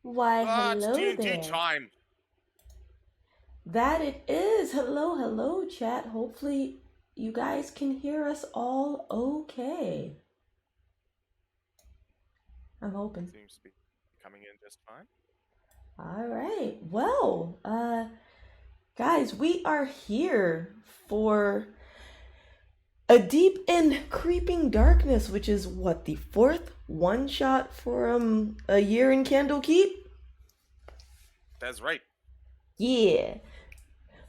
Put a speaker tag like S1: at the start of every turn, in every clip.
S1: Why,
S2: It's
S1: hello
S2: D&D
S1: there.
S2: time.
S1: That it is. Hello, hello, chat. Hopefully, you guys can hear us all okay. I'm hoping.
S2: Seems to be coming in just fine.
S1: All right. Well, guys, we are here for a deep and creeping darkness, which is what, the fourth one shot for a year in Candlekeep?
S2: That's right.
S1: Yeah.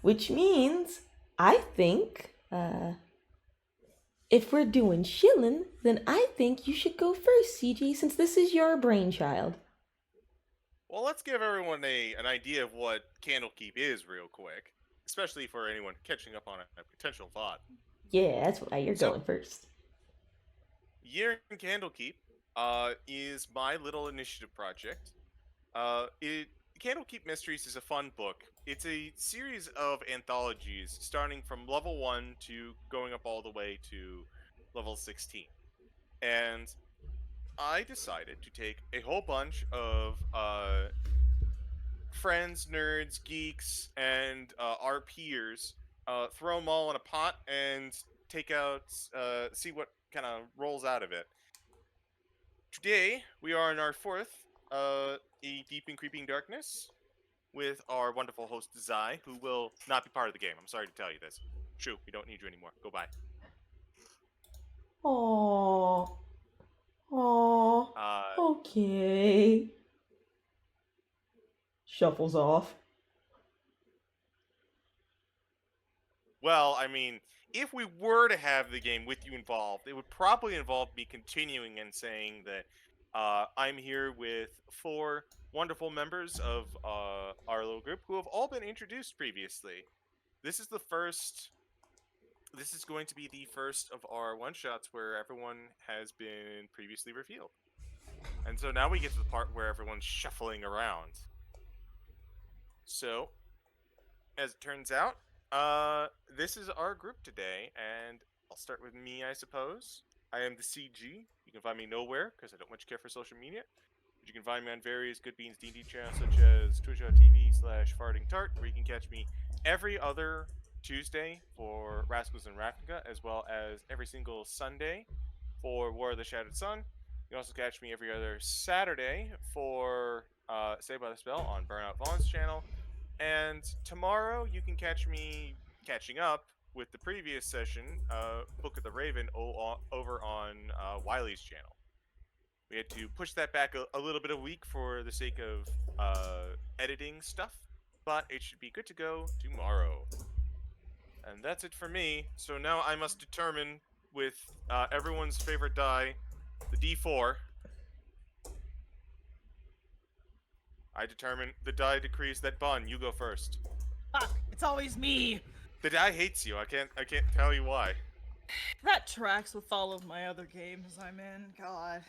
S1: Which means I think if we're doing shilling, then I think you should go first, CG, since this is your brainchild.
S2: Well, let's give everyone an idea of what Candlekeep is real quick, especially for anyone catching up on a potential thought.
S1: Yeah, that's why you're
S2: So,
S1: going first.
S2: Year in Candlekeep is my little initiative project. It Candlekeep Mysteries is a fun book. It's a series of anthologies starting from level 1 to going up all the way to level 16. And I decided to take a whole bunch of friends, nerds, geeks, and our peers, throw them all in a pot and take out, see what kind of rolls out of it. Today, we are in our fourth, A Deep and Creeping Darkness, with our wonderful host, Zai, who will not be part of the game. I'm sorry to tell you this. Shoo, we don't need you anymore. Go bye.
S1: Aww. Aww.
S2: Uh,
S1: Okay. Shuffles off.
S2: Well, I mean, if we were to have the game with you involved, it would probably involve me continuing and saying that I'm here with four wonderful members of our little group who have all been introduced previously. This is the first. This is going to be the first of our one shots where everyone has been previously revealed. And so now we get to the part where everyone's shuffling around. So, as it turns out, this is our group today, and I'll start with me, I suppose. I am the CG. You can find me nowhere because I don't much care for social media. But you can find me on various Good Beans D&D channels such as twitch.tv/fartingtart, where you can catch me every other Tuesday for Rascals and Ravnica, as well as every single Sunday for War of the Shattered Sun. You can also catch me every other Saturday for Saved by the Spell on Burnout Vaughn's channel. And tomorrow you can catch me catching up with the previous session, Book of the Raven, over on Wiley's channel. We had to push that back a little bit a week for the sake of editing stuff, but it should be good to go tomorrow. And that's it for me. So now I must determine with everyone's favorite die, the D4. I determine the die decrees that Bun, you go first.
S3: Fuck, it's always me.
S2: The die hates you. I can't tell you why.
S3: That tracks with all of my other games I'm in. God.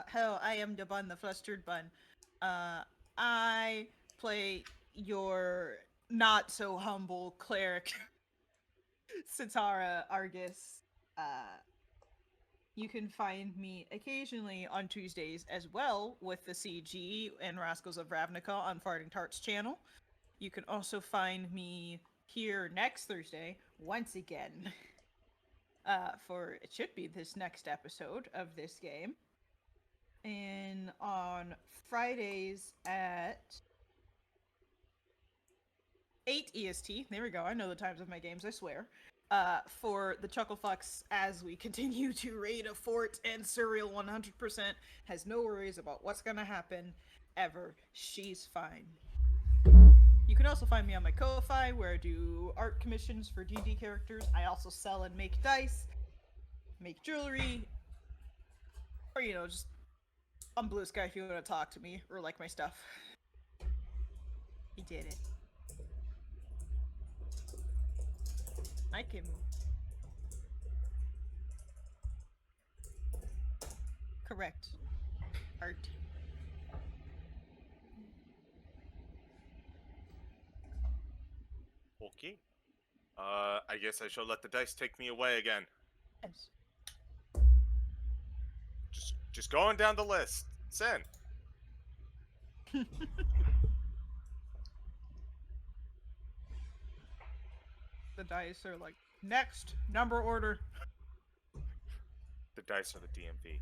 S3: Hell, I am the Bun, the FlusteredBun. I play your not so humble cleric, Sitara Arges. You can find me occasionally on Tuesdays as well with the CG and Rascals of Ravnica on Farting Tart's channel. You can also find me here next Thursday, once again, for it should be this next episode of this game. And on Fridays at 8 EST, there we go, I know the times of my games, I swear. For the Chucklefucks as we continue to raid a fort, and Surreal 100% has no worries about what's gonna happen ever. She's fine. You can also find me on my Ko-Fi, where I do art commissions for D&D characters. I also sell and make dice, make jewelry, or, you know, just on Blue Sky if you want to talk to me or like my stuff. He did it. I can... Correct. Art.
S2: Okay. I guess I shall let the dice take me away again.
S3: Yes.
S2: Just going down the list. Sen.
S3: The dice are like, next, number order.
S2: The dice are the DMV.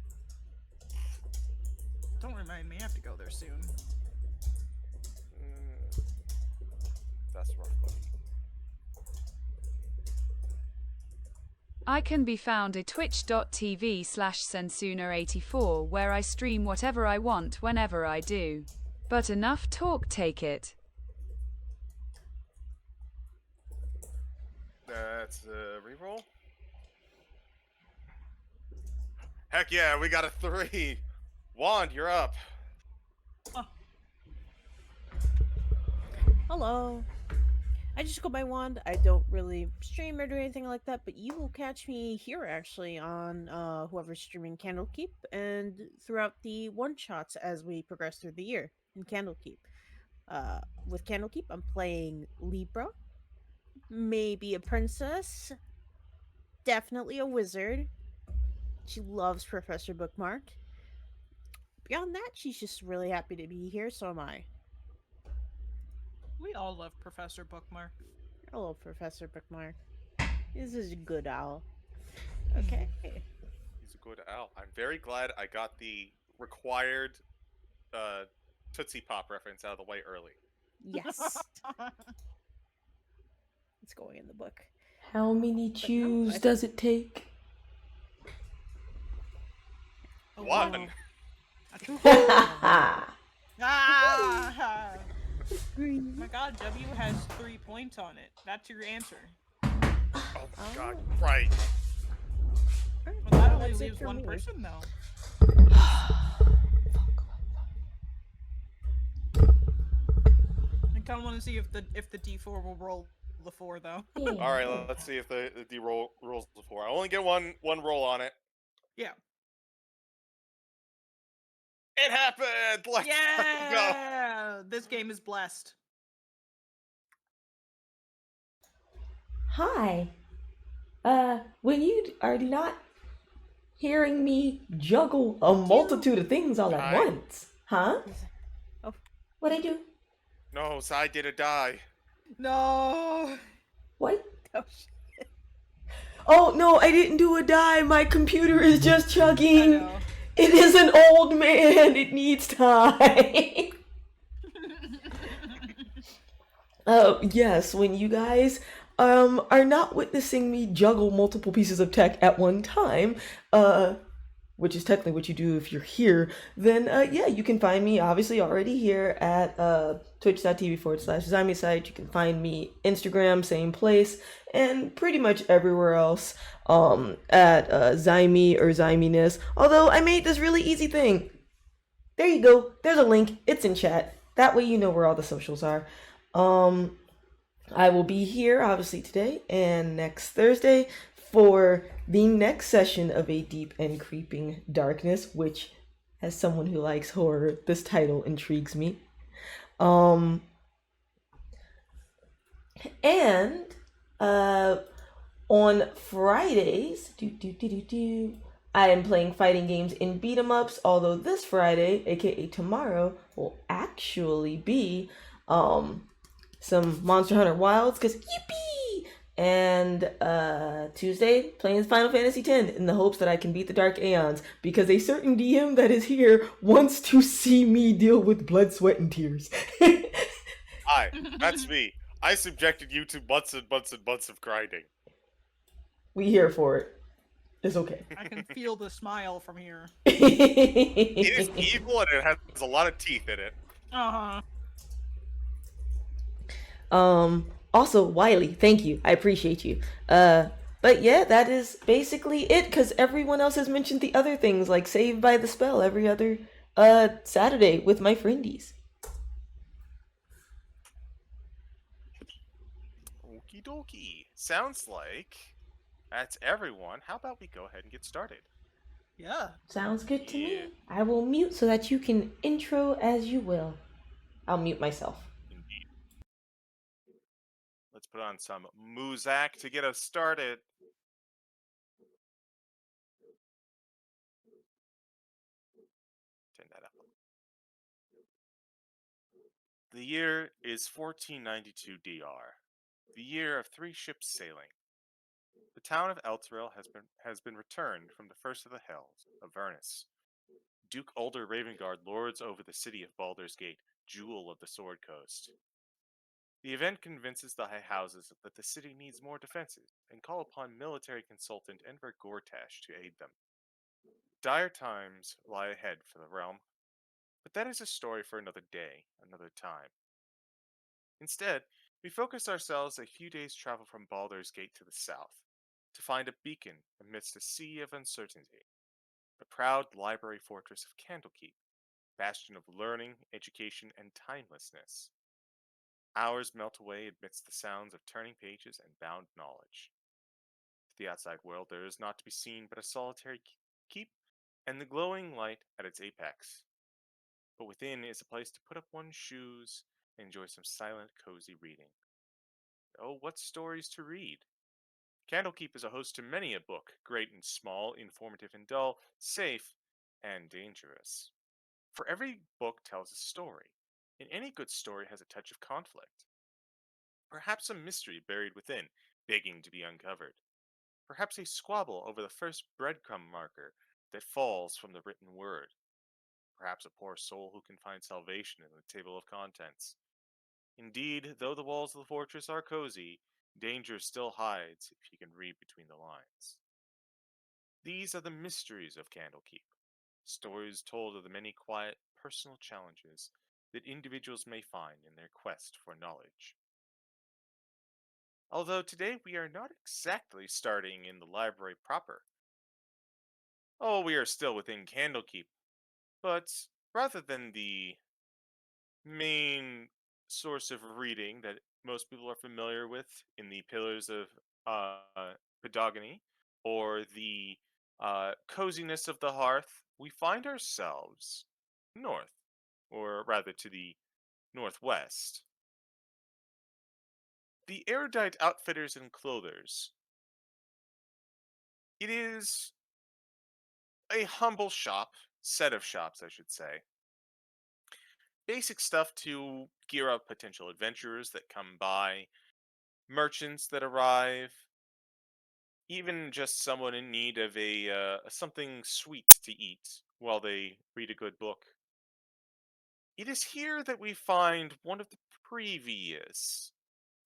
S3: Don't remind me, I have to go there soon.
S2: That's rough, buddy.
S4: I can be found at twitch.tv/Sensuna84 where I stream whatever I want whenever I do. But enough talk, take it.
S2: That's a reroll. Heck yeah, we got a 3. Wand, you're up.
S5: Hello. I just go by Wand. I don't really stream or do anything like that, but you will catch me here actually on whoever's streaming Candlekeep and throughout the one-shots as we progress through the year in Candlekeep. With Candlekeep, I'm playing Libra, maybe a princess, definitely a wizard. She loves Professor Bookmark. Beyond that, she's just really happy to be here, so am I.
S3: We all love Professor Bookmark.
S5: Hello, Professor Bookmark. This is a good owl. Okay.
S2: He's a good owl. I'm very glad I got the required Tootsie Pop reference out of the way early.
S5: Yes. It's going in the book.
S1: How many chews
S5: I-
S1: does it take?
S3: Oh,
S2: One.
S3: Ah! Oh my god, W has 3 points on it. That's your answer.
S2: Oh my god, right.
S3: Well, that only
S5: That's it
S3: leaves
S5: for
S3: one
S5: me.
S3: person, though. I kind of want to see if the D4 will roll the 4, though.
S2: Alright, let's see if the D rolls the 4. I only get one roll on it.
S3: Yeah.
S2: It happened! Let's go!
S3: Yeah! This game is blessed.
S1: Hi. When you are not hearing me juggle a multitude of things all at
S2: Hi.
S1: once, huh?
S5: Oh.
S1: What'd I do?
S2: No, Sai did a die.
S3: No!
S1: What?
S5: Oh,
S1: Oh no, I didn't do a die. My computer is just
S3: I
S1: chugging.
S3: know.
S1: It is an old man. It needs time. Yes, when you guys are not witnessing me juggle multiple pieces of tech at one time, which is technically what you do if you're here, then yeah, you can find me obviously already here at twitch.tv/Xaimi site. You can find me Instagram, same place, and pretty much everywhere else at Xaimi or Xaiminess. Although I made this really easy thing. There you go. There's a link. It's in chat. That way you know where all the socials are. I will be here obviously today and next Thursday for the next session of A Deep and Creeping Darkness, which, as someone who likes horror, this title intrigues me. And on Fridays, I am playing fighting games in beat 'em ups, although this Friday, aka tomorrow, will actually be some Monster Hunter Wilds, because yippee! And Tuesday, playing Final Fantasy X in the hopes that I can beat the Dark Aeons, because a certain DM that is here wants to see me deal with blood, sweat, and tears.
S2: Hi, that's me. I subjected you to months and months and months of grinding.
S1: We here for it. It's okay.
S3: I can feel the smile from here.
S2: It is evil and it has a lot of teeth in it.
S3: Uh-huh.
S1: Also, Wiley, thank you. I appreciate you. But yeah, that is basically it, because everyone else has mentioned the other things, like Saved by the Spell every other Saturday with my friendies.
S2: Okie dokie. Sounds like that's everyone. How about we go ahead and get started?
S3: Yeah.
S1: Sounds good to
S2: Yeah.
S1: me. I will mute so that you can intro as you will. I'll mute myself.
S2: Indeed. Let's put on some Muzak to get us started. Turn that up. The year is 1492 DR, the year of 3 ships sailing. The town of Elturel has been returned from the first of the hells, Avernus. Duke Ulder Ravengard lords over the city of Baldur's Gate, jewel of the Sword Coast. The event convinces the high houses that the city needs more defenses and call upon military consultant Enver Gortash to aid them. Dire times lie ahead for the realm, but that is a story for another day, another time. Instead, we focus ourselves a few days' travel from Baldur's Gate to the south, to find a beacon amidst a sea of uncertainty, the proud library fortress of Candlekeep, bastion of learning, education, and timelessness. Hours melt away amidst the sounds of turning pages and bound knowledge. To the outside world, there is not to be seen but a solitary keep and the glowing light at its apex. But within is a place to put up one's shoes and enjoy some silent, cozy reading. Oh, what stories to read! Candlekeep is a host to many a book, great and small, informative and dull, safe and dangerous. For every book tells a story, and any good story has a touch of conflict. Perhaps a mystery buried within, begging to be uncovered. Perhaps a squabble over the first breadcrumb marker that falls from the written word. Perhaps a poor soul who can find salvation in the table of contents. Indeed, though the walls of the fortress are cozy, danger still hides if you can read between the lines. These are the mysteries of Candlekeep, stories told of the many quiet, personal challenges that individuals may find in their quest for knowledge. Although today we are not exactly starting in the library proper. Oh, we are still within Candlekeep, but rather than the main source of reading that most people are familiar with in the Pillars of Pedagony or the coziness of the hearth, we find ourselves north, or rather to the northwest. The erudite outfitters and clothers. It is a humble set of shops, I should say. Basic stuff to gear up potential adventurers that come by, merchants that arrive, even just someone in need of a something sweet to eat while they read a good book. It is here that we find one of the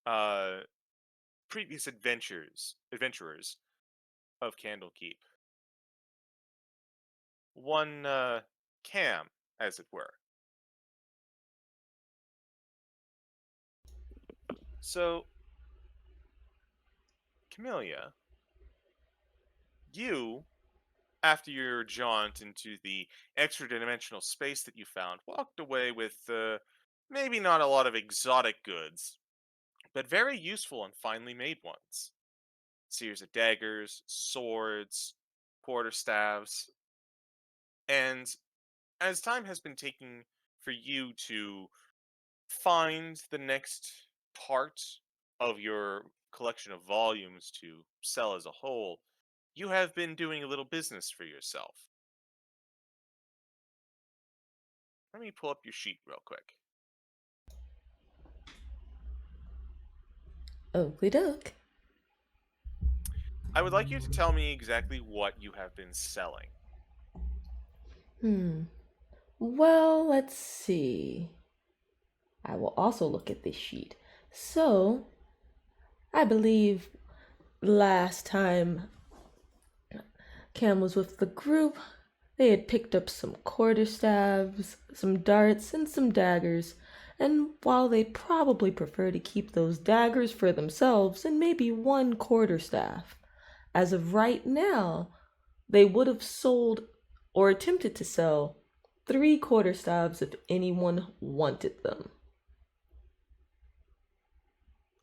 S2: uh, previous adventurers of Candlekeep. One Cam, as it were. So, Camilia, you, after your jaunt into the extra dimensional space that you found, walked away with maybe not a lot of exotic goods, but very useful and finely made ones. Series of daggers, swords, quarterstaffs, and as time has been taking for you to find the next part of your collection of volumes to sell as a whole, you have been doing a little business for yourself. Let me pull up your sheet real quick.
S1: Oakley doke.
S2: I would like you to tell me exactly what you have been selling.
S1: Well, let's see. I will also look at this sheet. So, I believe last time Cam was with the group, they had picked up some quarterstaves, some darts, and some daggers. And while they'd probably prefer to keep those daggers for themselves and maybe one quarterstaff, as of right now, they would have sold or attempted to sell 3 quarterstaves if anyone wanted them.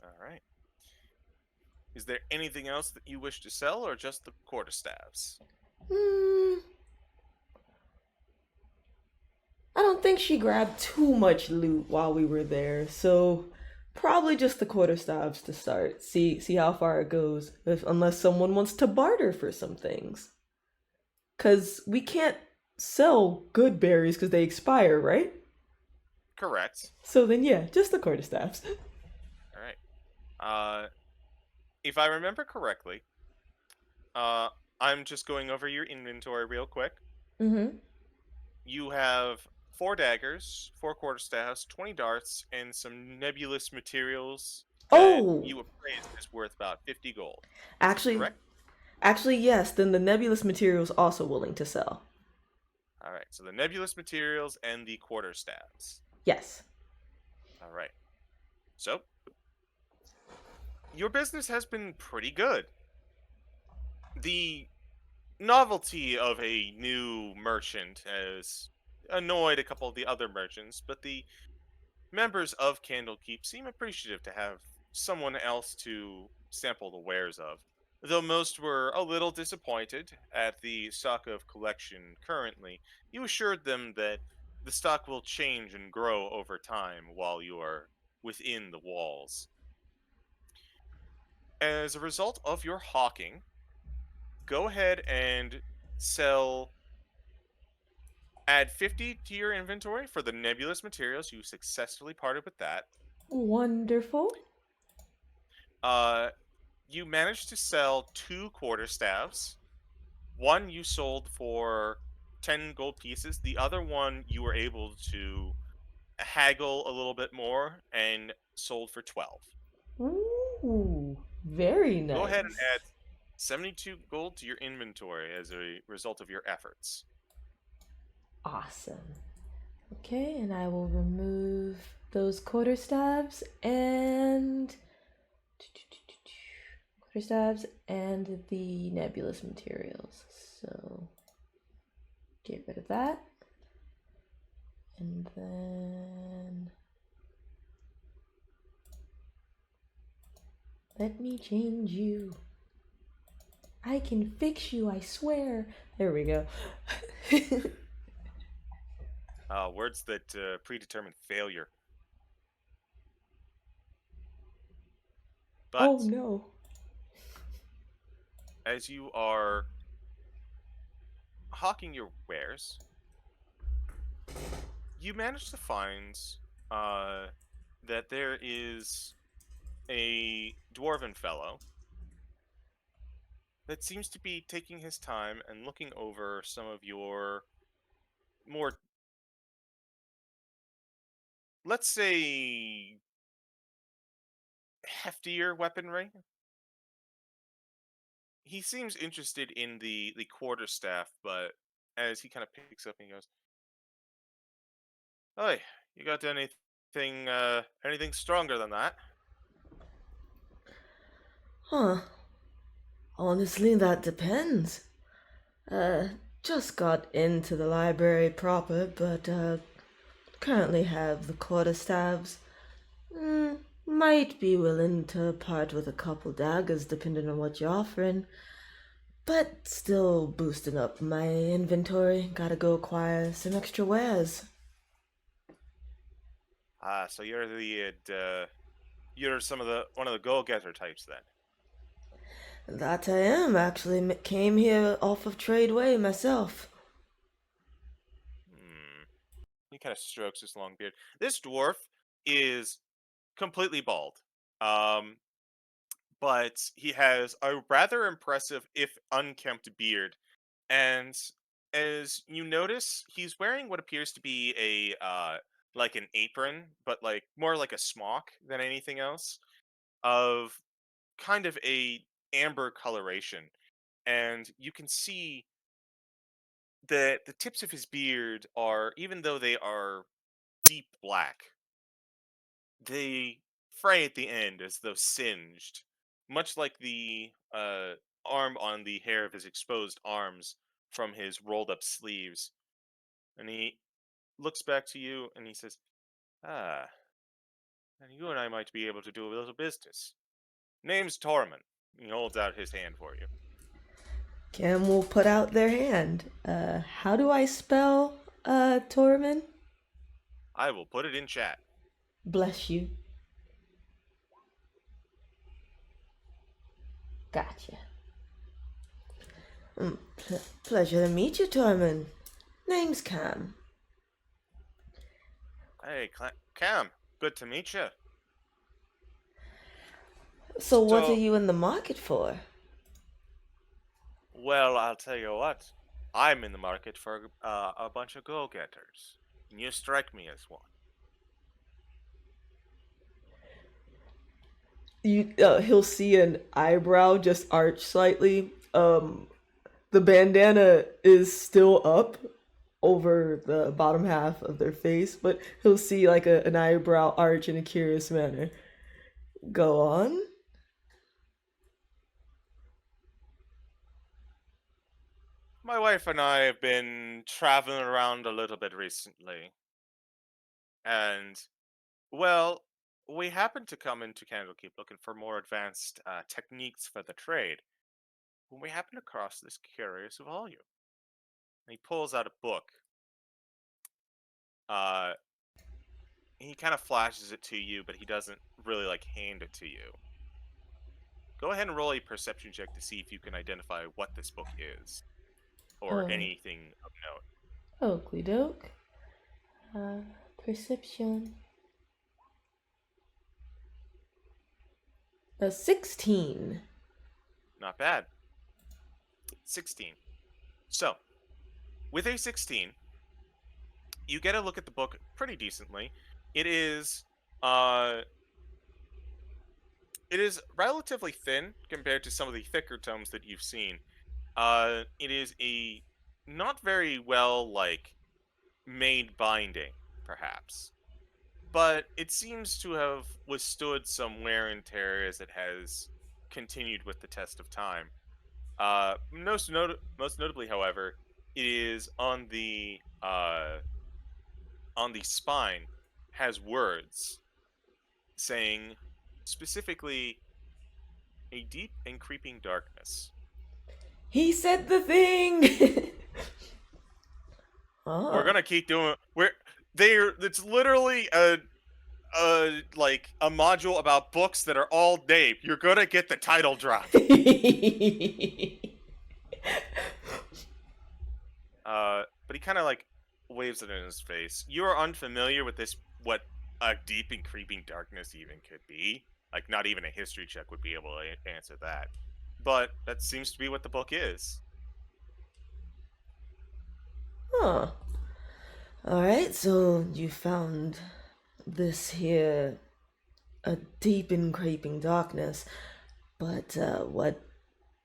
S2: All right. Is there anything else that you wish to sell, or just the quarterstaves?
S1: I don't think she grabbed too much loot while we were there, so probably just the quarterstaves to start. See how far it goes, unless someone wants to barter for some things. Cause we can't sell good berries because they expire, right?
S2: Correct.
S1: So then, yeah, just the quarterstaffs.
S2: All right. If I remember correctly, I'm just going over your inventory real quick.
S1: Mm-hmm.
S2: You have 4 daggers, 4 quarterstaffs, 20 darts, and some nebulous materials that
S1: Oh,
S2: you appraised is worth about 50 gold. Is this
S1: actually,
S2: correct?
S1: actually, yes. Then the nebulous materials also willing to sell.
S2: All right. So the nebulous materials and the quarterstaffs.
S1: Yes.
S2: All right. So your business has been pretty good. The novelty of a new merchant has annoyed a couple of the other merchants, but the members of Candlekeep seem appreciative to have someone else to sample the wares of. Though most were a little disappointed at the stock of collection currently, you assured them that the stock will change and grow over time while you are within the walls. As a result of your hawking, go ahead and sell. Add 50 to your inventory for the nebulous materials. You successfully parted with that.
S1: Wonderful.
S2: Uh, you managed to sell 2 quarterstaffs. One you sold for 10 gold pieces. The other one you were able to haggle a little bit more and sold for 12.
S1: Ooh, very
S2: Go ahead and
S1: nice.
S2: add 72 gold to your inventory as a result of your efforts.
S1: Awesome. Okay, and I will remove those quarterstaffs and the nebulous materials. So get rid of that. And then let me change you. I can fix you, I swear. There we go.
S2: Words that predetermine failure. But
S1: Oh no.
S2: as you are hawking your wares, you manage to find that there is a dwarven fellow that seems to be taking his time and looking over some of your more, let's say, heftier weaponry. He seems interested in the quarterstaff, but as he kind of picks up and he goes, "Hey, you got anything stronger than that?"
S1: Huh. Honestly, that depends. Just got into the library proper, but currently have the quarterstaffs. Might be willing to part with a couple daggers depending on what you're offering. But still boosting up my inventory. Gotta go acquire some extra wares.
S2: So you're one of the go-getter types then.
S1: That I am, actually. Came here off of Tradeway myself.
S2: Hmm. He kind of strokes his long beard. This dwarf is completely bald. Um, but he has a rather impressive, if unkempt, beard. And as you notice, he's wearing what appears to be a like an apron, but like more like a smock than anything else, of kind of a amber coloration. And you can see that the tips of his beard are, even though they are deep black, they fray at the end as though singed, much like the arm on the hair of his exposed arms from his rolled up sleeves. And he looks back to you and he says, "Ah, and you and I might be able to do a little business. Name's Tormund." He holds out his hand for you.
S1: Cam will put out their hand. How do I spell, Tormund?
S2: I will put it in chat.
S1: Bless you. Gotcha. Pleasure to meet you, Tormund. Name's Cam.
S2: Hey, Cam. Good to meet you.
S1: So what are
S2: So,
S1: you in the market for?
S2: well, I'll tell you what. I'm in the market for a bunch of go-getters. And you strike me as one.
S1: He'll see an eyebrow just arch slightly. The bandana is still up over the bottom half of their face, but he'll see like an eyebrow arch in a curious manner. Go on.
S2: My wife and I have been traveling around a little bit recently. And, well, we happened to come into Candlekeep looking for more advanced techniques for the trade when we happened across this curious volume. And he pulls out a book. Uh, he kind of flashes it to you, but he doesn't really like hand it to you. Go ahead and roll a perception check to see if you can identify what this book is or
S1: Oh,
S2: anything of note.
S1: oakley doke. Perception. A 16.
S2: Not bad. 16. So, with a 16, you get a look at the book pretty decently. It is uh it is relatively thin compared to some of the thicker tomes that you've seen. It is a not very well like made binding, perhaps. But it seems to have withstood some wear and tear as it has continued with the test of time. Most notably, however, it is on the spine has words saying specifically a deep and creeping darkness.
S1: He said the thing!
S2: We're
S1: Ah.
S2: gonna keep doing. It's literally a module about books that are all day. You're gonna get the title drop. But he kind of like waves it in his face. You are unfamiliar with this, what a deep and creeping darkness even could be. Like, not even a history check would be able to answer that. But that seems to be what the book is.
S1: Huh. Alright, so you found this here, a deep and creeping darkness, but what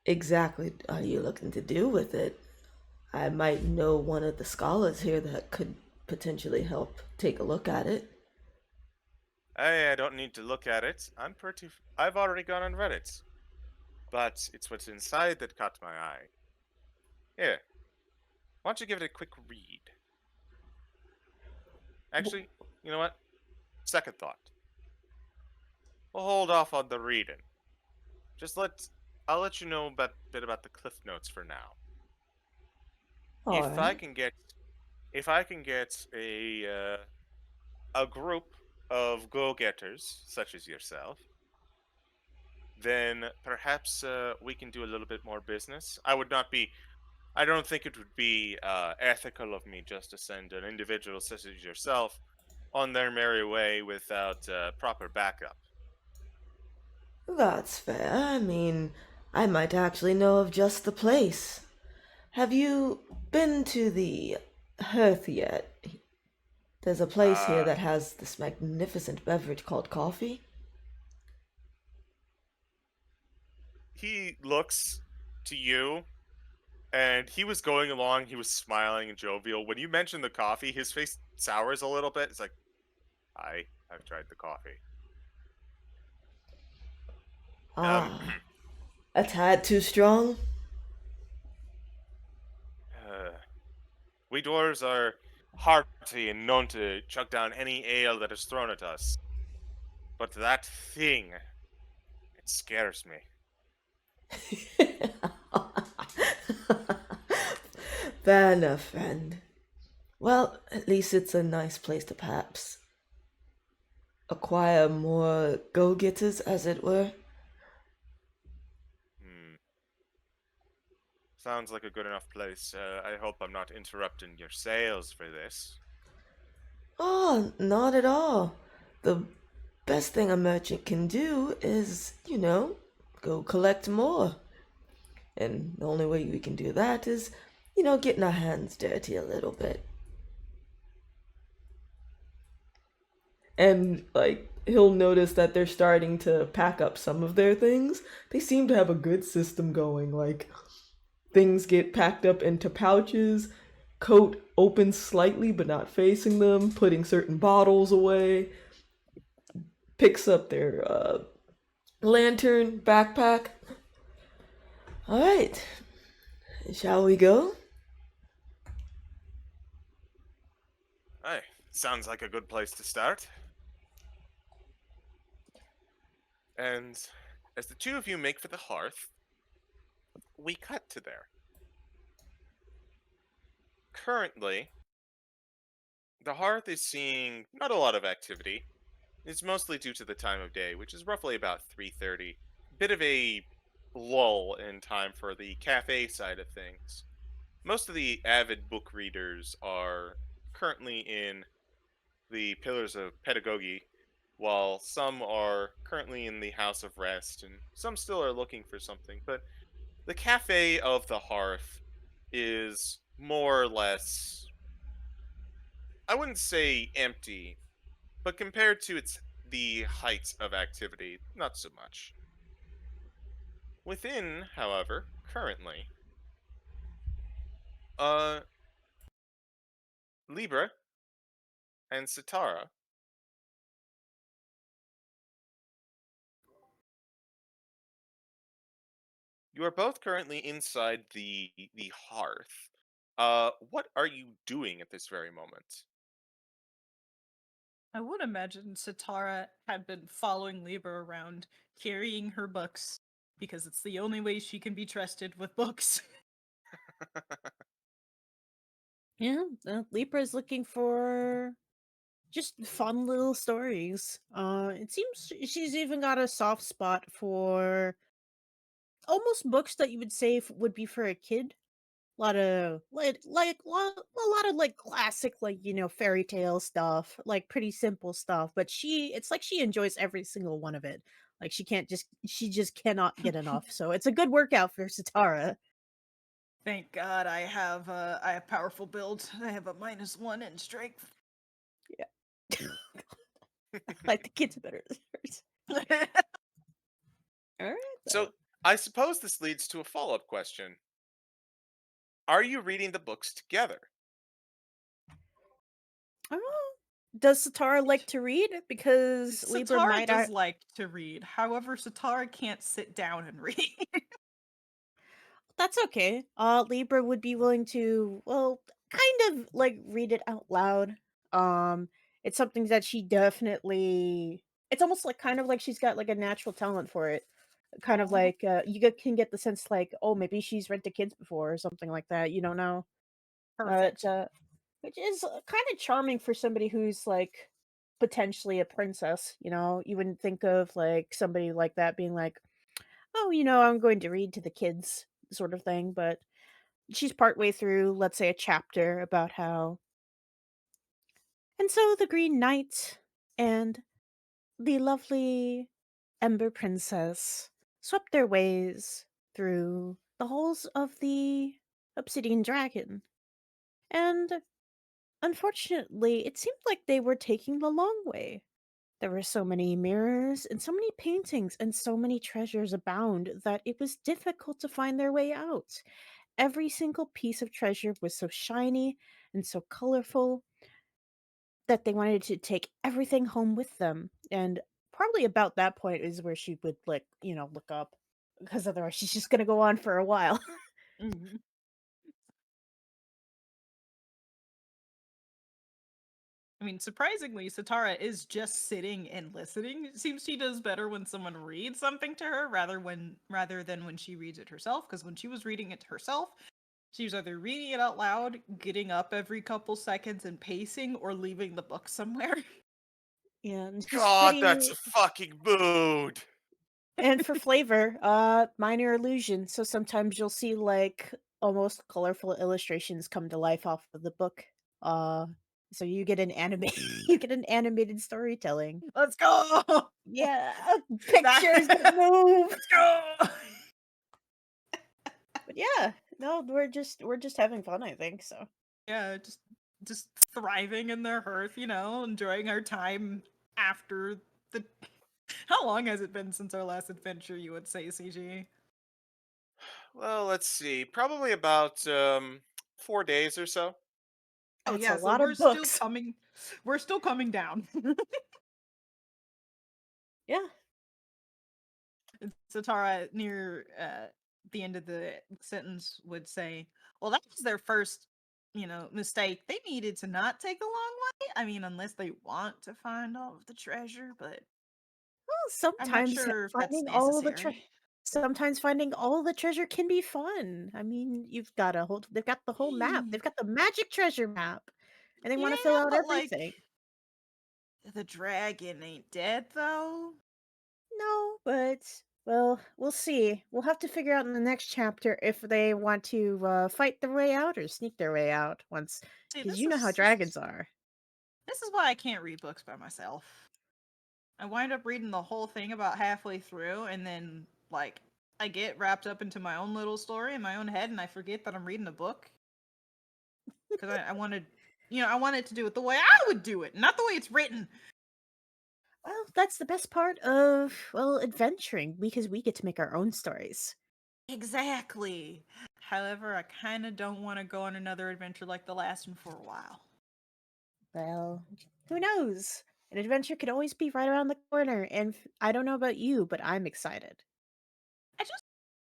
S1: exactly are you looking to do with it? I might know one of the scholars here that could potentially help take a look at it.
S2: I don't need to look at it. I've already gone and read it. But it's what's inside that caught my eye. Here, why don't you give it a quick read? Actually, you know what? Second thought. We'll hold off on the reading. Just I'll let you know a bit about the cliff notes for now. If I
S1: Alright.
S2: can get if I can get a group of go-getters such as yourself, then perhaps we can do a little bit more business. I don't think it would be ethical of me just to send an individual such as yourself on their merry way without proper backup.
S1: That's fair. I mean, I might actually know of just the place. Have you been to the hearth yet? There's a place here
S2: Uh,
S1: that has this magnificent beverage called coffee.
S2: he looks to you, and he was going along. He was smiling and jovial. When you mentioned the coffee, his face sours a little bit. It's like, I've tried the coffee. Um,
S1: Ah, a tad too strong?
S2: uh, we dwarves are hearty and known to chug down any ale that is thrown at us. But that thing, it scares me.
S1: Fair enough, friend. Well, at least it's a nice place to perhaps acquire more go-getters, as it were.
S2: Hmm. Sounds like a good enough place. I hope I'm not interrupting your sales for this.
S1: Oh, not at all. The best thing a merchant can do is, go collect more. And the only way we can do that is, getting our hands dirty a little bit. And, like, he'll notice that they're starting to pack up some of their things. They seem to have a good system going. Like, things get packed up into pouches, coat opens slightly but not facing them, putting certain bottles away, picks up their lantern, backpack. All right, shall we go?
S2: Hey, sounds like a good place to start. And as the two of you make for the hearth, we cut to there. Currently, the hearth is seeing not a lot of activity. It's mostly due to the time of day, which is roughly about 3:30. Bit of a lull in time for the cafe side of things. Most of the avid book readers are currently in the Pillars of Pedagogy, while some are currently in the House of Rest, and some still are looking for something. But the Cafe of the Hearth is more or less, I wouldn't say empty, but compared to the height of activity, not so much. Within, however, currently, uh, Libra and Sitara, you are both currently inside the hearth. What are you doing at this very moment?
S3: I would imagine Sitara had been following Libra around, carrying her books, because it's the only way she can be trusted with books.
S5: Yeah, Libra is looking for just fun little stories. It seems she's even got a soft spot for almost books that you would say would be for a kid. A lot of a lot of like classic fairy tale stuff, like pretty simple stuff. But it's like she enjoys every single one of it. Like she just cannot get enough. So it's a good workout for Sitara.
S3: Thank God I have powerful build. I have a -1 in strength.
S5: Yeah, like the kids better. All right
S2: So,
S5: though.
S2: I suppose this leads to a follow-up question. Are you reading the books together?
S5: Oh, does Sitara like to read? Because Libra
S3: Sitara
S5: might.
S3: does like to read. However, Sitara can't sit down and read.
S5: That's okay. Libra would be willing to, well, kind of like read it out loud. It's something that she definitely. It's almost like kind of like she's got like a natural talent for it. Kind of
S3: Aw,
S5: like can get the sense like, oh, maybe she's read to kids before or something like that. You don't know, but
S3: perfect.
S5: which is kind of charming for somebody who's like potentially a princess. You wouldn't think of like somebody like that being like, oh, I'm going to read to the kids, sort of thing. But she's partway through, let's say, a chapter about how. And so the Green Knight and the lovely Ember Princess swept their ways through the halls of the Obsidian Dragon. And unfortunately, it seemed like they were taking the long way. There were so many mirrors and so many paintings and so many treasures abound that it was difficult to find their way out. Every single piece of treasure was so shiny and so colorful that they wanted to take everything home with them. And probably about that point is where she would like, look up because otherwise she's just going to go on for a while.
S3: Mhm. I mean, surprisingly, Sitara is just sitting and listening. It seems she does better when someone reads something to her rather than when she reads it herself. Because when she was reading it to herself, she was either reading it out loud, getting up every couple seconds and pacing, or leaving the book somewhere.
S5: And she's
S2: God, that's
S5: pretty.
S2: a fucking mood.
S5: And for flavor, minor illusion. So sometimes you'll see like almost colorful illustrations come to life off of the book. Uh So you get an anime, you get an animated storytelling.
S3: Let's go.
S5: Yeah, pictures that move.
S3: Let's go.
S5: But yeah, no, we're just having fun, I think so.
S3: Yeah, just thriving in their hearth, enjoying our time after the. How long has it been since our last adventure? You would say, CG?
S2: Well, let's see. Probably about 4 days or so.
S3: Oh
S5: That's a
S3: yeah, so
S5: lot of books.
S3: we're still coming down.
S5: Yeah.
S3: Sitara near the end of the sentence would say, "Well, that was their first, mistake. They needed to not take the long way. I mean, unless they want to find all of the treasure, but
S5: Well,
S3: I'm not
S5: sometimes
S3: sure if that's
S5: finding all the
S3: necessary."
S5: sometimes finding all the treasure can be fun. I mean, they've got the whole map. They've got the magic treasure map. And they want to fill
S3: Yeah,
S5: out
S3: but like
S5: everything.
S3: the dragon ain't dead though.
S5: No, but well, we'll see. We'll have to figure out in the next chapter if they want to fight their way out or sneak their way out once,
S3: See,
S5: because you know how dragons are.
S3: this is why I can't read books by myself. I wind up reading the whole thing about halfway through, and then like I get wrapped up into my own little story in my own head, and I forget that I'm reading a book because I wanted, I wanted to do it the way I would do it, not the way it's written.
S5: Well, that's the best part of adventuring because we get to make our own stories.
S3: Exactly. However, I kind of don't want to go on another adventure like the last one for a while.
S5: Well, who knows? An adventure could always be right around the corner, and I don't know about you, but I'm excited.
S3: I just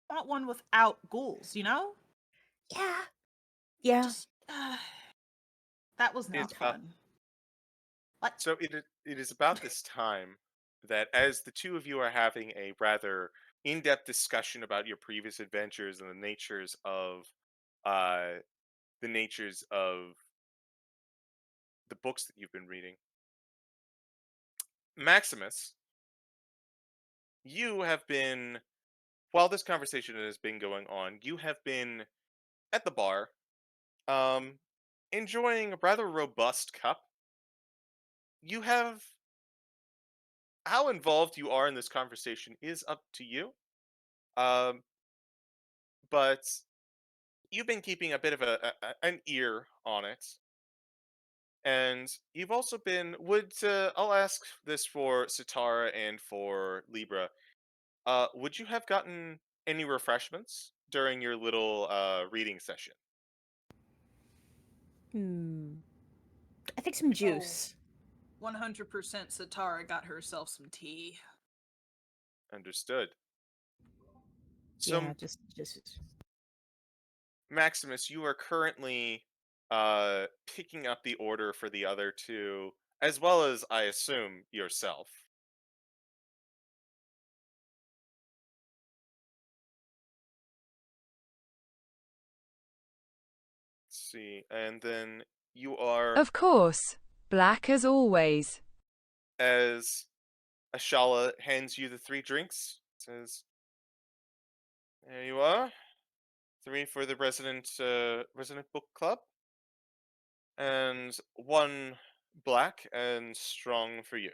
S3: want one without ghouls,
S5: Yeah, yeah.
S3: Just that was not
S2: It's about
S3: fun. What?
S2: So it is about this time that as the two of you are having a rather in-depth discussion about your previous adventures and uh the natures of the books that you've been reading. Maximus, you have been while this conversation has been going on, you have been at the bar, um, enjoying a rather robust cup. You have How involved you are in this conversation is up to you. Um, but you've been keeping a bit of an ear on it, and you've also been. I'll ask this for Sitara and for Libra. Would you have gotten any refreshments during your little reading session?
S5: Hmm. I think some
S3: Oh,
S5: juice.
S3: 100% Sitara got herself some tea.
S2: Understood. So,
S5: Yeah, just.
S2: Maximus, you are currently picking up the order for the other two, as well as I assume yourself. Let's see, and then you are,
S4: Of course. Black as always.
S2: as Ashala hands you the 3 drinks, says, "There you are, 3 for the resident book club, and 1 black and strong for you."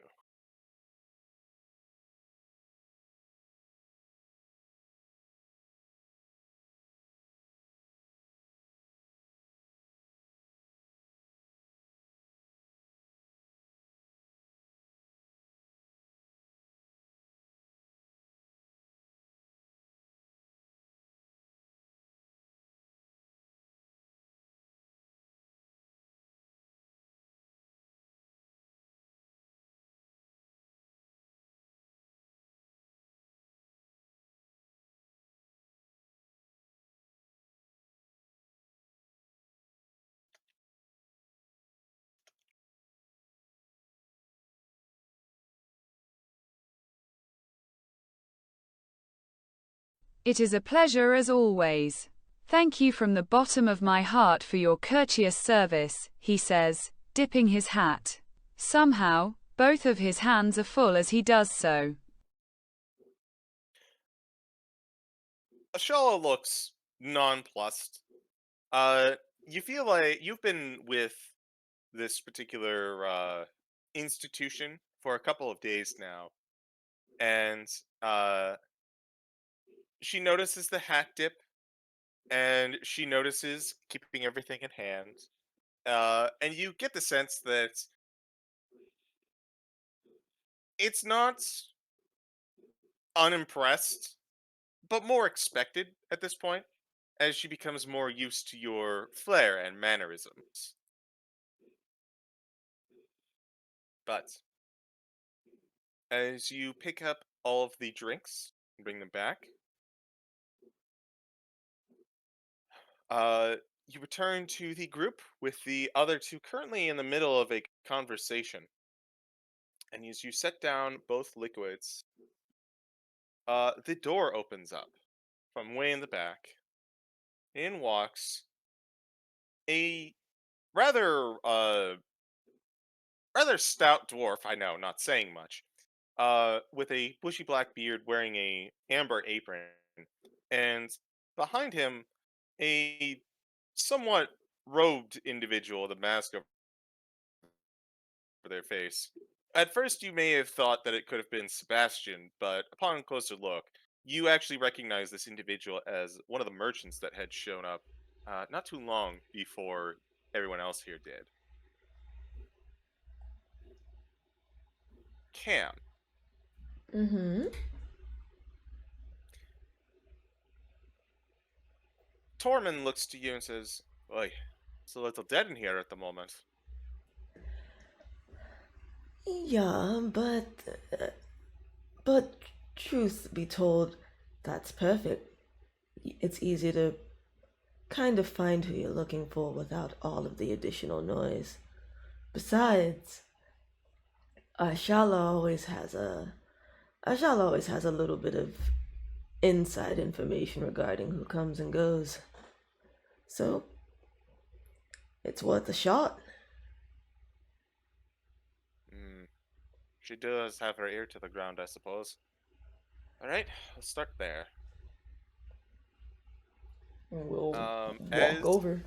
S4: It is a pleasure as always. Thank you from the bottom of my heart for your courteous service, he says, dipping his hat. Somehow, both of his hands are full as he does so.
S2: Ashala looks nonplussed. You feel like you've been with this particular institution for a couple of days now, and she notices the hat dip, and she notices keeping everything in hand. And you get the sense that it's not unimpressed, but more expected at this point, as she becomes more used to your flair and mannerisms. But as you pick up all of the drinks and bring them back, uh, you return to the group with the other two currently in the middle of a conversation. And as you set down both liquids, the door opens up from way in the back. In walks a rather rather stout dwarf. I know, not saying much. With a bushy black beard, wearing a amber apron, and behind him, a somewhat robed individual with a mask over their face. At first, you may have thought that it could have been Sebastian, but upon closer look, you actually recognize this individual as one of the merchants that had shown up not too long before everyone else here did. Cam.
S1: Mm-hmm.
S2: Tormund looks to you and says, "Oi, it's a little dead in here at the moment."
S1: Yeah, but truth be told, that's perfect. It's easy to kind of find who you're looking for without all of the additional noise. Besides, Shala always has a Shala always has a little bit of inside information regarding who comes and goes. So it's worth a shot.
S2: She does have her ear to the ground, I suppose. Alright, let's start there.
S1: And we'll walk
S2: As
S1: over.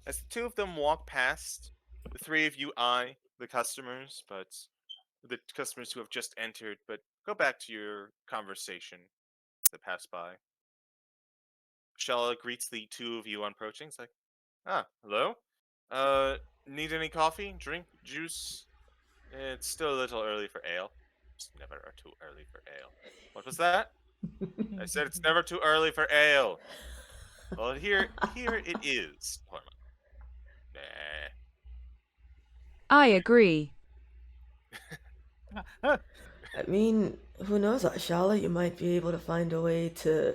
S2: the two of them walk past, the three of you eye the customers, but the customers who have just entered, but go back to your conversation that passed by. Shella greets the two of you on approaching. It's like, hello? Uh, need any coffee, drink, juice? It's still a little early for ale. It's never too early for ale. What was that? I said it's never too early for ale. Well, here it is, Tormund. Nah.
S4: I agree.
S1: I mean, who knows, Shala, you might be able to find a way to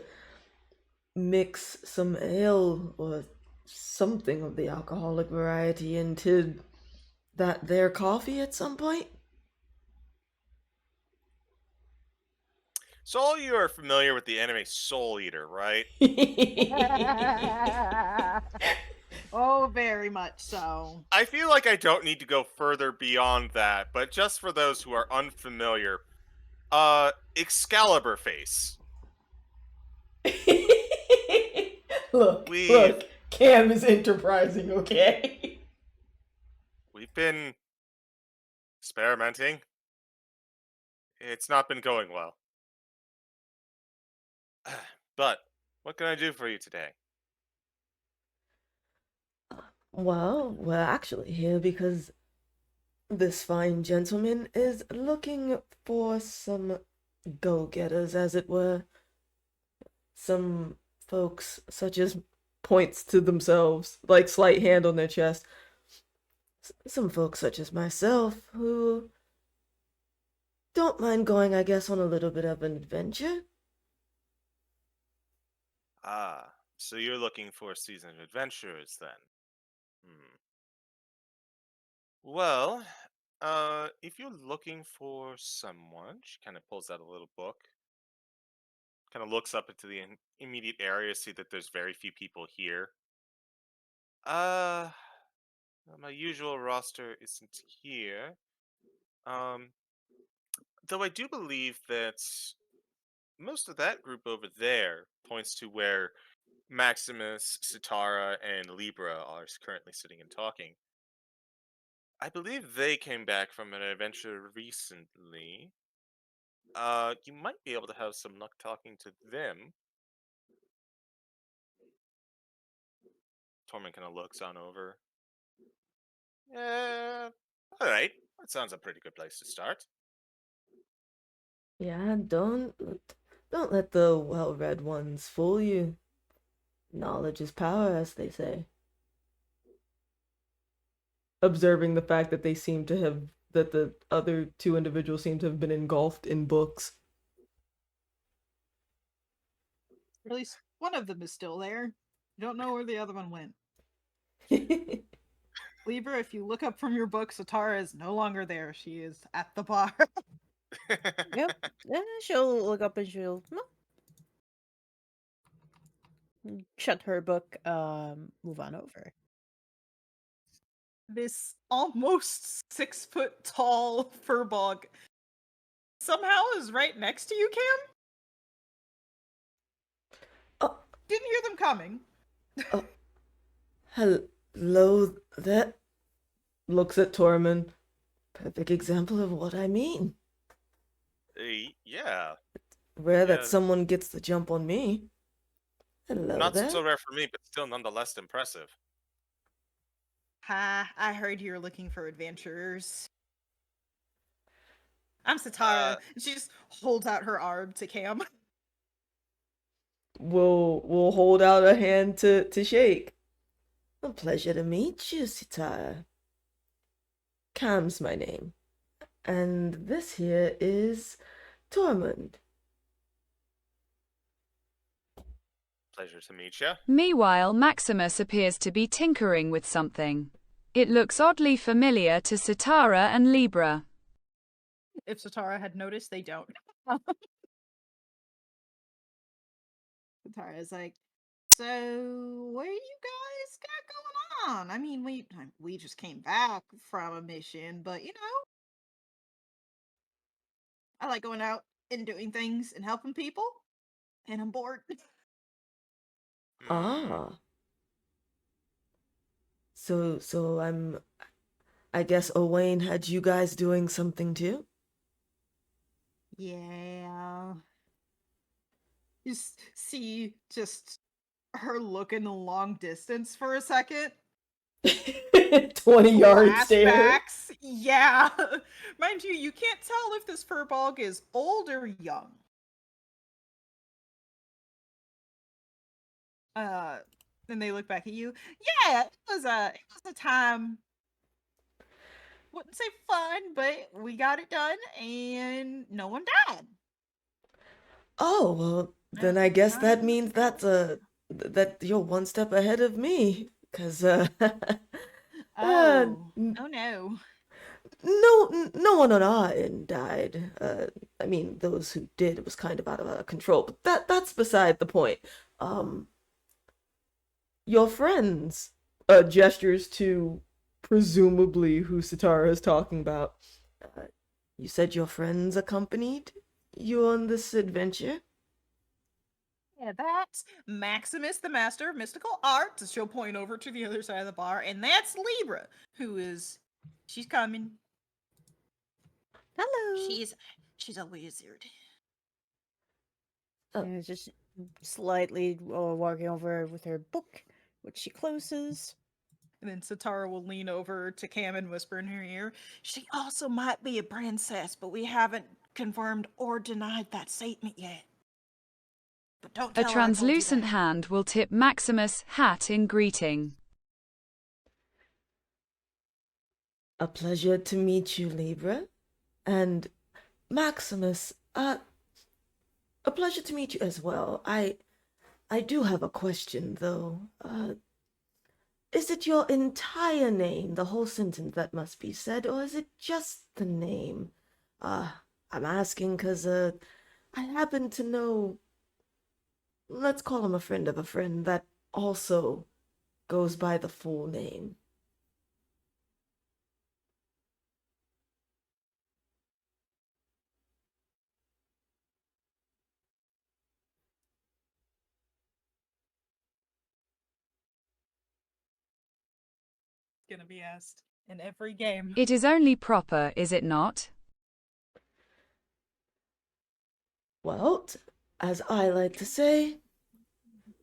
S1: mix some ale or something of the alcoholic variety into that there coffee at some point.
S2: So all you are familiar with the anime Soul Eater, right?
S3: Oh, very much so.
S2: I feel like I don't need to go further beyond that, but just for those who are unfamiliar, Excalibur face.
S1: Look, Cam is enterprising, okay?
S2: We've been experimenting. It's not been going well. But what can I do for you today?
S1: Well, we're actually here because this fine gentleman is looking for some go-getters, as it were. Some folks, such as points to themselves, like slight hand on their chest. Some folks, such as myself, who don't mind going, I guess, on a little bit of an adventure.
S2: So you're looking for seasoned adventurers then? Well, if you're looking for someone, she kind of pulls out a little book, kind of looks up into the immediate area, see that there's very few people here. Well, my usual roster isn't here. Though I do believe that most of that group over there points to where Maximus, Sitara, and Libra are currently sitting and talking. I believe they came back from an adventure recently. You might be able to have some luck talking to them. Torment kind of looks on over. All right. That sounds a pretty good place to start.
S1: Yeah, don't let the well-read ones fool you. Knowledge is power, as they say. Observing the fact that the other two individuals seem to have been engulfed in books.
S3: At least one of them is still there. You don't know where the other one went. Libra, if you look up from your book, Sitara is no longer there. She is at the bar.
S5: Yep. She'll look up and she'll shut her book, move on over.
S3: This almost 6 foot tall furbog somehow is right next to you, Cam?
S1: Oh,
S3: Didn't hear them coming.
S1: hello there. Looks at Tormund. Perfect example of what I mean.
S2: Yeah.
S1: Rare that
S2: Yeah.
S1: someone gets the jump on me. Hello
S2: Not
S1: there.
S2: so rare for me, but still nonetheless impressive.
S3: Ha, I heard you're looking for adventurers. I'm Sitara. She just holds out her arm to Cam.
S1: We'll hold out a hand to shake. A pleasure to meet you, Sitara. Cam's my name. And this here is Tormund.
S2: Pleasure to meet you.
S4: Meanwhile, Maximus appears to be tinkering with something. It looks oddly familiar to Sitara and Libra.
S3: If Sitara had noticed, they don't. Sitara's like, so what do you guys got going on? I mean, we just came back from a mission, but you know, I like going out and doing things and helping people, and I'm bored.
S1: Ah. So I guess Owain had you guys doing something too?
S3: Yeah. See just her look in the long distance for a second.
S1: 20-yard stare.
S3: Flashbacks. Yeah. Mind you can't tell if this furbog is old or young. Then they look back at you. Yeah, it was a time. Wouldn't say fun, but we got it done and no one died.
S1: Oh, well, then I guess that means that you're one step ahead of me. 'Cause
S3: Oh no.
S1: no one on our end died. I mean, those who did, it was kind of out of control, but that's beside the point. Your friends, gestures to presumably who Sitara is talking about. You said your friends accompanied you on this adventure?
S3: Yeah, that's Maximus, the master of mystical arts. She'll point over to the other side of the bar, and that's Libra, she's coming.
S5: Hello.
S3: She's a wizard.
S5: And just slightly walking over with her book, which she closes.
S3: And then Sitara will lean over to Cam and whisper in her ear, she also might be a princess, but we haven't confirmed or denied that statement yet. But don't
S4: A
S3: tell her I told you
S4: translucent
S3: that.
S4: hand will tip Maximus' hat in greeting.
S1: A pleasure to meet you, Libra. And Maximus, a pleasure to meet you as well. I do have a question, though. Is it your entire name, the whole sentence that must be said, or is it just the name? I'm asking because, I happen to know, let's call him a friend of a friend that also goes by the full name.
S3: gonna be asked in every game.
S4: It is only proper, is it not?
S1: Well, as I like to say,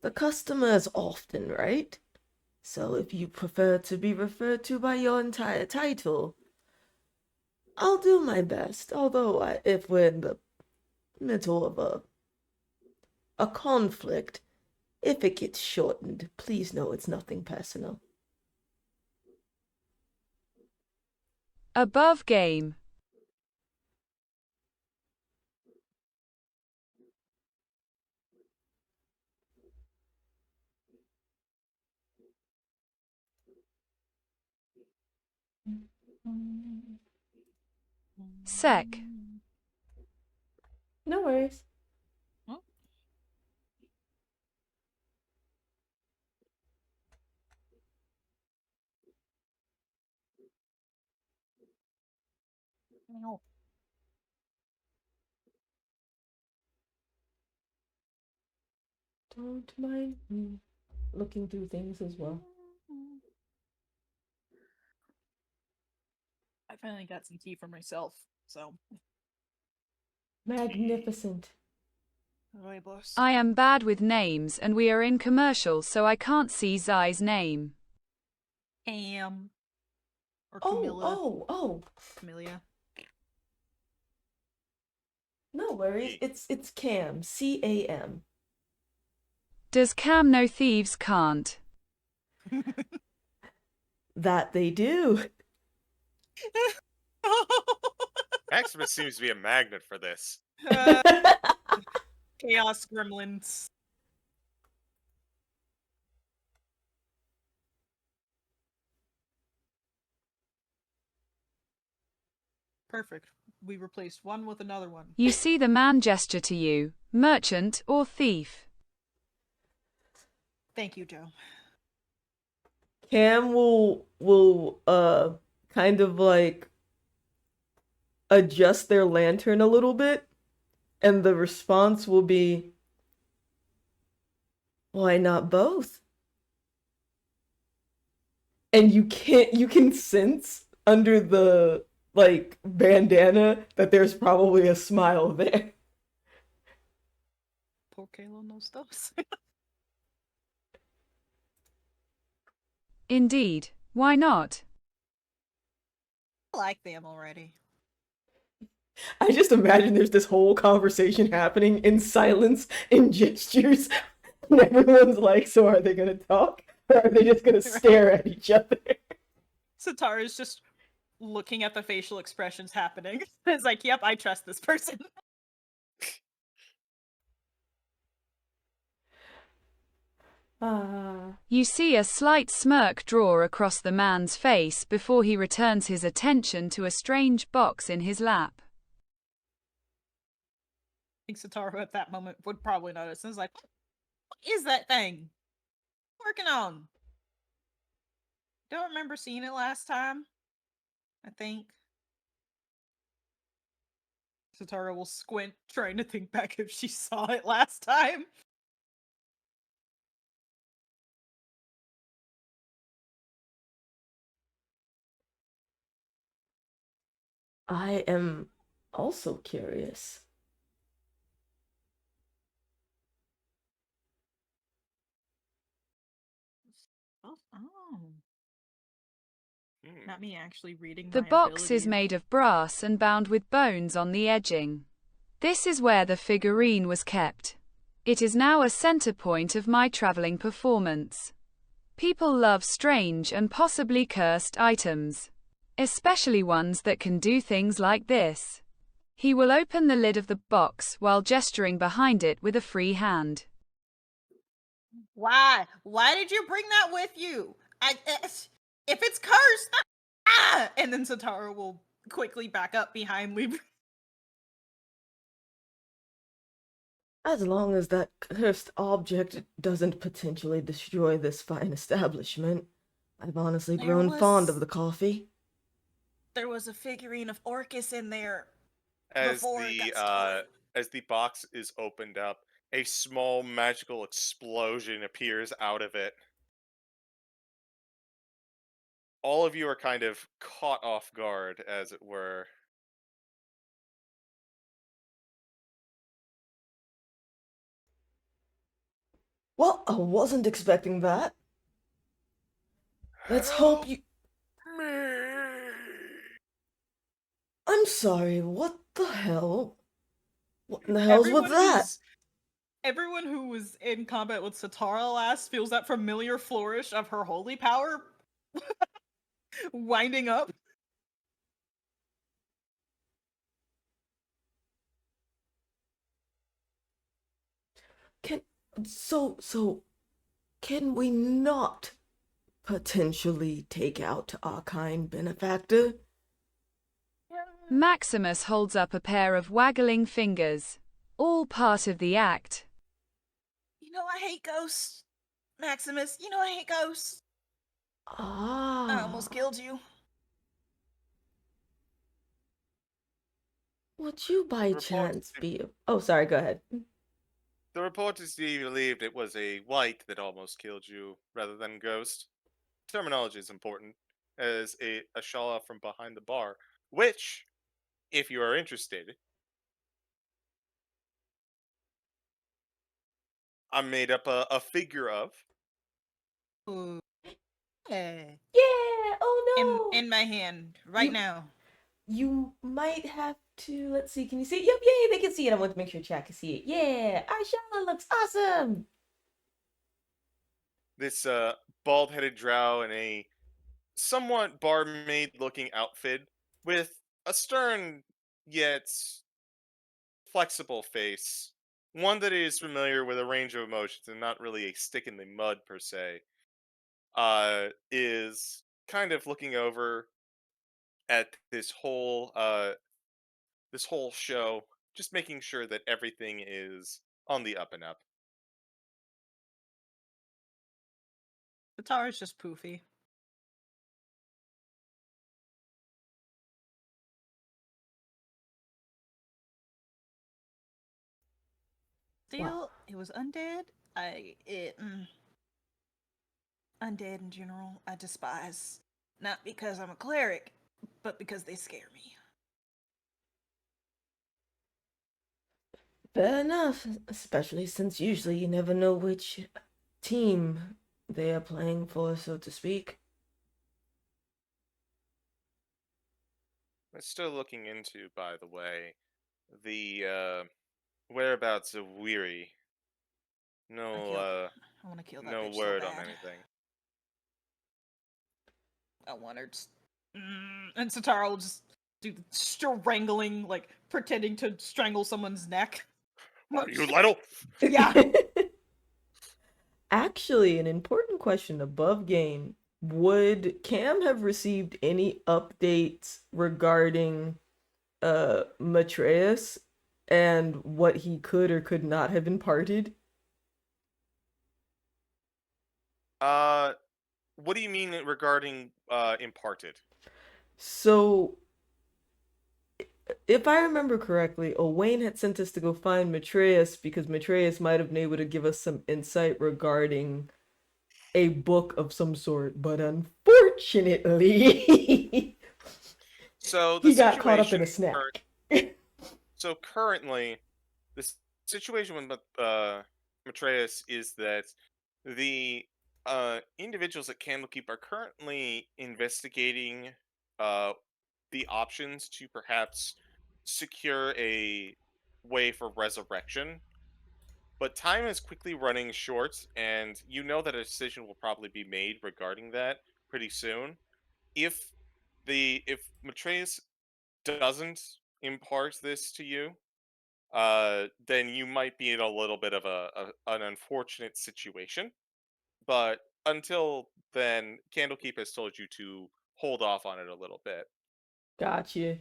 S1: the customer is often right. So if you prefer to be referred to by your entire title, I'll do my best. Although if we're in the middle of a conflict, if it gets shortened, please know it's nothing personal.
S4: Above game. Sec.
S1: No worries.
S3: No.
S1: Don't mind me looking through things as well.
S3: I finally got some tea for myself, so.
S1: Magnificent.
S3: Rooibos.
S4: I am bad with names and we are in commercial, so I can't see Zai's name.
S3: Cam. Or Camilla.
S1: Oh.
S3: Camilia.
S1: No worries. It's Cam. C-A-M.
S4: Does Cam know thieves can't?
S1: That they do.
S2: Maximus seems to be a magnet for this.
S3: Chaos gremlins. Perfect. We replaced one with another one.
S4: You see the man gesture to you, merchant or thief.
S3: Thank you, Joe.
S1: Cam will kind of like adjust their lantern a little bit, and the response will be, why not both? And you can sense under the like bandana that there's probably a smile there.
S3: Poor Kayla knows those.
S4: Indeed, why not?
S3: I like them already.
S1: I just imagine there's this whole conversation happening in silence, in gestures, and everyone's like, so are they gonna talk? Or are they just gonna stare at each other?
S3: Sitara's just looking at the facial expressions happening. It's like, yep, I trust this person.
S4: You see a slight smirk draw across the man's face before he returns his attention to a strange box in his lap.
S3: I think Sitara at that moment would probably notice. And is like, what is that thing? Working on. Don't remember seeing it last time. I think. Sitara will squint, trying to think back if she saw it last time.
S1: I am also curious.
S3: Oh. Not me actually reading
S4: The
S3: my
S4: box is
S3: abilities.
S4: made of brass and bound with bones on the edging. This is where the figurine was kept. It is now a center point of my traveling performance. People love strange and possibly cursed items, especially ones that can do things like this. He will open the lid of the box while gesturing behind it with a free hand.
S3: Why? Why did you bring that with you? If it's cursed, and then Sitara will quickly back up behind Libra.
S1: As long as that cursed object doesn't potentially destroy this fine establishment, I've honestly grown fond of the coffee.
S3: There was a figurine of Orcus in there.
S2: As the box is opened up, a small magical explosion appears out of it. all of you are kind of caught off guard, as it were.
S1: Well, I wasn't expecting that. Let's hope you. I'm sorry, what the hell? What in the hell's with that?
S3: Everyone who was in combat with Sitara last feels that familiar flourish of her holy power winding up.
S1: Can. So. Can we not potentially take out our kind benefactor?
S4: Maximus holds up a pair of waggling fingers. All part of the act.
S3: You know I hate ghosts, Maximus. You know I hate ghosts.
S1: Ah.
S3: I almost killed you.
S1: Would you by
S2: Report-
S1: chance be... Oh, sorry, go ahead.
S2: The reporters believed it was a white that almost killed you, rather than ghost. Terminology is important, as a Shala from behind the bar, which, if you are interested, I made up a figure of.
S3: Ooh. Yeah.
S1: Yeah, oh no!
S3: In my hand, right
S1: You-
S3: now.
S1: You might have to... Let's see, can you see it? Yep, yay, they can see it. I want to make sure chat can see it. Yeah, our Shala looks awesome!
S2: This bald-headed drow in a somewhat barmaid-looking outfit with a stern yet flexible face, one that is familiar with a range of emotions and not really a stick in the mud per se, is kind of looking over at this whole show, just making sure that everything is on the up and up.
S3: Sitara's just poofy. Still,
S1: Wow.
S3: it was undead. Undead in general, I despise. Not because I'm a cleric, but because they scare me.
S1: Fair enough, especially since usually you never know which team they are playing for, so to speak.
S2: We're still looking into, by the way, the whereabouts of Weary. No,
S3: I want to kill that
S2: no
S3: bitch
S2: word
S3: so
S2: on
S3: bad.
S2: anything.
S3: I want her to... And Sitara will just do the strangling, like, pretending to strangle someone's neck.
S2: Are you little?
S3: Yeah.
S1: Actually, an important question above game. Would Cam have received any updates regarding Matreus and what he could or could not have imparted?
S2: What do you mean regarding imparted?
S1: So, if I remember correctly, Owain had sent us to go find Matreus because Matreus might have been able to give us some insight regarding a book of some sort, but unfortunately,
S2: So the
S1: he got caught up in a
S2: situation
S1: snack.
S2: So currently, the situation with Matreus is that the individuals at Candlekeep are currently investigating uh, the options to perhaps secure a way for resurrection. But time is quickly running short, and you know that a decision will probably be made regarding that pretty soon. If if Matreus doesn't impart this to you, then you might be in a little bit of an unfortunate situation. But until then, Candlekeep has told you to hold off on it a little bit.
S1: Gotcha.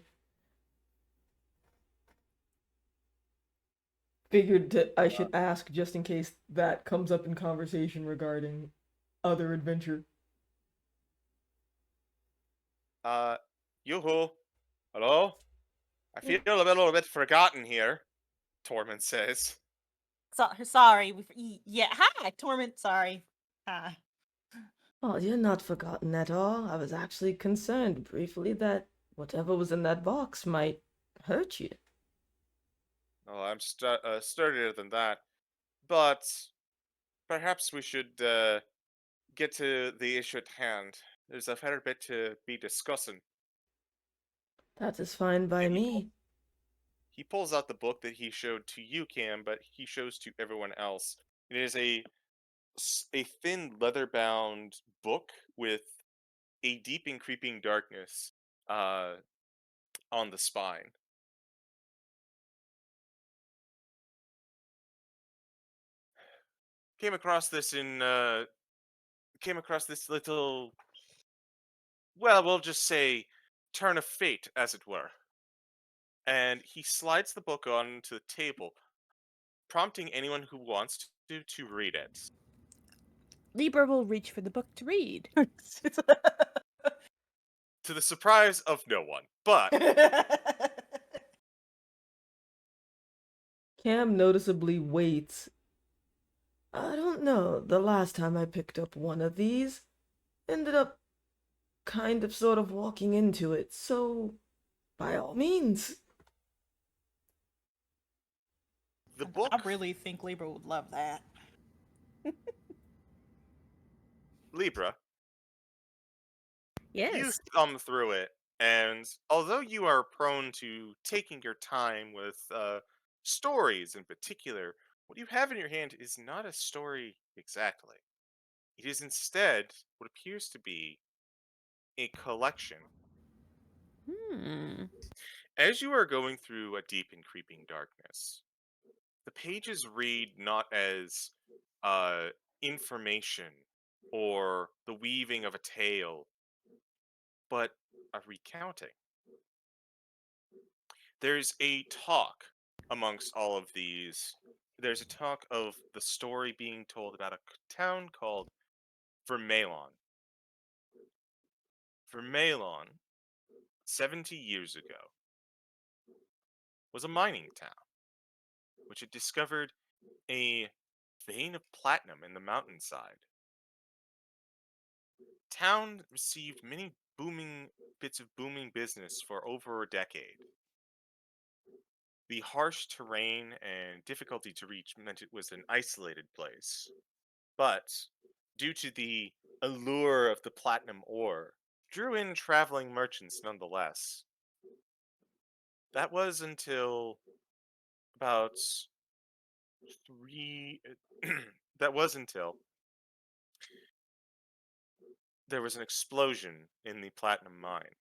S1: Figured that I should ask just in case that comes up in conversation regarding other adventure.
S2: Yoo-hoo. Hello? I feel a little bit forgotten here, Torment says.
S3: Sorry. Yeah, hi, Torment. Sorry. Hi.
S1: Oh, you're not forgotten at all. I was actually concerned briefly that whatever was in that box might hurt you.
S2: Oh, I'm sturdier than that. But perhaps we should get to the issue at hand. There's a fair bit to be discussing.
S1: That is fine by
S2: And
S1: me.
S2: he pulls out the book that he showed to you, Cam, but he shows to everyone else. It is a thin leather-bound book with a deep and creeping darkness uh, on the spine. Came across this in came across this little, well, we'll just say turn of fate, as it were. And he slides the book onto the table, prompting anyone who wants to read it.
S5: Libra will reach for the book to read.
S2: To the surprise of no one. But
S1: Cam noticeably waits. I don't know, the last time I picked up one of these, ended up kind of sort of walking into it, so by all means.
S2: the
S3: I
S2: book,
S3: really think Libra would love that.
S2: Libra, you
S5: Yes.
S2: thumb through it, and although you are prone to taking your time with stories in particular, what you have in your hand is not a story exactly. It is instead what appears to be a collection.
S5: Hmm.
S2: As you are going through a deep and creeping darkness, the pages read not as uh, information or the weaving of a tale, but a recounting. There's a talk amongst all of these. There's a talk of the story being told about a town called Vermelon. Vermelon, 70 years ago, was a mining town, which had discovered a vein of platinum in the mountainside. Town received many booming bits of booming business for over a decade. The harsh terrain and difficulty to reach meant it was an isolated place. But due to the allure of the platinum ore, drew in traveling merchants nonetheless. That was until about three. That was until there was an explosion in the platinum mine.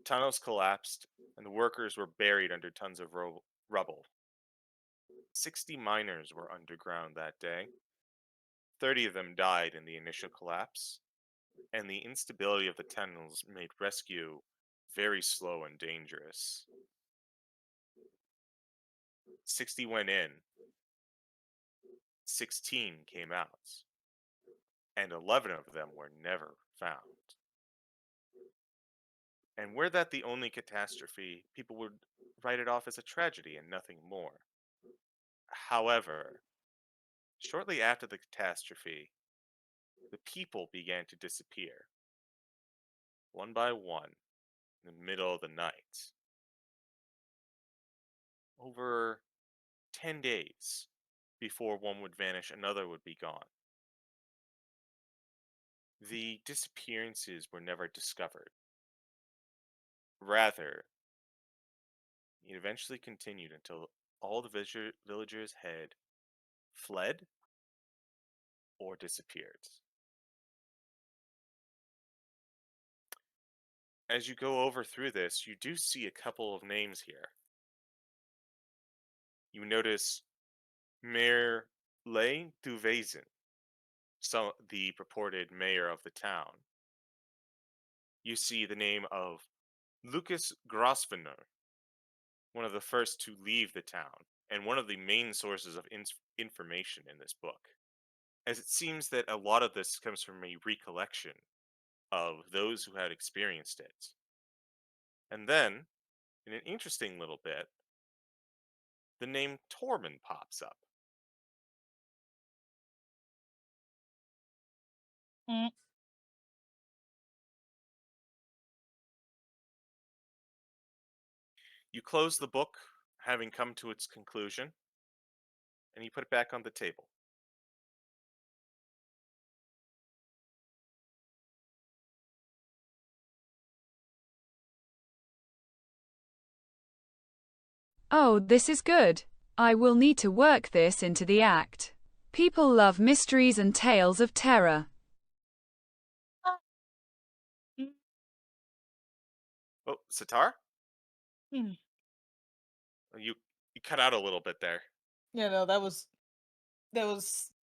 S2: Tunnels collapsed, and the workers were buried under tons of rubble. 60 miners were underground that day. 30 of them died in the initial collapse, and the instability of the tunnels made rescue very slow and dangerous. 60 went in, 16 came out, and 11 of them were never found. And were that the only catastrophe, people would write it off as a tragedy and nothing more. However, shortly after the catastrophe, the people began to disappear, one by one, in the middle of the night. Over 10 days before one would vanish, another would be gone. The disappearances were never discovered. Rather, it eventually continued until all the villagers had fled or disappeared. As you go over through this, you do see a couple of names here. You notice Mayor Lay Duvazen, the purported mayor of the town. You see the name of Lucas Grosvenor, one of the first to leave the town, and one of the main sources of information in this book. As it seems that a lot of this comes from a recollection of those who had experienced it. And then, in an interesting little bit, the name Tormund pops up.
S3: Mm.
S2: You close the book, having come to its conclusion, and you put it back on the table.
S4: Oh, this is good. I will need to work this into the act. People love mysteries and tales of terror.
S3: Mm.
S2: Oh, Sitar?
S3: Mm.
S2: You cut out a little bit there.
S3: Yeah, no, that was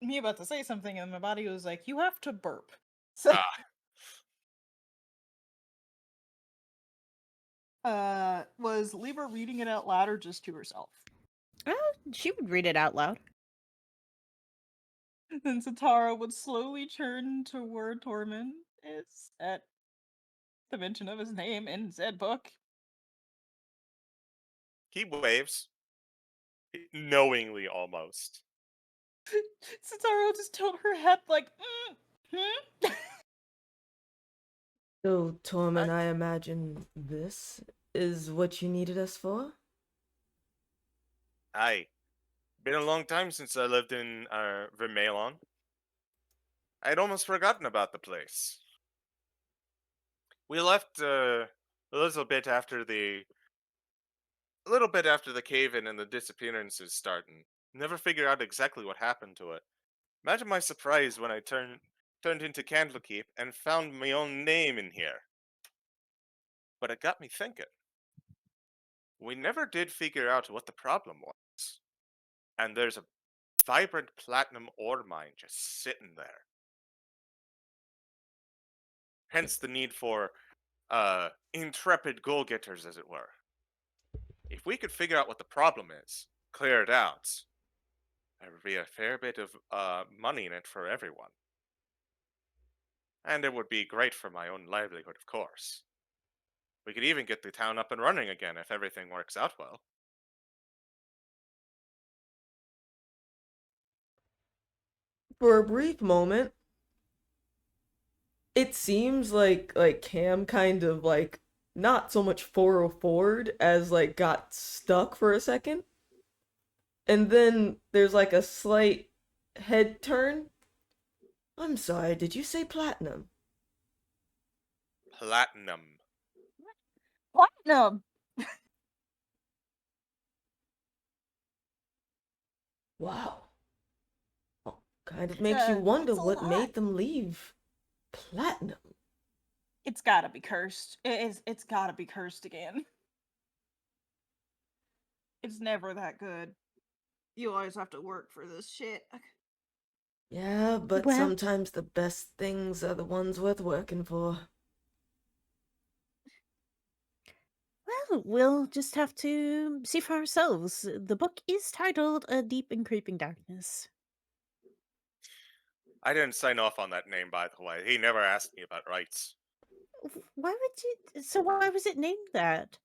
S3: me about to say something, and my body was like, "You have to burp." So,
S2: Ah,
S3: was Libra reading it out loud or just to herself?
S5: She would read it out loud.
S3: Then Sitara would slowly turn toward Tormund is at the mention of his name in said book.
S2: he waves. Knowingly, almost.
S3: Sitara will just tilt her head like, hmm?
S1: So, Tormund, I imagine this is what you needed us for?
S2: Aye. Been a long time since I lived in Vermelon. I'd almost forgotten about the place. We left a little bit after the cave-in and the disappearances starting. Never figured out exactly what happened to it. Imagine my surprise when I turned into Candlekeep and found my own name in here. But it got me thinking. We never did figure out what the problem was. And there's a vibrant platinum ore mine just sitting there. Hence the need for intrepid goal-getters, as it were. If we could figure out what the problem is, clear it out, there would be a fair bit of money in it for everyone. And it would be great for my own livelihood, of course. We could even get the town up and running again if everything works out well.
S1: For a brief moment, it seems like Cam kind of like not so much forward as like got stuck for a second. And then there's like a slight head turn. I'm sorry, did you say platinum?
S2: Platinum.
S3: Platinum!
S1: Wow. Oh, kind of makes you wonder
S3: It's a
S1: what
S3: lot.
S1: made them leave platinum.
S3: It's gotta be cursed. It's gotta be cursed again. It's never that good. You always have to work for this shit.
S1: Yeah, but
S5: Well-
S1: sometimes the best things are the ones worth working for.
S5: Well, we'll just have to see for ourselves. The book is titled A Deep and Creeping Darkness.
S2: I didn't sign off on that name, by the way. He never asked me about rights.
S5: Why would you? So why was it named that?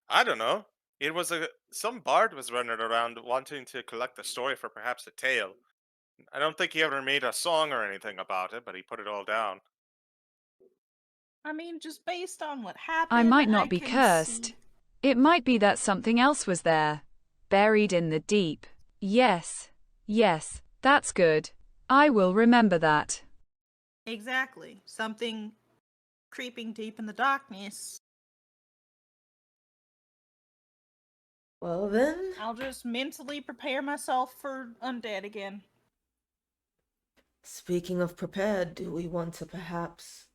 S2: I don't know. It was some bard was running around wanting to collect a story for perhaps a tale. I don't think he ever made a song or anything about it, but he put it all down.
S3: I mean, just based on what happened,
S4: I might not be
S3: can
S4: cursed.
S3: see-
S4: It might be that something else was there. Buried in the deep. Yes. Yes, that's good. I will remember that.
S3: Exactly. Something creeping deep in the darkness.
S1: Well then,
S3: I'll just mentally prepare myself for undead again.
S1: speaking of prepared, do we want to perhaps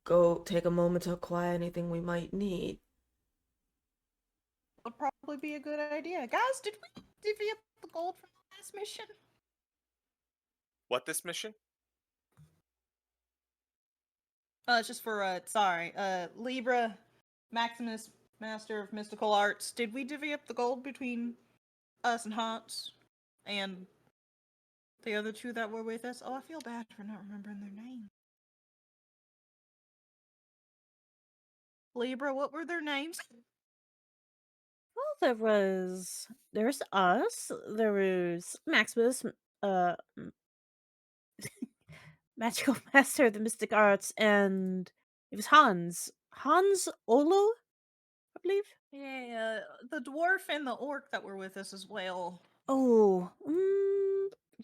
S1: go take a moment to acquire anything we might need?
S3: Would probably be a good idea. Guys, did we divvy up the gold from the last mission?
S2: What this mission?
S3: It's just for Libra, Maximus, Master of Mystical Arts. Did we divvy up the gold between us and Hans and the other two that were with us? Oh, I feel bad for not remembering their names. Libra, what were their names?
S5: Well, there's us. There was Maximus. magical master of the mystic arts, and it was Hans Olo, I believe.
S3: Yeah, the dwarf and the orc that were with us as well.
S5: Oh,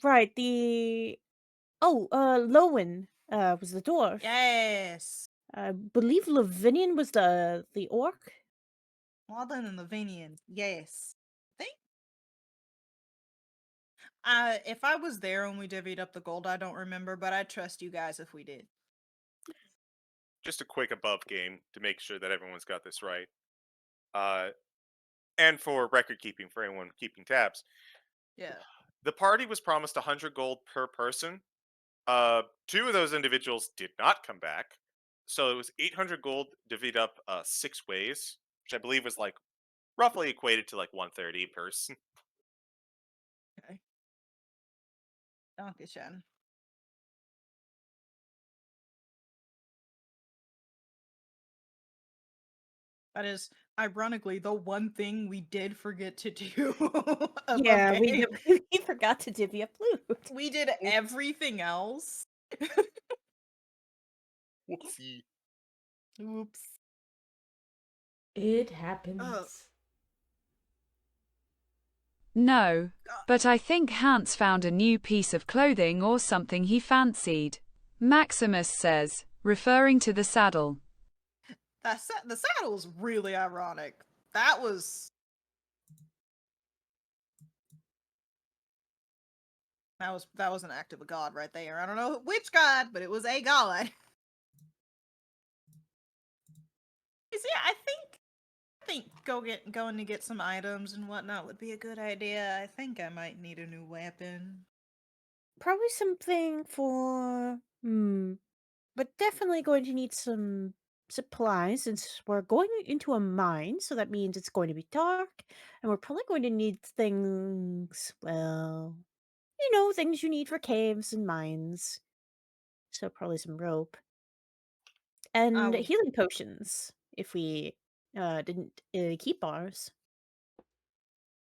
S5: right. Lowen was the dwarf.
S3: Yes.
S5: I believe Lavinian was the orc.
S3: Walden and Lavinian. Yes. Think. If I was there when we divvied up the gold, I don't remember, but I'd trust you guys if we did.
S2: Just a quick above game to make sure that everyone's got this right. And for record keeping, for anyone keeping tabs,
S3: Yeah.
S2: the party was promised 100 gold per person. Two of those individuals did not come back, so it was 800 gold divvied up 6 ways, which I believe was like roughly equated to like 130 a person.
S3: Okay. Dankeschön. That is, ironically, the one thing we did forget to do above
S5: Yeah,
S3: game.
S5: we forgot to divvy up loot.
S3: We did everything else.
S2: Whoopsie.
S3: Oops.
S1: It happens.
S4: No, but I think Hans found a new piece of clothing or something he fancied. Maximus says, referring to the saddle.
S3: The saddle's really ironic. That was an act of a god right there. I don't know which god, but it was a god. You see, I think going to get some items and whatnot would be a good idea. I think I might need a new weapon.
S5: Probably something for but definitely going to need some supplies since we're going into a mine, so that means it's going to be dark, and we're probably going to need things, well, things you need for caves and mines. So probably some rope and
S3: I'll
S5: healing potions if we didn't keep ours.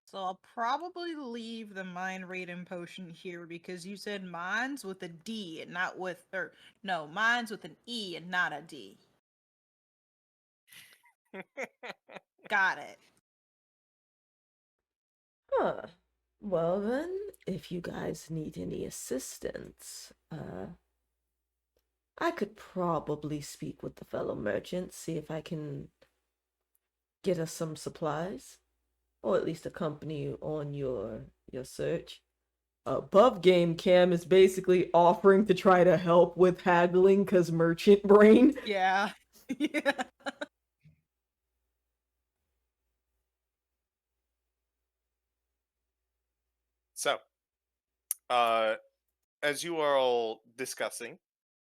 S3: So I'll probably leave the mind rating potion here because you said mines with a D and not with, or no, mines with an E and not a D. Got it.
S1: Huh. Well then, if you guys need any assistance, I could probably speak with the fellow merchants, see if I can get us some supplies, or at least accompany you on your search. Above game Cam is basically offering to try to help with haggling because merchant brain.
S3: Yeah. Yeah.
S2: So, as you are all discussing,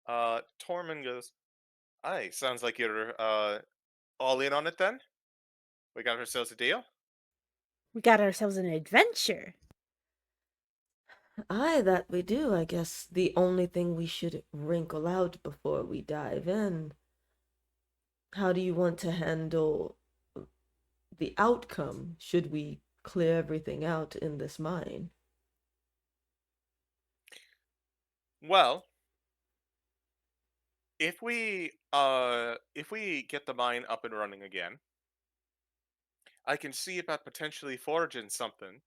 S2: Tormund goes, "Aye, sounds like you're all in on it then. We got ourselves a deal."
S5: We got ourselves an adventure.
S1: Aye, that we do. I guess the only thing we should wrinkle out before we dive in. How do you want to handle the outcome should we clear everything out in this mine?
S2: Well, if we get the mine up and running again, I can see about potentially forging something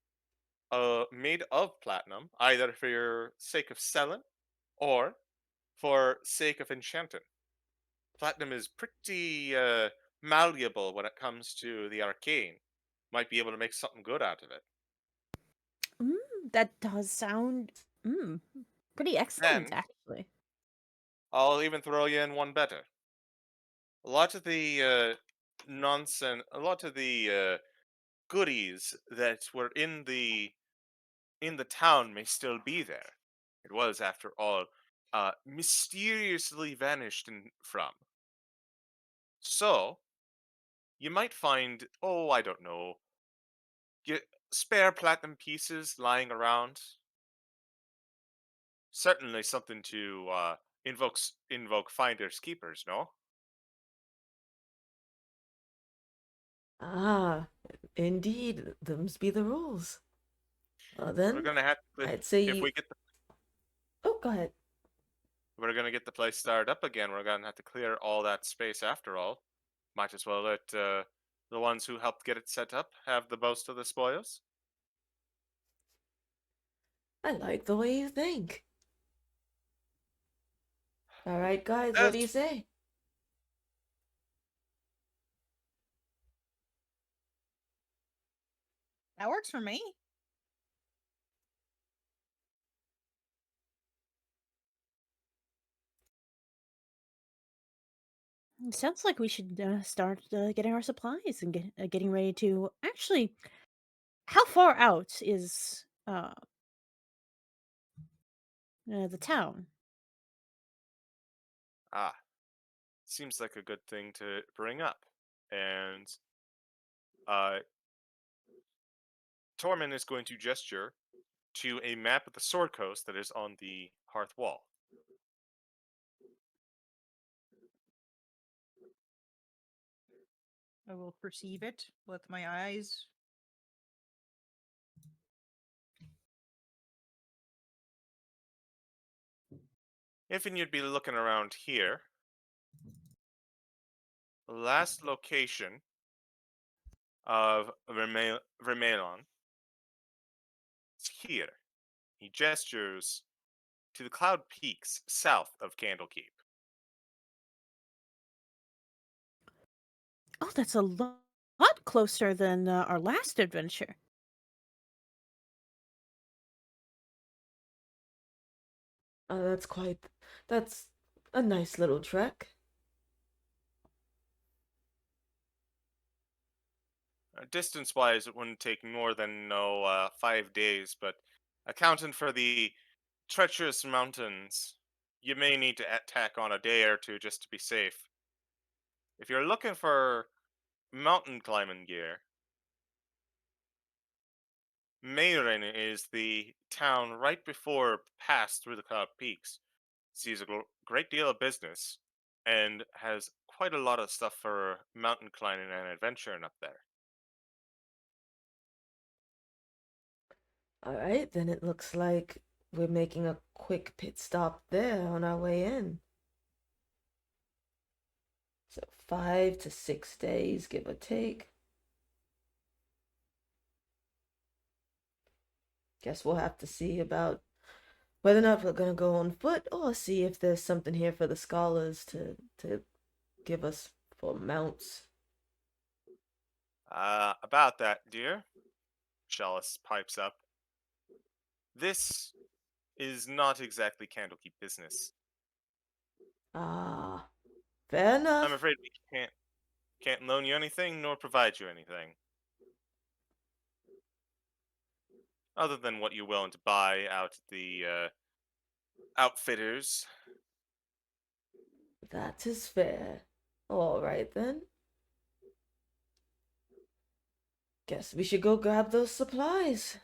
S2: made of platinum, either for your sake of selling or for sake of enchanting. Platinum is pretty malleable when it comes to the arcane. Might be able to make something good out of it.
S5: That does sound pretty excellent,
S2: And
S5: actually.
S2: I'll even throw you in one better. A lot of the goodies that were in the town may still be there. It was, after all, mysteriously vanished from. So you might find, oh, I don't know, spare platinum pieces lying around. Certainly something to invoke finders keepers, no?
S1: Ah, indeed, them's be the rules. Well
S2: We're
S1: then,
S2: gonna have to,
S1: I'd say
S2: if we get the
S1: Oh, go ahead.
S2: we're gonna get the place started up again, we're gonna have to clear all that space after all. Might as well let the ones who helped get it set up have the most of the spoils.
S1: I like the way you think. All right, guys, what
S2: As
S1: do you say?
S3: That works for me.
S5: Sounds like we should start getting our supplies and getting ready to. Actually, how far out is the town?
S2: ah, seems like a good thing to bring up. And uh, Tormund is going to gesture to a map of the Sword Coast that is on the hearth wall.
S3: I will perceive it with my eyes.
S2: If you'd be looking around here, the last location of Vermelon is here. He gestures to the cloud peaks south of Candlekeep.
S5: Oh, that's a lot closer than our last adventure.
S1: That's a nice little trek.
S2: Distance-wise, it wouldn't take more than 5 days, but accounting for the treacherous mountains, you may need to tack on a day or two just to be safe. If you're looking for mountain climbing gear, Mayrin is the town right before pass through the Cloud Peaks. Sees a great deal of business and has quite a lot of stuff for mountain climbing and adventuring up there.
S1: All right, then it looks like we're making a quick pit stop there on our way in. So 5 to 6 days, give or take. Guess we'll have to see about whether or not we're gonna go on foot or see if there's something here for the scholars to give us for mounts.
S2: About that, dear, Chalice pipes up. This is not exactly Candlekeep business.
S1: Ah, fair
S2: I'm
S1: enough.
S2: afraid we can't loan you anything nor provide you anything. Other than what you're willing to buy out at the outfitters.
S1: That is fair. All right then. Guess we should go grab those supplies.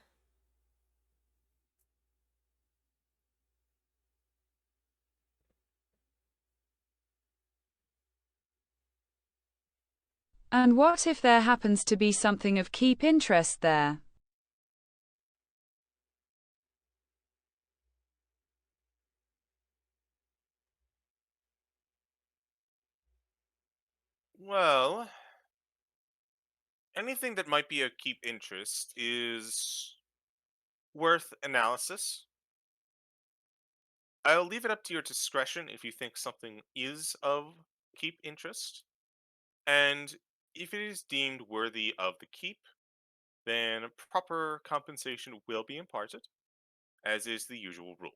S4: And what if there happens to be something of keep interest there?
S2: Well, anything that might be of keep interest is worth analysis. I'll leave it up to your discretion if you think something is of keep interest. And if it is deemed worthy of the keep, then proper compensation will be imparted, as is the usual rule.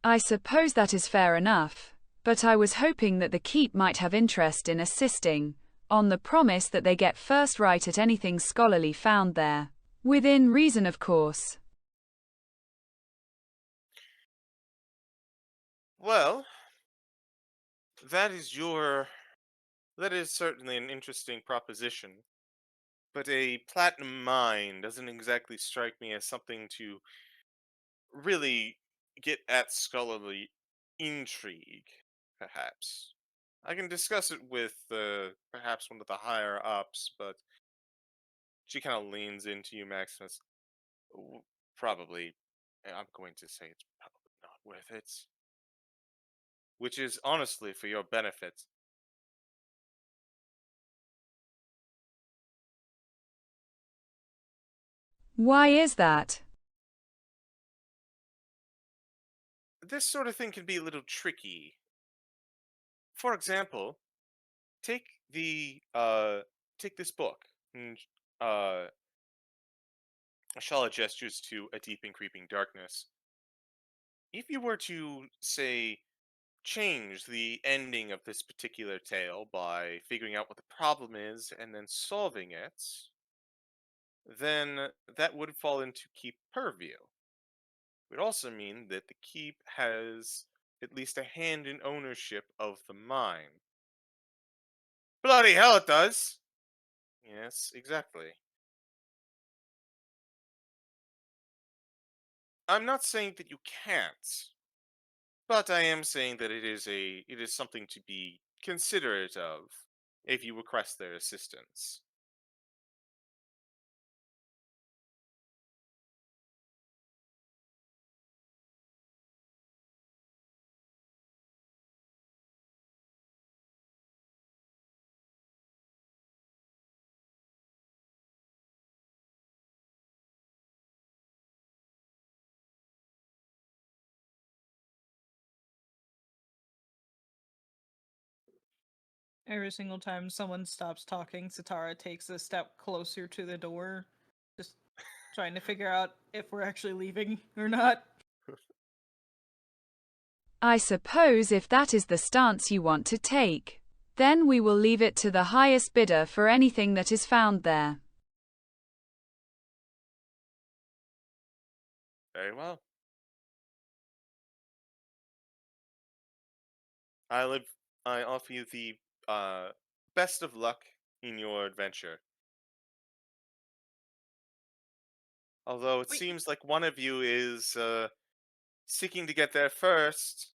S4: I suppose that is fair enough, but I was hoping that the keep might have interest in assisting, on the promise that they get first right at anything scholarly found there. Within reason, of course.
S2: Well, that is your. That is certainly an interesting proposition, but a platinum mine doesn't exactly strike me as something to really get at scholarly intrigue, perhaps. I can discuss it with perhaps one of the higher ups, but she kind of leans into you, Maximus. "W- Probably, I'm going to say it's probably not worth it, which is honestly for your benefit.
S4: Why is that?
S2: This sort of thing can be a little tricky. For example, take take this book. And uh Shala gestures to a deep and creeping darkness. If you were to say change the ending of this particular tale by figuring out what the problem is and then solving it, then that would fall into keep purview. It would also mean that the keep has at least a hand in ownership of the mine. Bloody hell it does! Yes, exactly. I'm not saying that you can't, but I am saying that it is something to be considerate of if you request their assistance.
S3: Every single time someone stops talking, Sitara takes a step closer to the door, just trying to figure out if we're actually leaving or not.
S4: I suppose if that is the stance you want to take, then we will leave it to the highest bidder for anything that is found there.
S2: Very well. I offer you the best of luck in your adventure. Although it
S3: Wait,
S2: seems like one of you is seeking to get there first.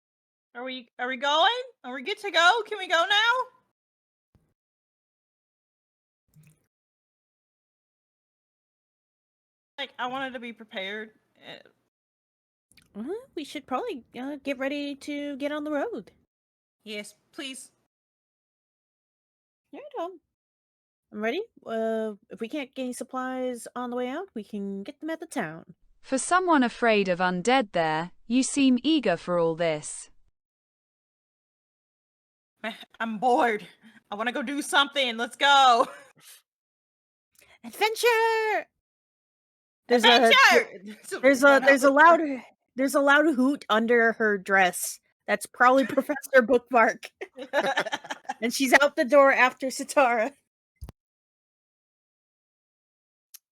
S3: are we going? Are we good to go? Can we go now? Like, I wanted to be prepared.
S5: We should probably get ready to get on the road.
S3: Yes, please.
S5: Yeah, I'm ready. If we can't get any supplies on the way out, we can get them at the town.
S4: For someone afraid of undead there, you seem eager for all this.
S3: I'm bored. I want to go do something. Let's go.
S5: Adventure!
S3: Adventure!
S5: There's a loud hoot under her dress. That's probably Professor Bookmark, and she's out the door after Sitara.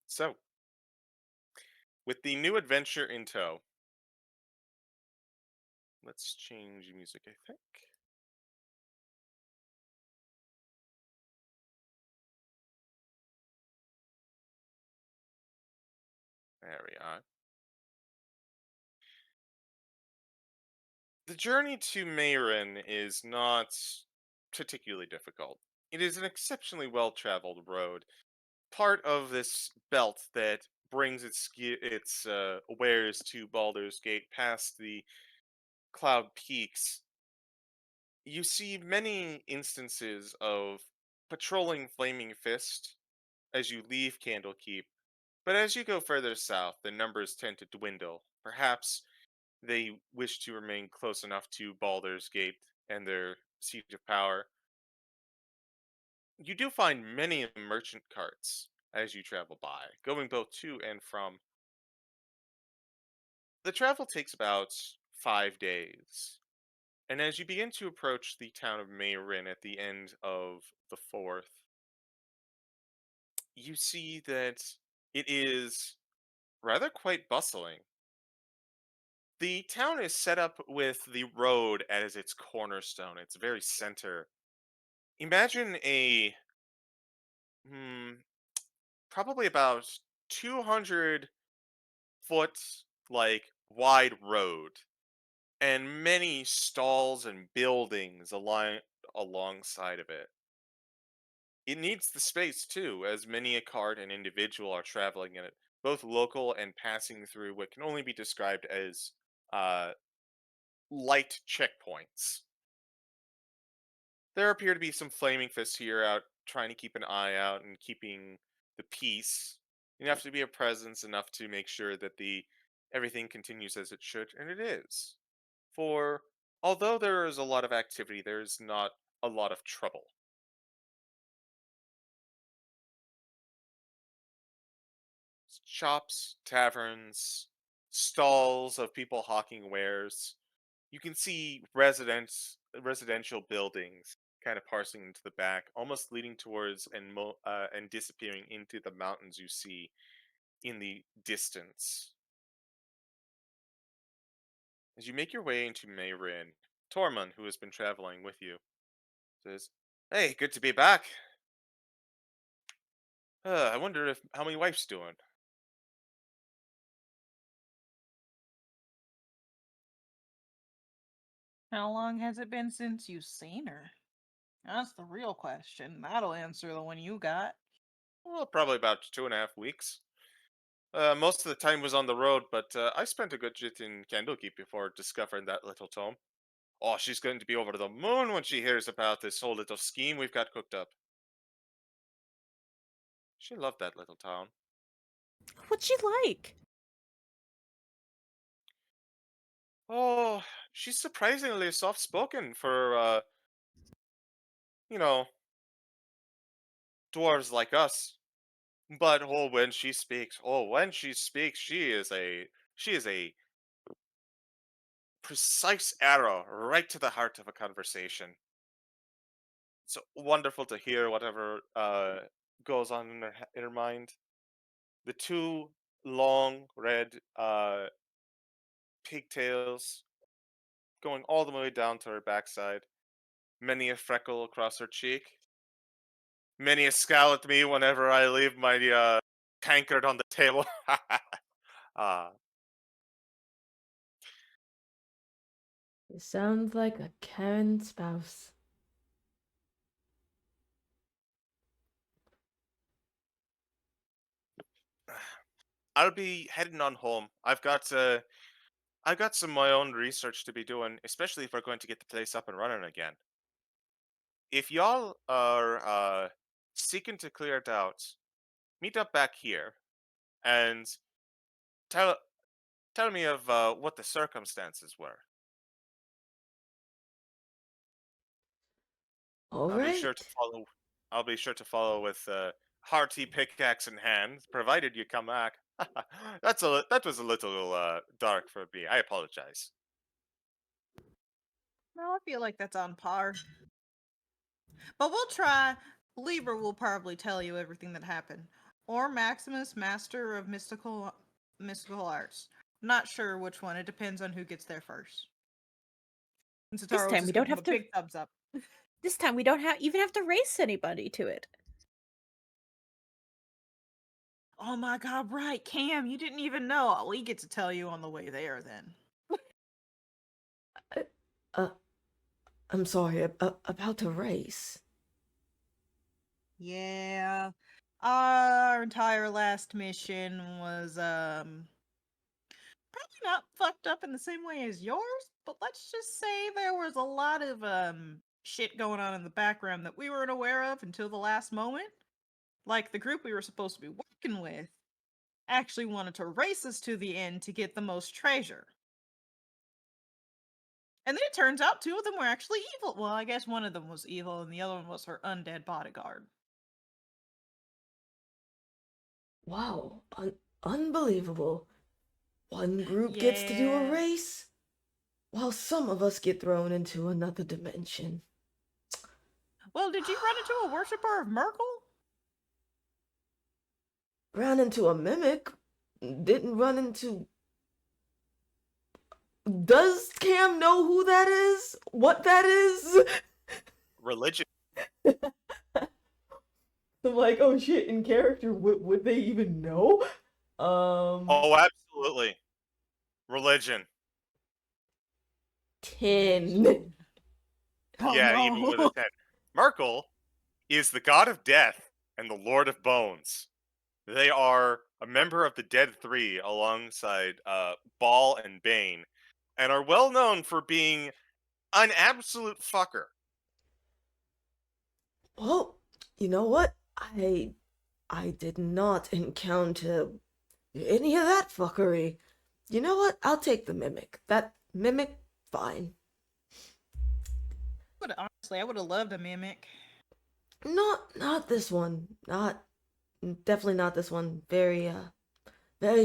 S2: So, with the new adventure in tow, let's change music, I think. There we are. The journey to Mayrin is not particularly difficult. It is an exceptionally well-traveled road, part of this belt that brings its wares to Baldur's Gate past the Cloud Peaks. You see many instances of patrolling Flaming Fist as you leave Candlekeep, but as you go further south, the numbers tend to dwindle. Perhaps they wish to remain close enough to Baldur's Gate and their seat of power. You do find many merchant carts as you travel by, going both to and from. The travel takes about 5 days. And as you begin to approach the town of Mayrin at the end of the 4th, you see that it is rather quite bustling. The town is set up with the road as its cornerstone, its very center. Imagine a hmm, probably about 200-foot like wide road and many stalls and buildings alongside of it. It needs the space too, as many a cart and individual are traveling in it, both local and passing through what can only be described as uh, light checkpoints. There appear to be some flaming fists here out trying to keep an eye out and keeping the peace. You have to be a presence enough to make sure that the everything continues as it should, and it is. For although there is a lot of activity, there is not a lot of trouble. Shops, taverns, stalls of people hawking wares. You can see residential buildings kind of parsing into the back, almost leading towards and disappearing into the mountains you see in the distance. As you make your way into Mayrin, Tormund, who has been traveling with you, says, "Hey, good to be back. I wonder if how my wife's doing."
S3: How long has it been since you've seen her? That's the real question. That'll answer the one you got.
S2: Well, probably about 2.5 weeks. Most of the time was on the road, but I spent a good bit in Candlekeep before discovering that little tome. Oh, she's going to be over to the moon when she hears about this whole little scheme we've got cooked up. She loved that little town.
S5: What's she like?
S2: Oh, she's surprisingly soft-spoken for, you know, dwarves like us. But when she speaks, she is a precise arrow right to the heart of a conversation. It's wonderful to hear whatever goes on in her mind. The two long red pigtails going all the way down to her backside. Many a freckle across her cheek. Many a scowl at me whenever I leave my tankard on the table. uh,
S1: It sounds like a caring spouse.
S2: I'll be heading on home. I've got some of my own research to be doing, especially if we're going to get the place up and running again. If y'all are seeking to clear doubts, meet up back here and tell tell me of what the circumstances were.
S1: All
S2: I'll be sure to
S1: right.
S2: follow. I'll be sure to follow with hearty pickaxe in hand, provided you come back. That was a little dark for me. I apologize.
S3: No, I feel like that's on par. But we'll try. Libra will probably tell you everything that happened. Or Maximus, Master of Mystical Arts. Not sure which one. It depends on who gets there first. And
S5: This
S3: Sitara will
S5: time we
S3: just
S5: don't
S3: give him
S5: have
S3: a
S5: to.
S3: big thumbs up.
S5: This time we don't even have to race anybody to it.
S3: Oh my god, right, Cam, you didn't even know. We get to tell you on the way there then.
S1: Uh, uh I'm sorry about the race.
S3: Yeah. Our entire last mission was probably not fucked up in the same way as yours, but let's just say there was a lot of shit going on in the background that we weren't aware of until the last moment. Like the group we were supposed to be working with actually wanted to race us to the end to get the most treasure. And then it turns out two of them were actually evil. Well, I guess one of them was evil and the other one was her undead bodyguard.
S1: Wow, unbelievable. One group gets to do a
S3: Yeah.
S1: race? while some of us get thrown into another dimension.
S3: Well, did you run into a worshiper of Merkel?
S1: Ran into a mimic. Didn't run into... Does Cam know who that is? What that is?
S2: Religion.
S1: I'm like, oh shit, in character, would they even know?
S2: Oh, absolutely. Religion.
S1: 10.
S3: Oh,
S2: Yeah,
S3: no.
S2: even with a 10. Merkel is the god of death and the lord of bones. They are a member of the Dead Three alongside Ball and Bane, and are well known for being an absolute fucker.
S1: Well, you know what? I did not encounter any of that fuckery. You know what? I'll take the mimic. That mimic, fine.
S3: Honestly, I would have loved a mimic.
S1: Not this one. Definitely not this one. Very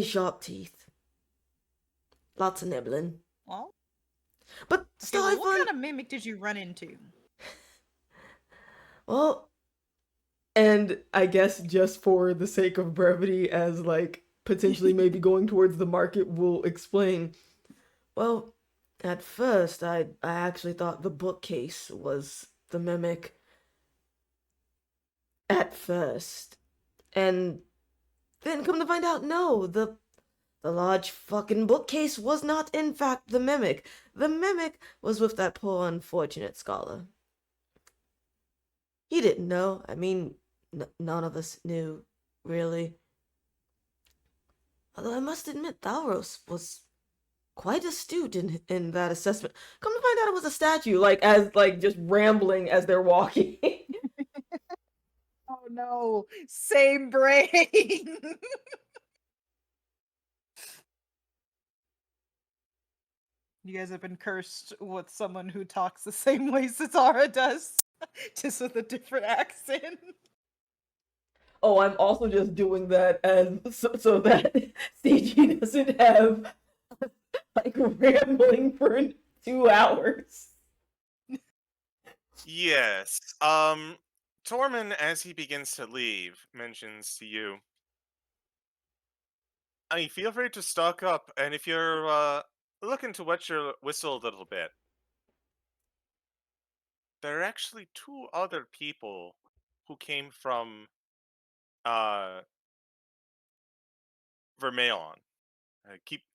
S1: sharp teeth. Lots of nibbling.
S3: Well,
S1: But
S3: okay,
S1: still,
S3: well,
S1: I
S3: what
S1: find...
S3: kind of mimic did you run into?
S1: Well, and I guess just for the sake of brevity, as like potentially maybe going towards the market, will explain. Well, at first, I actually thought the bookcase was the mimic. At first. And then come to find out, no, the large fucking bookcase was not in fact the mimic. The mimic was with that poor unfortunate scholar. He didn't know. I mean, none of us knew, really. Although I must admit, Thalros was quite astute in that assessment. Come to find out it was a statue, just rambling as they're walking.
S3: Oh no, same brain. You guys have been cursed with someone who talks the same way Sitara does, just with a different accent.
S1: Oh, I'm also just doing that so that CG doesn't have like rambling for 2 hours.
S2: Yes. Tormund, as he begins to leave, mentions to you, I mean, feel free to stock up, and if you're looking to wet your whistle a little bit, there are actually 2 other people who came from Vermeilon.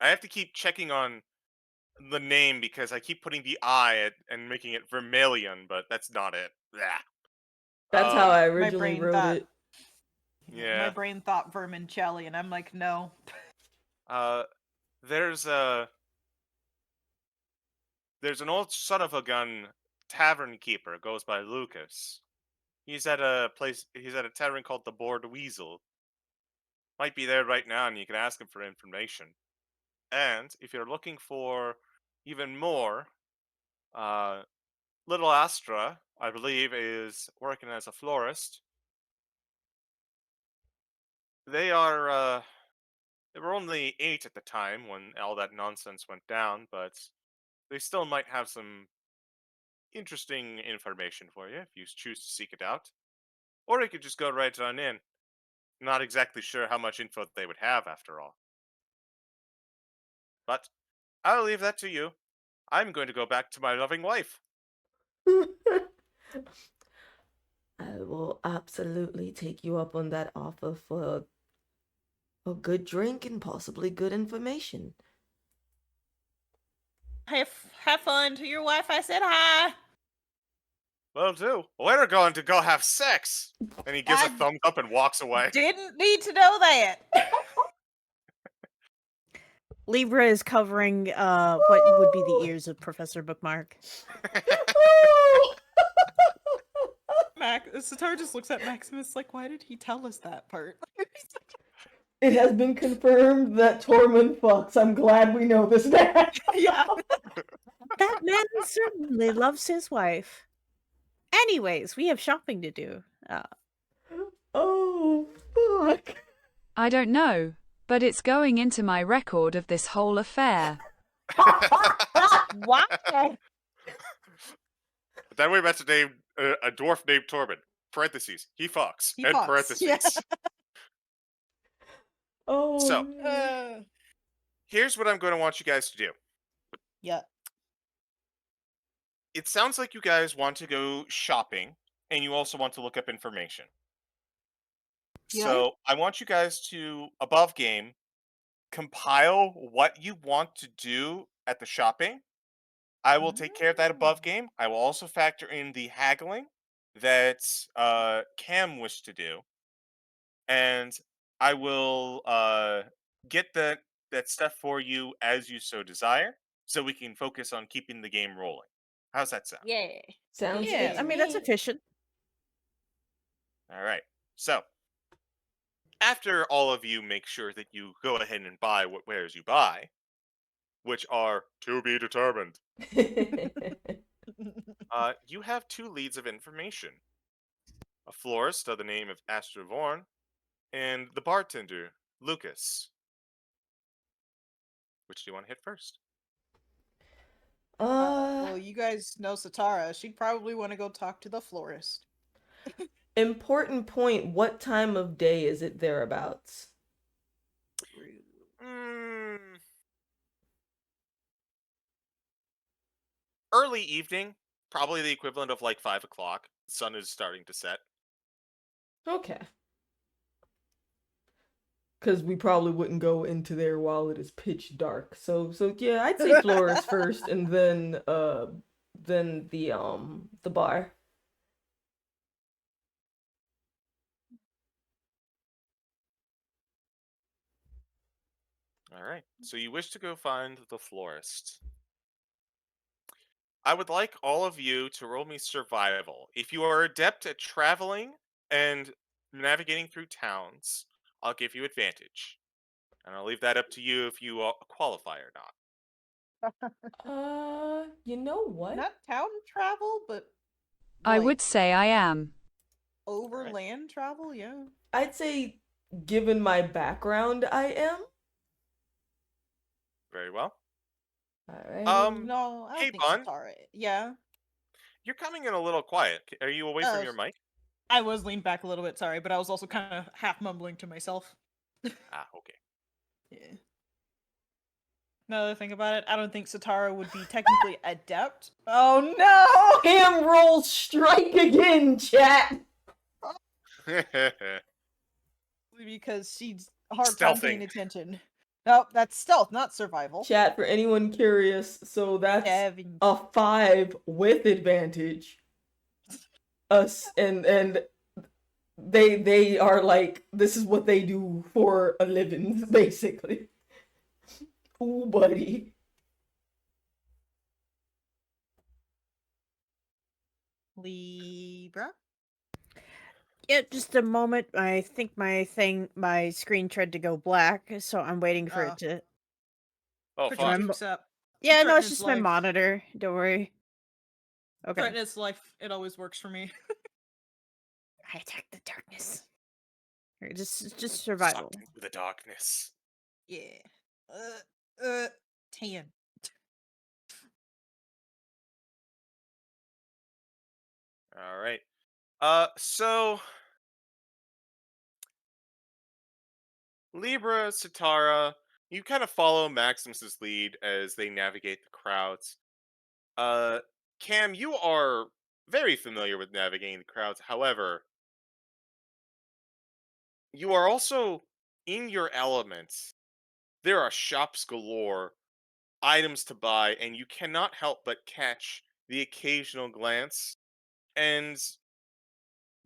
S2: I have to keep checking on the name because I keep putting the I and making it Vermilion, but that's not it. Blah.
S1: That's how I
S3: My
S1: originally
S3: brain
S1: wrote
S3: thought,
S1: it.
S2: Yeah.
S3: My brain thought vermicelli, and I'm like, no.
S2: There's an old son of a gun tavern keeper, goes by Lucas. He's at a tavern called the Bored Weasel. Might be there right now, and you can ask him for information. And if you're looking for even more, Little Astra, I believe, is working as a florist. They were only 8 at the time when all that nonsense went down, but they still might have some interesting information for you if you choose to seek it out. Or you could just go right on in. Not exactly sure how much info they would have, after all. But I'll leave that to you. I'm going to go back to my loving wife.
S1: I will absolutely take you up on that offer for a good drink and possibly good information.
S3: Have fun to your wife. I said hi.
S2: Will do. We're going to go have sex. And he gives a thumbs up and walks away.
S3: Didn't need to know that.
S5: Libra is covering what would be the ears of Professor Bookmark.
S3: Sitara just looks at Maximus like, why did he tell us that part?
S1: It has been confirmed that Tormund fucks. I'm glad we know this now.
S3: Yeah.
S5: That man certainly loves his wife. Anyways, we have shopping to do.
S1: Oh, fuck.
S4: I don't know, but it's going into my record of this whole affair.
S5: Why?
S2: Then we're about to name a dwarf named Torben. Parentheses. He fucks.
S3: He
S2: End
S3: fucks. Yeah.
S2: parentheses.
S1: Oh,
S2: So,
S1: man.
S2: here's what I'm going to want you guys to do.
S3: Yeah.
S2: It sounds like you guys want to go shopping, and you also want to look up information.
S3: Yeah.
S2: So, I want you guys to, above game, compile what you want to do at the shopping. I will take care of that above game. I will also factor in the haggling that Cam wished to do, and I will get that stuff for you as you so desire, so we can focus on keeping the game rolling. How's that sound?
S5: Yeah.
S1: Sounds
S5: Yeah,
S1: good
S5: I
S1: to
S5: mean, that's
S1: me.
S5: efficient.
S2: All right. So after all of you make sure that you go ahead and buy what wares you buy, which are to be determined, you have 2 leads of information: a florist of the name of Astrovorn, and the bartender, Lucas. Which do you want to hit first?
S3: Well, you guys know Sitara. She'd probably want to go talk to the florist.
S1: Important point. What time of day is it thereabouts?
S2: Early evening, probably the equivalent of like 5 o'clock. The sun is starting to set.
S1: Okay. Because we probably wouldn't go into there while it is pitch dark. So yeah, I'd say florist first, and then the bar.
S2: All right. So you wish to go find the florist. I would like all of you to roll me survival. If you are adept at traveling and navigating through towns, I'll give you advantage. And I'll leave that up to you if you qualify or not.
S1: You know what?
S3: Not town travel, but
S4: I
S3: like,
S4: would say I am.
S3: overland travel. Yeah.
S1: I'd say, given my background, I am.
S2: Very well.
S1: Alright.
S3: No, I don't
S2: Hey,
S3: think
S2: Bun,
S3: Sitara. Yeah.
S2: you're coming in a little quiet. Are you away from
S3: Oh,
S2: your mic?
S3: I was leaned back a little bit, sorry, but I was also kind of half mumbling to myself.
S2: Ah, okay.
S3: Yeah. Now that I think about it, I don't think Sitara would be technically adept. Oh no!
S1: Cam roll strike again, chat!
S3: Because she's hard time paying
S2: Stealthing.
S3: attention. Nope, that's stealth, not survival.
S1: Chat, for anyone curious, so that's
S3: Seven.
S1: a 5 with advantage. Us and they are like, this is what they do for a living, basically. Ooh, buddy.
S3: Libra?
S5: Yeah, just a moment. I think my screen tried to go black, so I'm waiting for it to.
S2: Oh,
S3: Which
S2: fuck.
S3: keeps up.
S5: Yeah, no,
S3: threaten
S5: it's
S3: its
S5: just my
S3: life.
S5: monitor. Don't worry. Okay.
S3: Threaten its life. It always works for me.
S5: I attack the darkness. Here, just survival.
S2: Sucked into the darkness.
S3: Yeah. 10.
S2: All right. So Libra, Sitara, you kind of follow Maximus's lead as they navigate the crowds. Cam, you are very familiar with navigating the crowds. However, you are also in your element. There are shops galore, items to buy, and you cannot help but catch the occasional glance. And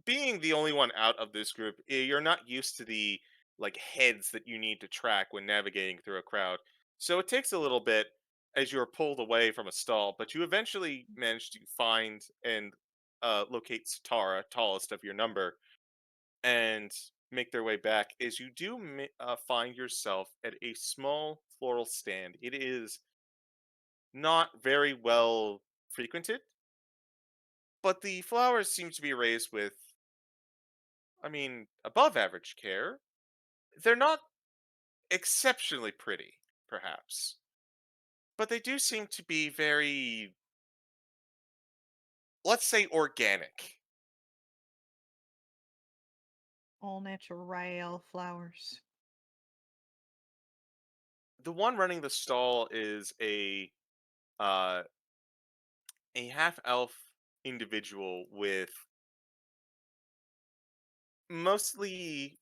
S2: being the only one out of this group, you're not used to the like heads that you need to track when navigating through a crowd. So it takes a little bit as you're pulled away from a stall, but you eventually manage to find and locate Sitara, tallest of your number, and make their way back. As you do find yourself at a small floral stand, it is not very well frequented, but the flowers seem to be raised with, I mean, above average care. They're not exceptionally pretty, perhaps. but they do seem to be very, let's say, organic.
S3: All natural flowers.
S2: The one running the stall is uh, a half elf individual with mostly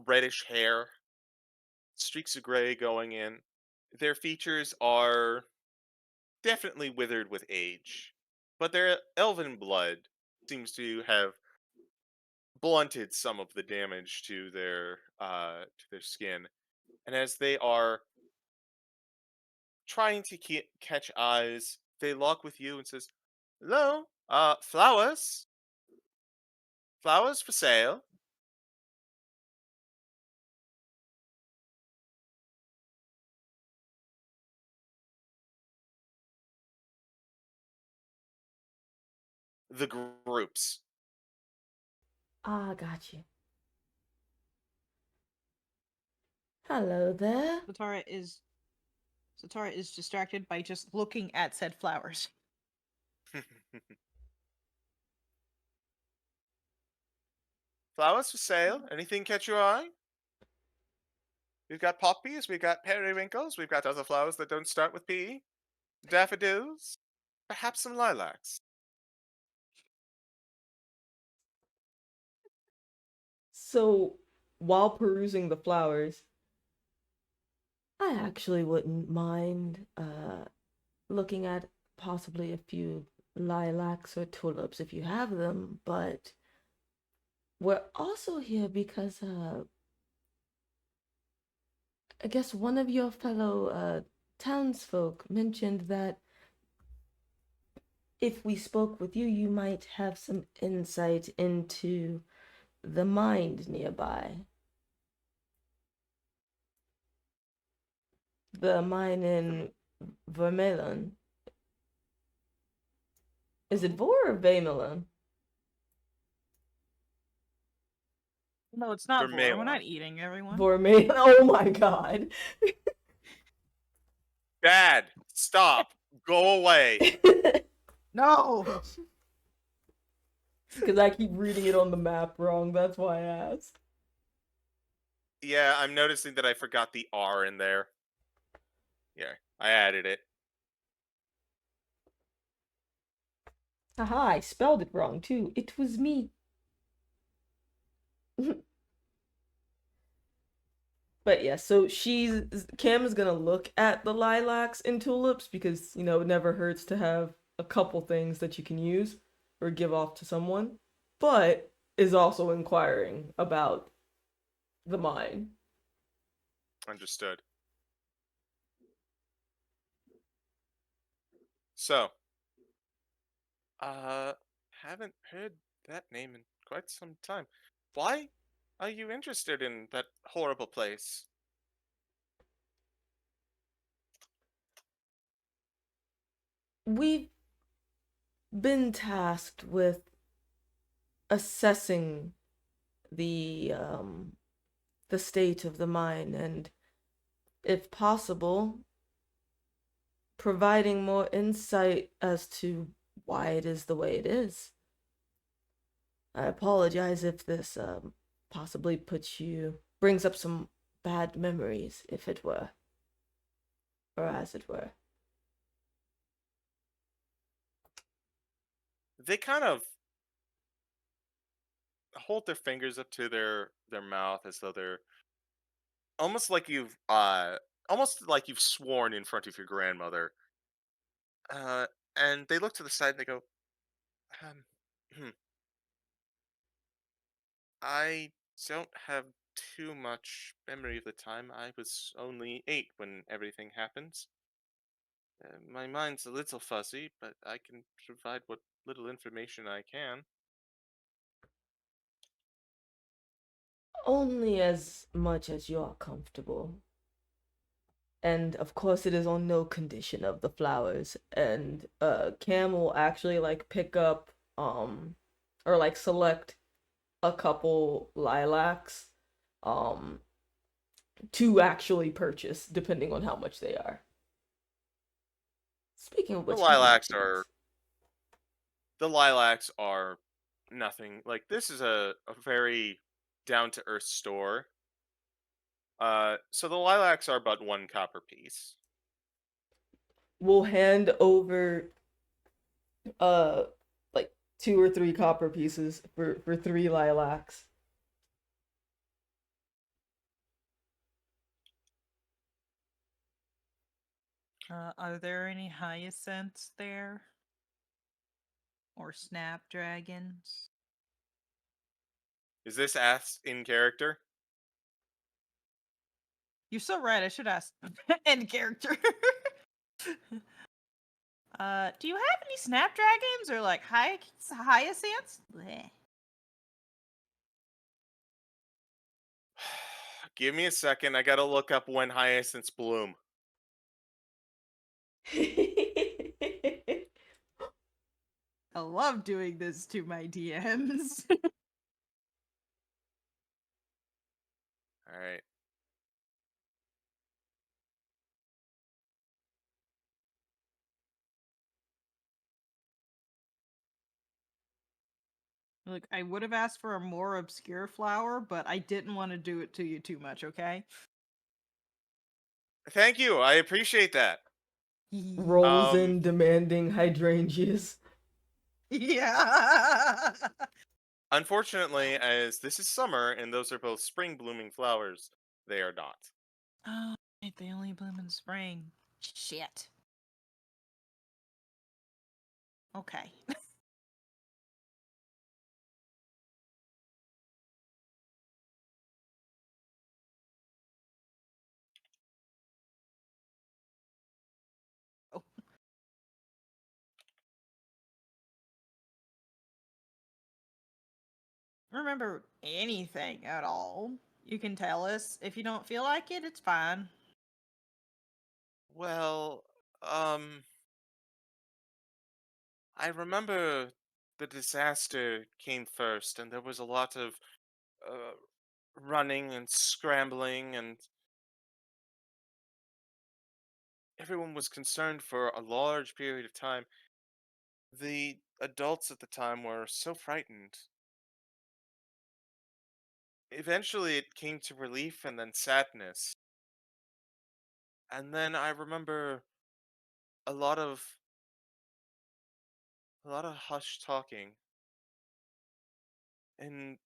S2: reddish hair, streaks of gray going in. Their features are definitely withered with age, but their elven blood seems to have blunted some of the damage to their skin. And as they are trying to catch eyes, they lock with you and says, "Hello, flowers, flowers for sale." The groups.
S1: Ah, got you. Hello there.
S3: Sitara is distracted by just looking at said flowers.
S2: Flowers for sale. Anything catch your eye? We've got poppies, we've got periwinkles, we've got other flowers that don't start with P. Daffodils, perhaps some lilacs.
S1: So, while perusing the flowers, I actually wouldn't mind looking at possibly a few lilacs or tulips if you have them, but we're also here because I guess one of your fellow townsfolk mentioned that if we spoke with you, you might have some insight into the mine nearby. The mine in Vermelon. Is it Vor or Vermelon?
S3: No, it's not Vor. We're
S2: Vermelon.
S3: not eating everyone.
S1: Vermelon. Oh my god.
S2: Dad, stop. Go away.
S3: No!
S1: Because I keep reading it on the map wrong. That's why I asked.
S2: Yeah, I'm noticing that I forgot the R in there. Yeah, I added it.
S1: Haha, I spelled it wrong too. It was me. But yeah, so Cam is gonna look at the lilacs and tulips because, you know, it never hurts to have a couple things that you can use or give off to someone, but is also inquiring about the mine.
S2: Understood. So, uh, haven't heard that name in quite some time. Why are you interested in that horrible place?
S1: We've been tasked with assessing the state of the mine and, if possible, providing more insight as to why it is the way it is. I apologize if this possibly brings up some bad memories, if it were, or as it were.
S2: They kind of hold their fingers up to their mouth as though they're almost like you've sworn in front of your grandmother. Uh, and they look to the side and they go, um, I don't have too much memory of the time. I was only 8 when everything happens. My mind's a little fuzzy, but I can provide what little information I can.
S1: Only as much as you're comfortable. And of course it is on no condition of the flowers. And Cam will actually like pick up or like select a couple lilacs to actually purchase depending on how much they are. Speaking of
S2: The
S1: which, give me
S2: lilacs
S1: a moment.
S2: are nothing. Like, this is a very down to earth store. So the lilacs are but 1 copper piece.
S1: We'll hand over uh like 2 or 3 copper pieces for 3 lilacs.
S3: Are there any hyacinths there? Or snapdragons?
S2: Is this asked in character?
S3: You're so right. I should ask end character. Do you have any snapdragons or like hyacinths? Bleh.
S2: Give me a second. I gotta look up when hyacinths bloom.
S3: I love doing this to my DMs.
S2: All right.
S3: Look, I would have asked for a more obscure flower, but I didn't want to do it to you too much, okay?
S2: Thank you. I appreciate that.
S1: Rolls
S2: Um,
S1: in demanding hydrangeas.
S3: Yeah.
S2: Unfortunately, as this is summer and those are both spring blooming flowers, they are not.
S3: Oh, they only bloom in spring. Shit. Okay. Oh. Remember anything at all, you can tell us. If you don't feel like it, it's fine.
S2: Well, um, I remember the disaster came first, and there was a lot of uh, running and scrambling, and everyone was concerned for a large period of time. The adults at the time were so frightened. Eventually, it came to relief and then sadness. And then I remember a lot of a lot of hush talking. And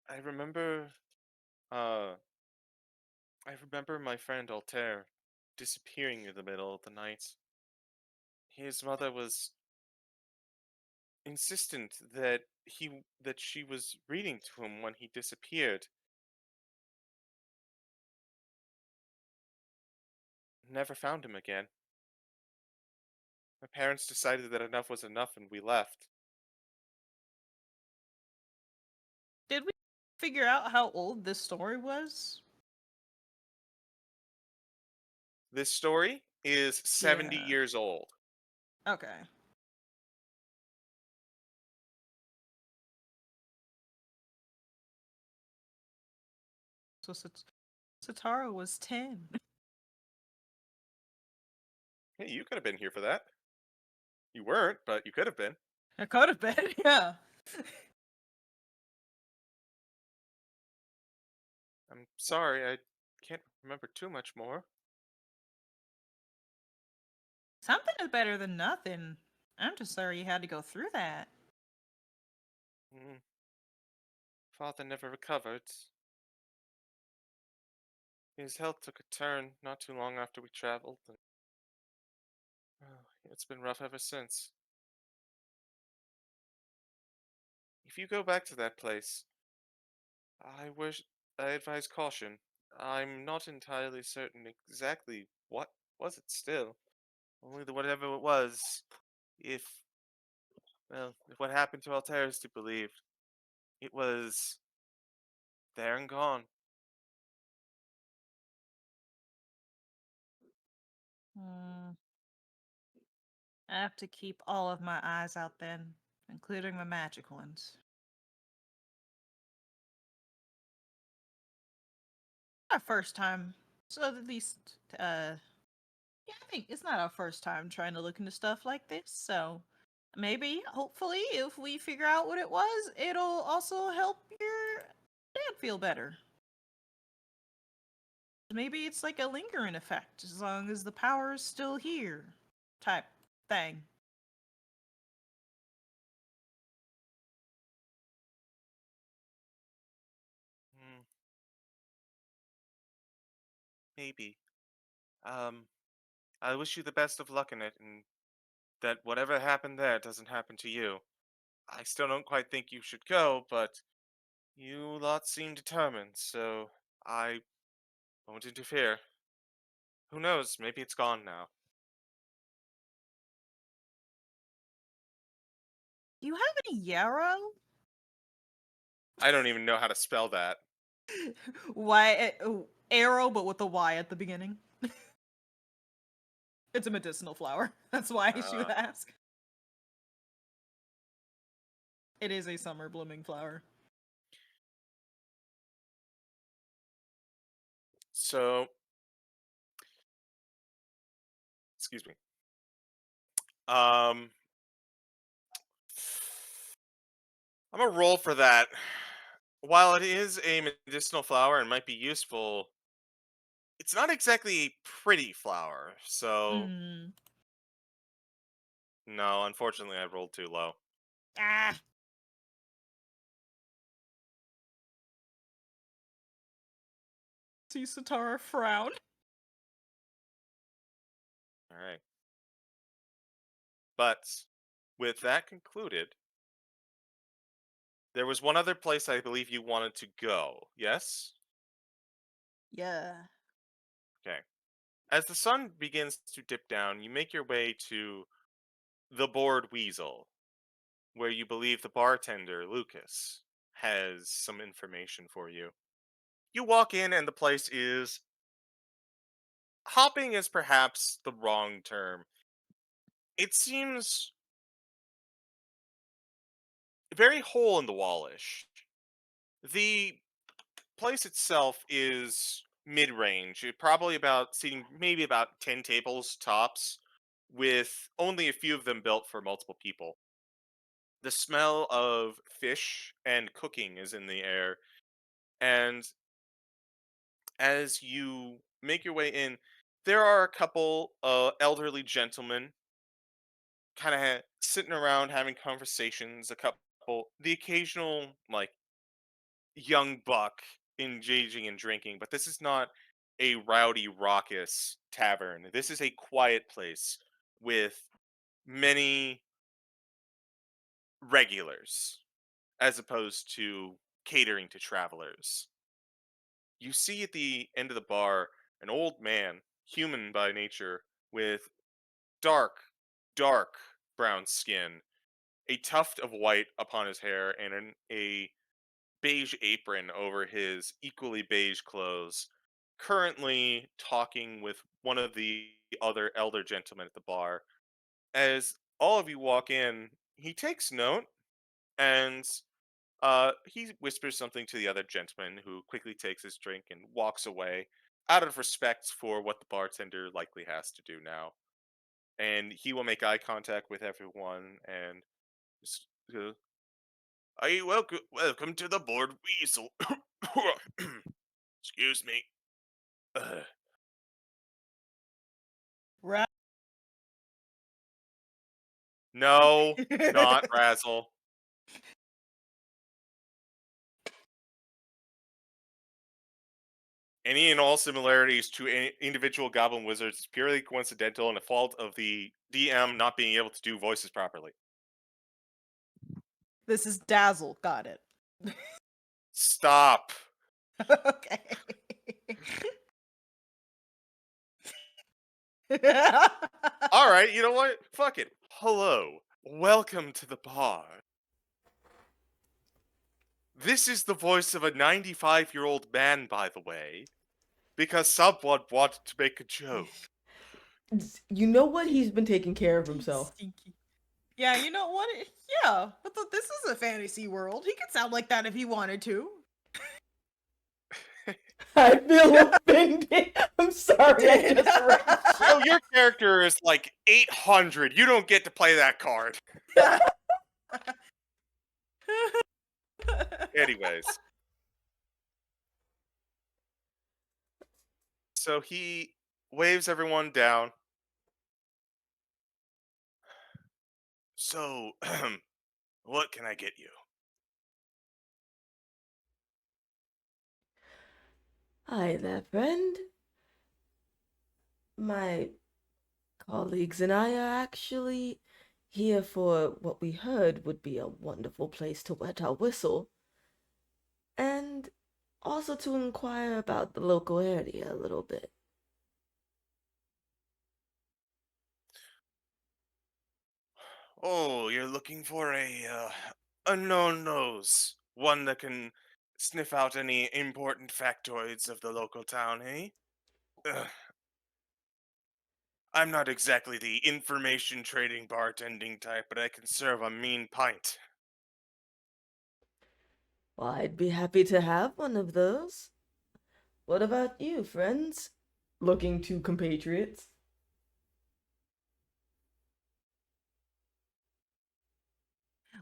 S2: I remember uh I remember my friend Altair disappearing in the middle of the night. His mother was insistent that she was reading to him when he disappeared. Never found him again. My parents decided that enough was enough and we left.
S3: Did we figure out how old this story was?
S2: This story is 70
S3: Yeah.
S2: years old.
S3: Okay. So Sitara was 10.
S2: Hey, you could have been here for that. You weren't, but you could have been.
S3: I could have been, yeah.
S2: I'm sorry, I can't remember too much more.
S3: Something is better than nothing. I'm just sorry you had to go through that.
S2: Mm. Father never recovered. His health took a turn not too long after we traveled, and it's been rough ever since. If you go back to that place, I wish I advise caution. I'm not entirely certain exactly what was it still. Only that whatever it was, if if what happened to Altair is to believe, it was there and gone.
S3: Hmm. I have to keep all of my eyes out then, including my magic ones. Our first time, so at least Yeah, I think it's not our first time trying to look into stuff like this, so maybe, hopefully, if we figure out what it was, it'll also help your dad feel better. Maybe it's like a lingering effect, as long as the power is still here, type thing.
S2: Hmm, maybe. I wish you the best of luck in it, and that whatever happened there doesn't happen to you. I still don't quite think you should go, but you lot seem determined, so I won't interfere. Who knows? Maybe it's gone now.
S3: Do you have any yarrow?
S2: I don't even know how to spell that.
S3: Arrow, but with a Y at the beginning. It's a medicinal flower. That's why she would
S2: Uh,
S3: ask. It is a summer blooming flower.
S2: so, excuse me. Um, I'm gonna roll for that. While it is a medicinal flower and might be useful, it's not exactly a pretty flower. So,
S3: Mm.
S2: no, unfortunately, I rolled too low.
S3: Ah. See Sitara frown.
S2: All right. But with that concluded, there was one other place I believe you wanted to go. Yes?
S3: Yeah.
S2: Okay. As the sun begins to dip down, you make your way to the Bored Weasel, where you believe the bartender, Lucas, has some information for you. You walk in, and the place is. Hopping is perhaps the wrong term. It seems very hole in the wallish. The place itself is mid range, probably about seating maybe about 10 tables tops, with only a few of them built for multiple people. The smell of fish and cooking is in the air, and as you make your way in, there are a couple elderly gentlemen kind of sitting around having conversations, a couple, the occasional, like, young buck engaging in drinking, but this is not a rowdy, raucous tavern. This is a quiet place with many regulars, as opposed to catering to travelers. You see at the end of the bar an old man, human by nature, with dark, dark brown skin, a tuft of white upon his hair, and a beige apron over his equally beige clothes, currently talking with one of the other elder gentlemen at the bar. As all of you walk in, he takes note, and he whispers something to the other gentleman, who quickly takes his drink and walks away out of respect for what the bartender likely has to do now. And he will make eye contact with everyone and just go, "Hey, welcome to the Bored Weasel." Excuse me. Uh,
S3: Right.
S2: no, not Razzle. Any and all similarities to individual goblin wizards is purely coincidental and a fault of the DM not being able to do voices properly.
S3: This is Dazzle. Got it.
S2: Stop.
S3: Okay.
S2: All right, you know what? Fuck it. Hello. Welcome to the bar. This is the voice of a 95-year-old man, by the way, because someone wanted to make a joke.
S1: You know what? He's been taking care of himself.
S3: Stinky. Yeah, you know what? Yeah, but this is a fantasy world. He could sound like that if he wanted to.
S1: I feel offended. I'm sorry, I just reached.
S2: Well, your character is like 800. You don't get to play that card. Anyways. So he waves everyone down. So, what can I get you?
S1: Hi there, friend. My colleagues and I are actually here for what we heard would be a wonderful place to wet our whistle, and also to inquire about the local area a little bit.
S2: Oh, you're looking for a known nose. One that can sniff out any important factoids of the local town, eh? Ugh, I'm not exactly the information trading bartending type, but I can serve a mean pint.
S1: Well, I'd be happy to have one of those. What about you, friends? Looking to compatriots.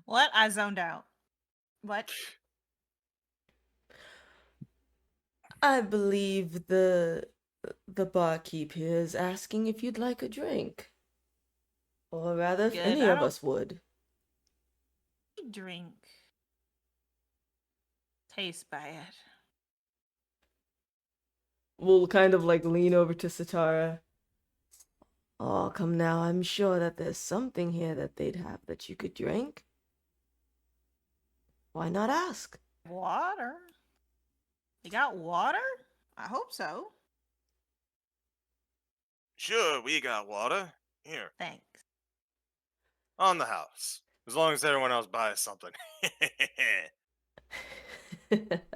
S3: What? I zoned out. What?
S1: I believe the barkeep here is asking if you'd like a drink. Or rather, if
S3: Good.
S1: any
S3: I
S1: of
S3: don't
S1: us would.
S3: drink. Tastes bad.
S1: We'll kind of like lean over to Sitara. Oh, come now, I'm sure that there's something here that they'd have that you could drink. Why not ask?
S3: Water? You got water? I hope so.
S2: Sure, we got water. Here,
S3: Thanks.
S2: on the house. As long as everyone else buys something.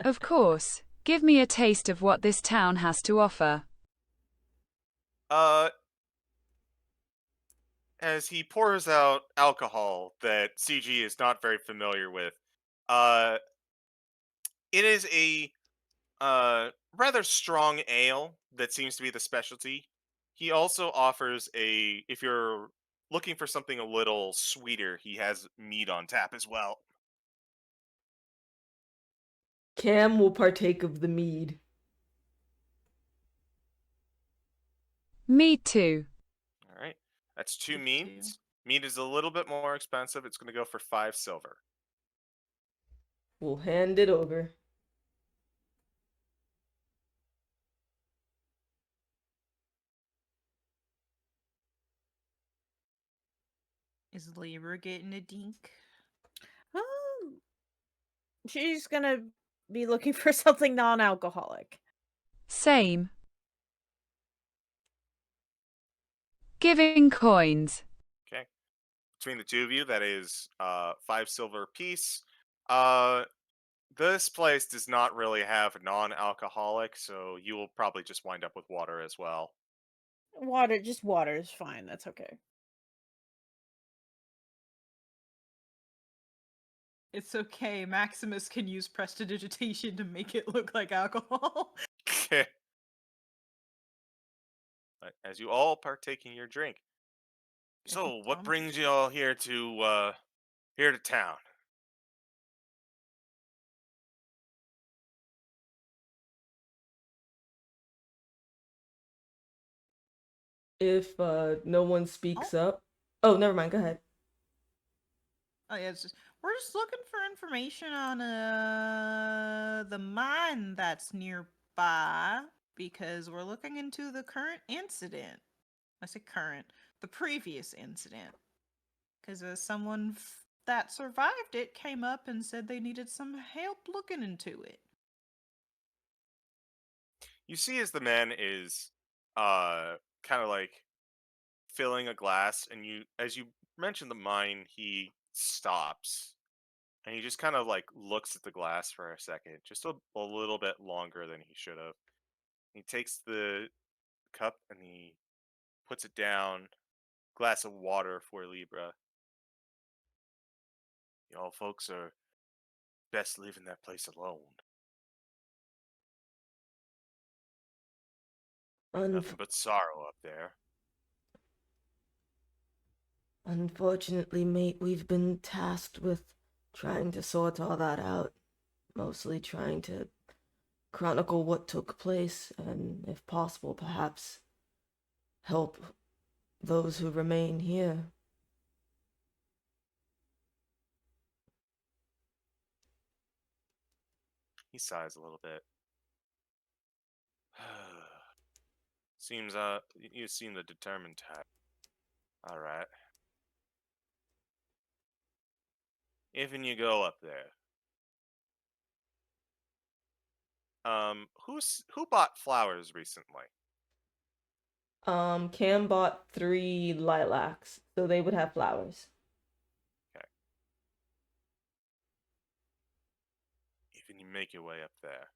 S4: Of course. Give me a taste of what this town has to offer.
S2: uh, as he pours out alcohol that CG is not very familiar with, uh, it is a rather strong ale that seems to be the specialty. He also offers if you're looking for something a little sweeter, he has mead on tap as well.
S1: Cam will partake of the mead.
S4: Me too.
S2: All right, that's two
S3: Me too.
S2: meads. Mead is a little bit more expensive. It's going to go for 5 silver.
S1: We'll hand it over.
S3: Is Libra getting a dink?
S5: Um, she's gonna be looking for something non-alcoholic.
S4: Same. Giving coins.
S2: Okay, between the two of you, that is 5 silver apiece. Uh, this place does not really have non-alcoholic, so you will probably just wind up with water as well.
S5: Water, just water is fine. That's okay.
S3: It's okay. Maximus can use prestidigitation to make it look like alcohol.
S2: As you all partake in your drink. So, what brings you all here to town?
S1: If no one speaks up. Oh, never mind, go ahead.
S3: Oh yeah, it's just we're just looking for information on the mine that's nearby because we're looking into the current incident. I say current, the previous incident. Because someone that survived it came up and said they needed some help looking into it.
S2: You see as the man is kind of like filling a glass, and as you mention the mine, he stops and he just kind of like looks at the glass for a second, just a little bit longer than he should have. He takes the cup and he puts it down, glass of water for Libra. Y'all folks are best leaving that place alone. Nothing but sorrow up there.
S1: Unfortunately, mate, we've been tasked with trying to sort all that out. Mostly trying to chronicle what took place and, if possible, perhaps help those who remain here.
S2: He sighs a little bit. Seems, you seem the determined type. Alright. Even you go up there. Who bought flowers recently?
S1: Cam bought 3 lilacs, so they would have flowers.
S2: Okay. Even you make your way up there.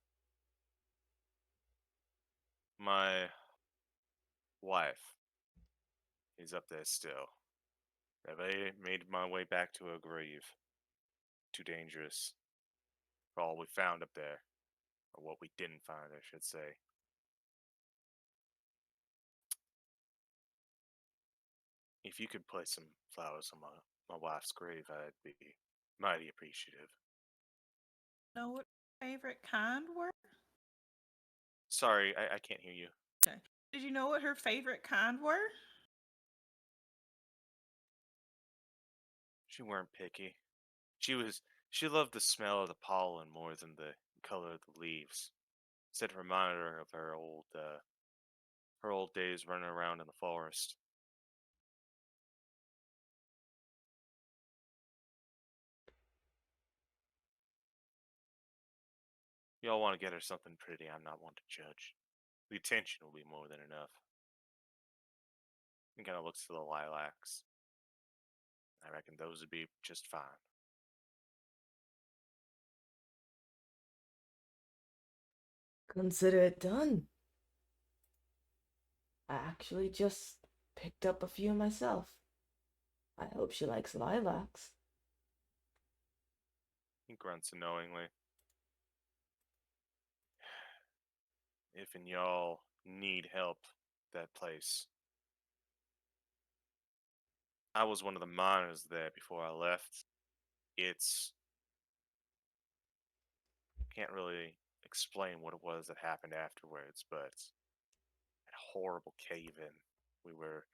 S2: My wife is up there still. Have I made my way back to her grave? Too dangerous for all we found up there. Or what we didn't find, I should say. If you could place some flowers on my wife's grave, I'd be mighty appreciative.
S3: Know what your favorite kind were?
S2: Sorry, I can't hear you.
S3: Okay. Did you know what her favorite kind were?
S2: She weren't picky. She loved the smell of the pollen more than the color of the leaves. Said it reminded her of her old days running around in the forest. Y'all want to get her something pretty, I'm not one to judge. The attention will be more than enough. He kind of looks to the lilacs. I reckon those would be just fine.
S1: Consider it done. I actually just picked up a few myself. I hope she likes lilacs.
S2: He grunts knowingly. If and y'all need help, that place. I was one of the miners there before I left. It's can't really explain what it was that happened afterwards, but a horrible cave-in. We were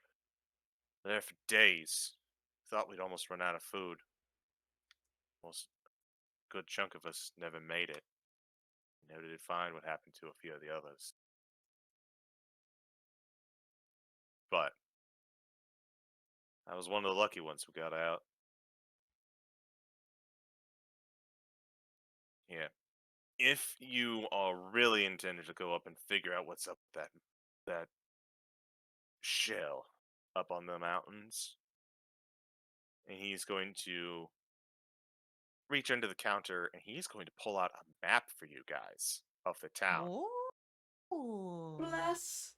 S2: there for days. Thought we'd almost run out of food. Most good chunk of us never made it. Never did find what happened to a few of the others. But I was one of the lucky ones who got out. Yeah. If you are really intended to go up and figure out what's up with that shell up on the mountains, and he's going to reach under the counter and he's going to pull out a map for you guys of the town.
S3: Oh.
S1: Bless.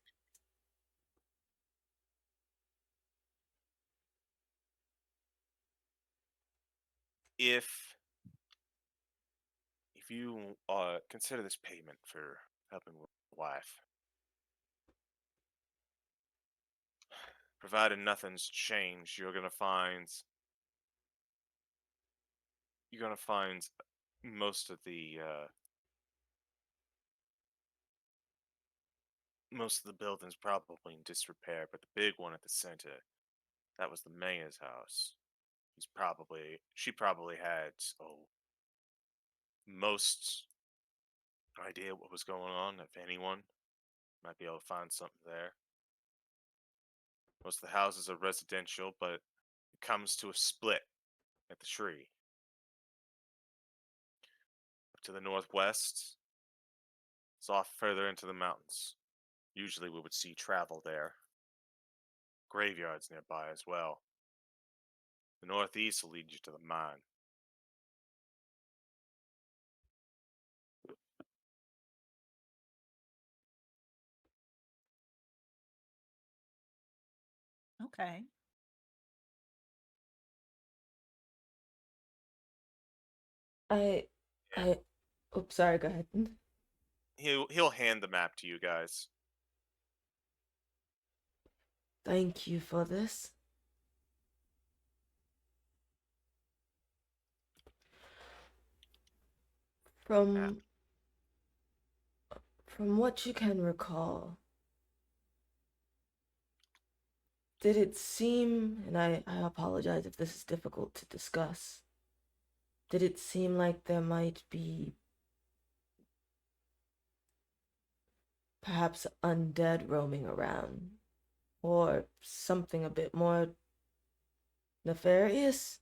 S2: If you consider this payment for helping with the wife, provided nothing's changed, you're gonna find most of the buildings probably in disrepair, but the big one at the center, that was the mayor's house. She probably had most idea what was going on, if anyone. Might be able to find something there. Most of the houses are residential, but it comes to a split at the tree. Up to the northwest, it's off further into the mountains. Usually we would see travel there. Graveyards nearby as well. The northeast will lead you to the mine.
S3: Okay.
S1: I, oops, sorry, go ahead.
S2: He'll hand the map to you guys.
S1: Thank you for this. From what you can recall, did it seem, and I apologize if this is difficult to discuss, did it seem like there might be perhaps undead roaming around? Or something a bit more nefarious?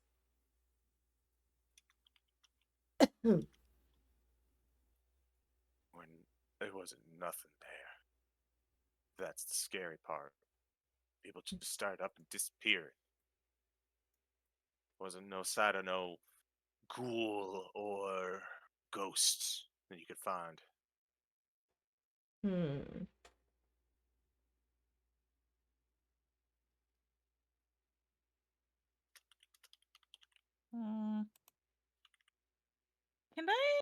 S2: When there wasn't nothing there. That's the scary part. People just start up and disappear. Wasn't no sight of no ghoul or ghost that you could find.
S1: Hmm.
S3: Can I?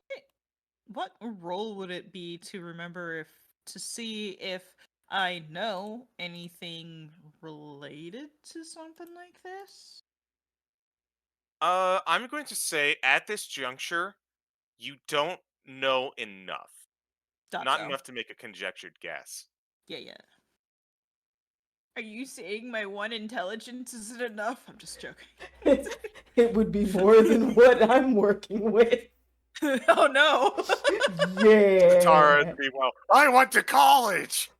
S3: What role would it be to remember to see if I know anything related to something like this?
S2: I'm going to say at this juncture, you don't know enough.
S3: Thought
S2: Not
S3: so.
S2: enough to make a conjectured guess.
S3: Yeah. Are you saying my one intelligence isn't enough? I'm just joking.
S1: It would be more than what I'm working with.
S3: Oh no!
S2: Sitara,
S1: Yeah.
S2: meanwhile, I went to college!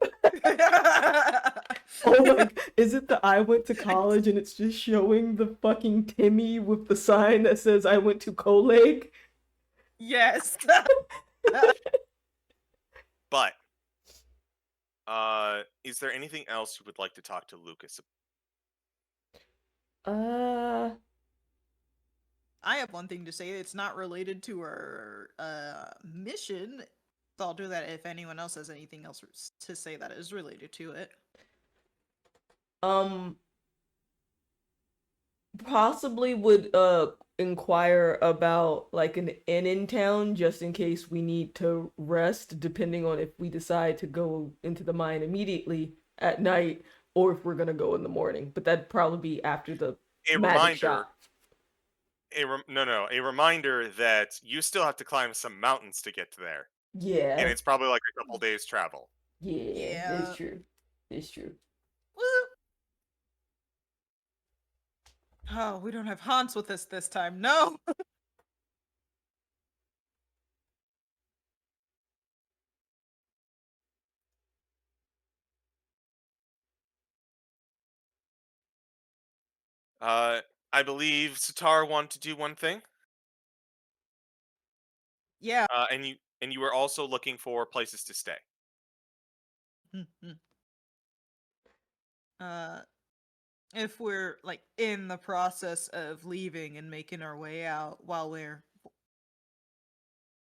S1: Oh my, is it the I went to college and it's just showing the fucking Timmy with the sign that says I went to Coleg?
S3: Yes.
S2: But, is there anything else you would like to talk to Lucas about?
S3: I have one thing to say. It's not related to our mission. So I'll do that if anyone else has anything else to say that is related to it.
S1: Possibly would inquire about like an inn in town just in case we need to rest, depending on if we decide to go into the mine immediately at night or if we're gonna go in the morning. But that'd probably be after the
S2: A
S1: magic
S2: reminder.
S1: shop.
S2: A reminder that you still have to climb some mountains to get to there.
S1: Yeah.
S2: And it's probably like a couple days travel.
S1: Yeah, it's true. It's true.
S3: Woo! Oh, we don't have Hans with us this time. No!
S2: I believe Sitara wanted to do one thing.
S3: Yeah.
S2: And you were also looking for places to stay.
S3: If we're like in the process of leaving and making our way out while we're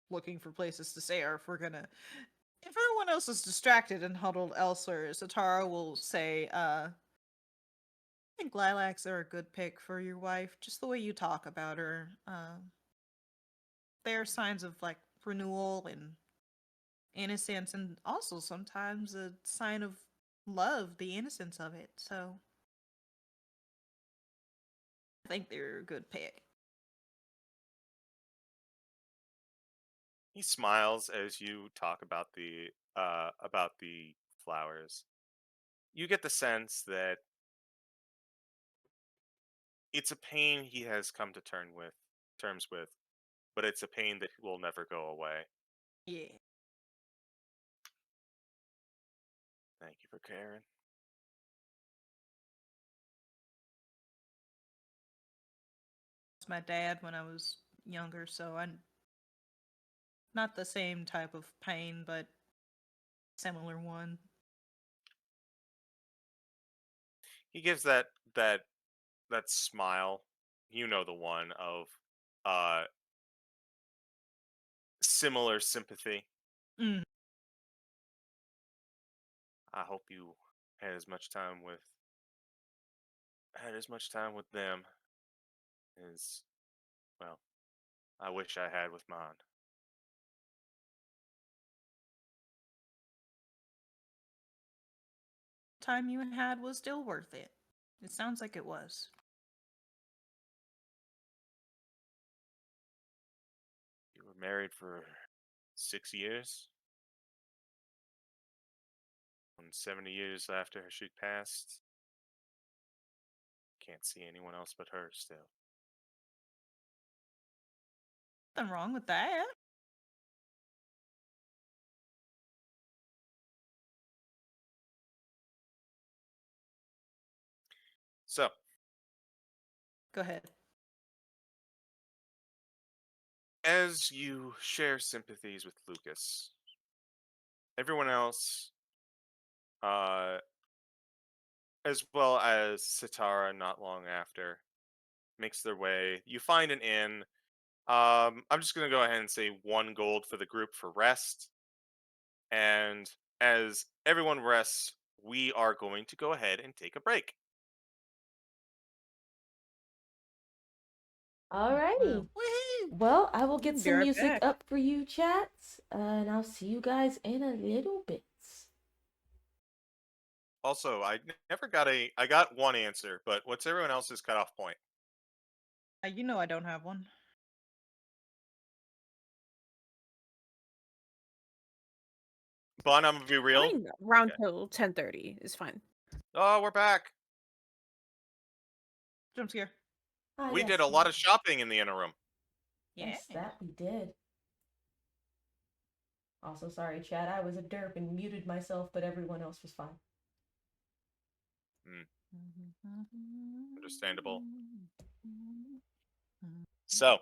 S3: looking for places to stay, or if everyone else is distracted and huddled elsewhere, Sitara will say, I think lilacs are a good pick for your wife, just the way you talk about her. They are signs of like renewal and innocence, and also sometimes a sign of love, the innocence of it. So I think they're a good pick.
S2: He smiles as you talk about the flowers. You get the sense that it's a pain he has come to terms with, but it's a pain that will never go away.
S3: Yeah.
S2: Thank you for caring.
S3: It's my dad when I was younger, so I'm not the same type of pain, but similar one.
S2: He gives that smile. You know the one of similar sympathy.
S3: Mm.
S2: I hope you had as much time with them as, well, I wish I had with mine.
S3: time you had was still worth it. It sounds like it was.
S2: You were married for 6 years. And 70 years after she passed, can't see anyone else but her still.
S3: Nothing wrong with that.
S2: So,
S3: Go ahead.
S2: as you share sympathies with Lucas, everyone else, as well as Sitara not long after, makes their way. You find an inn. I'm just going to go ahead and say 1 gold for the group for rest. And as everyone rests, we are going to go ahead and take a break.
S1: Alrighty.
S3: Woohoo!
S1: Well, I will get
S5: Be
S1: some
S5: right
S1: music
S5: back.
S1: up for you, chats, and I'll see you guys in a little bit.
S2: Also, never got I got 1 answer, but what's everyone else's cutoff point?
S3: You know I don't have one.
S2: Bun, I'm gonna be real.
S5: Fine, round
S2: Okay.
S5: till 10:30 is fine.
S2: Oh, we're back.
S3: Jump scare.
S1: Ah,
S2: We
S1: yes,
S2: did a lot of shopping in the interim.
S3: Yeah.
S1: yes, that we did. Also, sorry, chat, I was a derp and muted myself, but everyone else was fine.
S2: Understandable. So,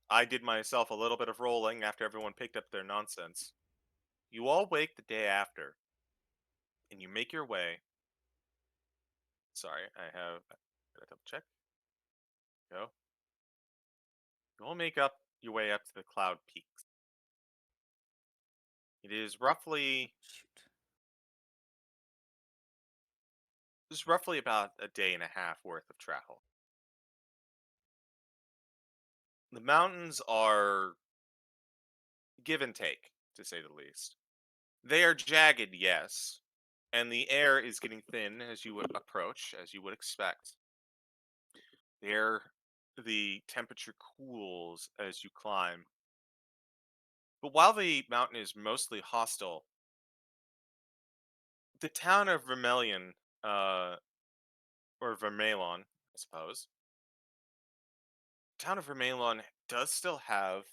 S2: I did myself a little bit of rolling after everyone picked up their nonsense. You all wake the day after, and you make your way. Sorry, gotta double check. Go. You all make up your way up to the Cloud Peaks. It is roughly
S3: Shoot.
S2: about a day and a half worth of travel. The mountains are give and take, to say the least. They are jagged, yes, and the air is getting thin as you would approach, as you would expect. The temperature cools as you climb. But while the mountain is mostly hostile, the town of Vermilion, or Vermelon, I suppose, town of Vermelon does still have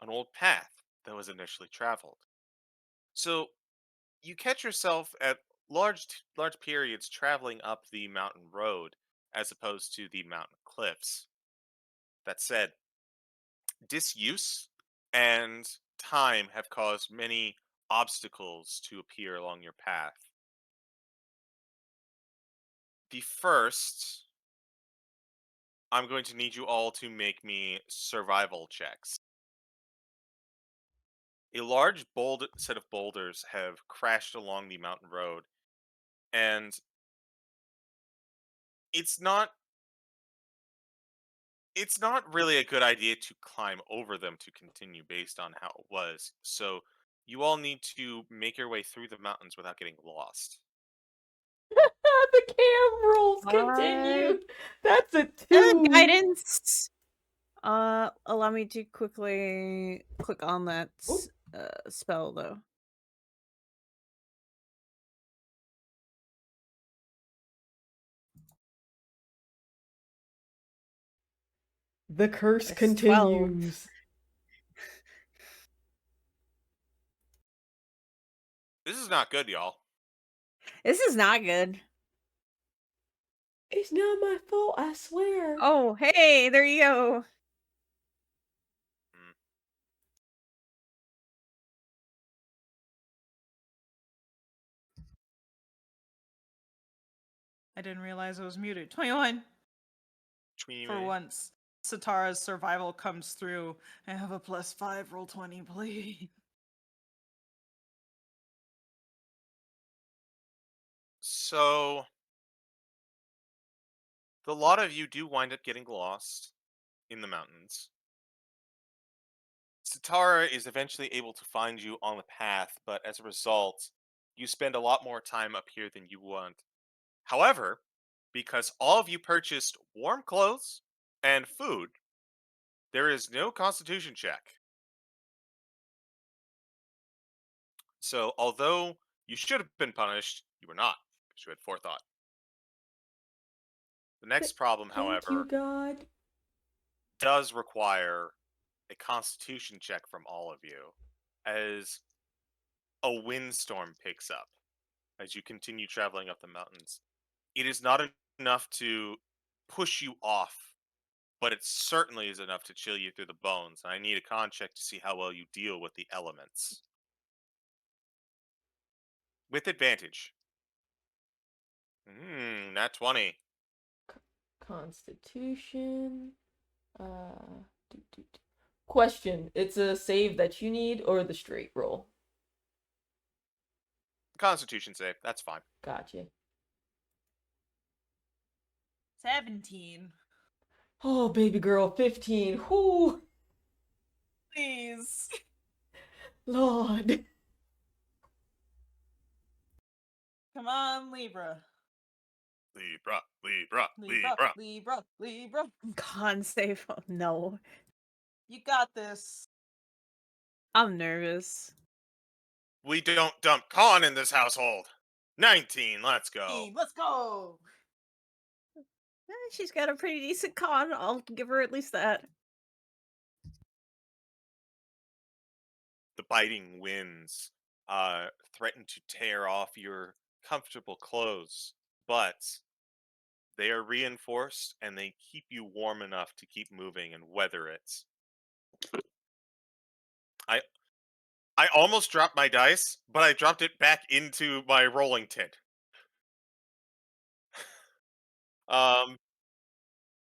S2: an old path that was initially traveled. So you catch yourself at large periods traveling up the mountain road as opposed to the mountain cliffs. That said, disuse and time have caused many obstacles to appear along your path. The first, I'm going to need you all to make me survival checks. A large set of boulders have crashed along the mountain road, and it's not really a good idea to climb over them to continue based on how it was. So you all need to make your way through the mountains without getting lost.
S1: The cam rules
S5: Uh,
S1: continue. That's a 2.
S5: guidance. Allow me to quickly click on that
S1: Oop.
S5: spell though.
S1: The curse
S5: It's 12.
S1: continues.
S2: This is not good, y'all.
S5: This is not good.
S1: It's not my fault, I swear.
S5: Oh, hey, there you go.
S3: I didn't realize I was muted. 21. For once, Sitara's survival comes through. I have a +5, roll 20, please.
S2: So the lot of you do wind up getting lost in the mountains. Sitara is eventually able to find you on the path, but as a result, you spend a lot more time up here than you want. However, because all of you purchased warm clothes and food, there is no constitution check. So, although you should have been punished, you were not, because you had forethought. The next problem,
S1: Thank you,
S2: however,
S1: God.
S2: does require a constitution check from all of you, as a windstorm picks up as you continue traveling up the mountains. It is not enough to push you off, but it certainly is enough to chill you through the bones. And I need a con check to see how well you deal with the elements. With advantage. Nat 20.
S1: Constitution. Do, do, do. Question: it's a save that you need or the straight roll?
S2: Constitution save. That's fine.
S1: Gotcha.
S3: 17.
S1: Oh, baby girl, 15. Whoo,
S3: Please.
S1: Lord.
S3: Come on, Libra.
S2: Libra, Libra,
S3: Libra,
S2: Libra.
S3: Libra, Libra.
S5: Con save. Oh, no.
S3: You got this.
S5: I'm nervous.
S2: We don't dump con in this household. 19, let's go.
S3: Team, let's go.
S5: She's got a pretty decent con. I'll give her at least that.
S2: The biting winds threaten to tear off your comfortable clothes, but they are reinforced and they keep you warm enough to keep moving and weather it. I almost dropped my dice, but I dropped it back into my rolling tin.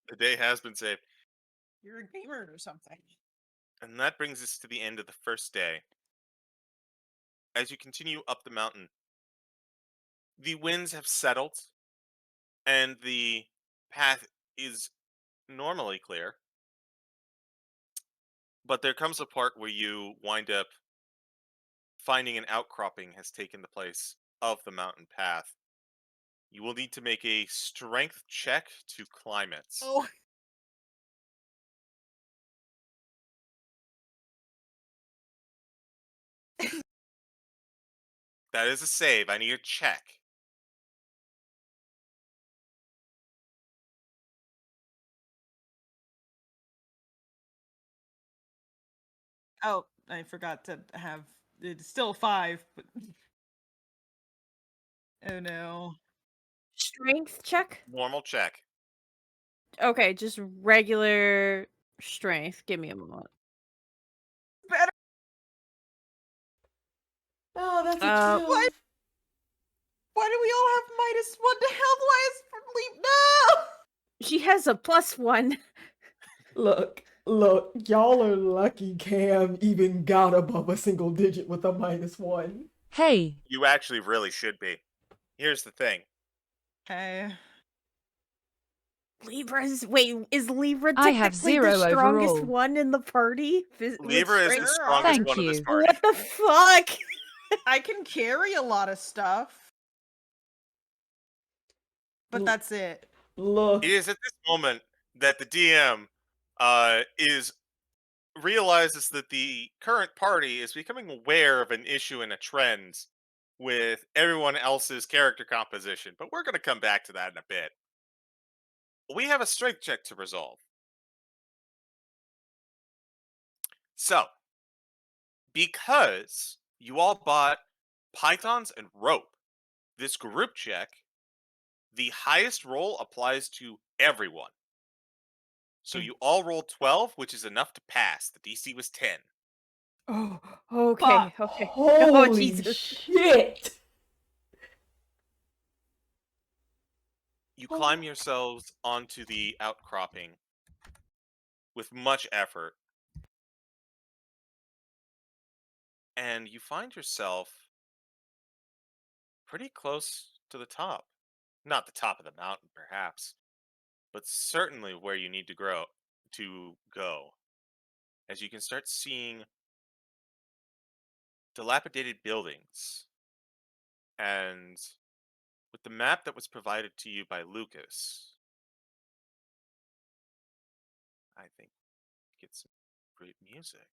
S2: The day has been saved.
S3: You're a gamer or something.
S2: And that brings us to the end of the first day. As you continue up the mountain, the winds have settled and the path is normally clear. But there comes a part where you wind up finding an outcropping has taken the place of the mountain path. You will need to make a strength check to climb it.
S3: Oh.
S2: That is a save. I need a check.
S3: Oh, I forgot to have. It's still 5, but. Oh no.
S5: Strength check?
S2: Normal check.
S5: Okay, just regular strength. Give me a moment.
S3: Better.
S1: Oh, that's a
S5: Uh,
S1: 12.
S3: What? Why do we all have -1 to health? Why is leap? No!
S5: She has a +1.
S1: Look, y'all are lucky Cam even got above a single digit with a -1.
S4: Hey,
S2: You actually really should be. Here's the thing.
S3: Okay.
S5: Is Libra
S4: I have
S5: technically the
S4: 0
S5: strongest
S4: overall.
S5: one in the party? With
S2: Libra is the
S5: strength?
S3: Sure,
S2: strongest
S4: Thank
S2: one of this
S4: you.
S2: party.
S5: What the fuck?
S3: I can carry a lot of stuff, but that's it.
S1: Look,
S2: It is at this moment that the DM realizes that the current party is becoming aware of an issue and a trend with everyone else's character composition, but we're going to come back to that in a bit. We have a strength check to resolve. So, because you all bought pythons and rope, this group check, the highest roll applies to everyone. So you all rolled 12, which is enough to pass. The DC was 10.
S5: Oh, okay,
S3: Fuck.
S5: okay.
S1: holy
S5: Oh, Jesus.
S1: shit.
S2: You
S1: Oh
S2: climb
S1: my
S2: yourselves onto the outcropping with much effort, and you find yourself pretty close to the top. Not the top of the mountain, perhaps, but certainly where you need to go. As you can start seeing dilapidated buildings And with the map that was provided to you by Lucas, I think get some great music.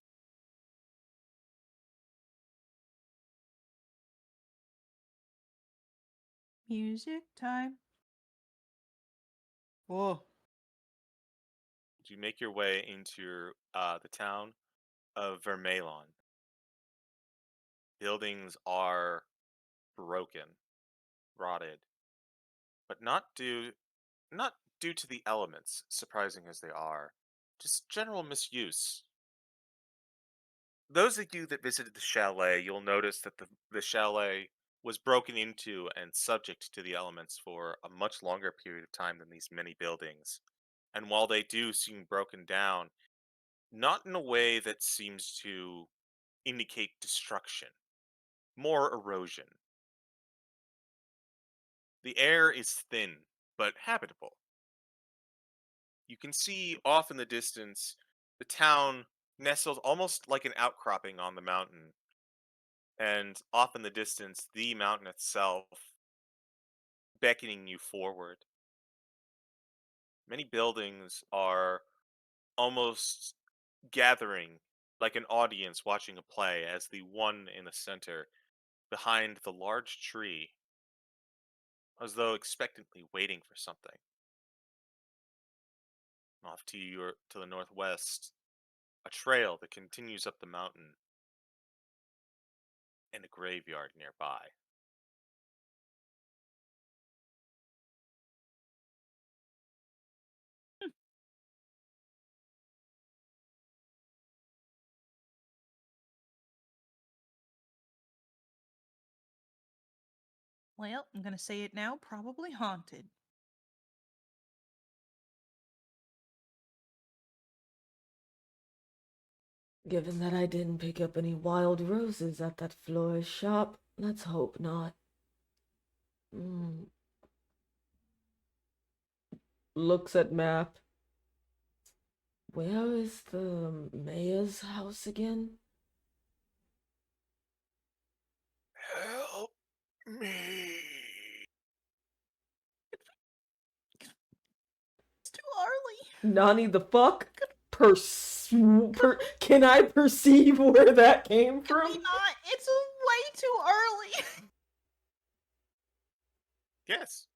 S3: Music time. Whoa.
S2: You make your way into the town of Vermelon. Buildings are broken, rotted, but not due to the elements, surprising as they are, just general misuse. Those of you that visited the chalet, you'll notice that the chalet was broken into and subject to the elements for a much longer period of time than these many buildings. And while they do seem broken down, not in a way that seems to indicate destruction, more erosion. The air is thin, but habitable. You can see off in the distance the town nestled almost like an outcropping on the mountain, and off in the distance, the mountain itself beckoning you forward. Many buildings are almost gathering like an audience watching a play, as the one in the center, behind the large tree, as though expectantly waiting for something. Off to the northwest, a trail that continues up the mountain, and a graveyard nearby.
S3: Well, I'm gonna say it now. Probably haunted.
S1: Given that I didn't pick up any wild roses at that florist shop, let's hope not. Looks at map. Where is the mayor's house again?
S2: Help me.
S3: It's too early.
S1: Nani the fuck? Can I perceive where that came
S3: Can we
S1: from?
S3: not? It's way too early.
S2: Yes.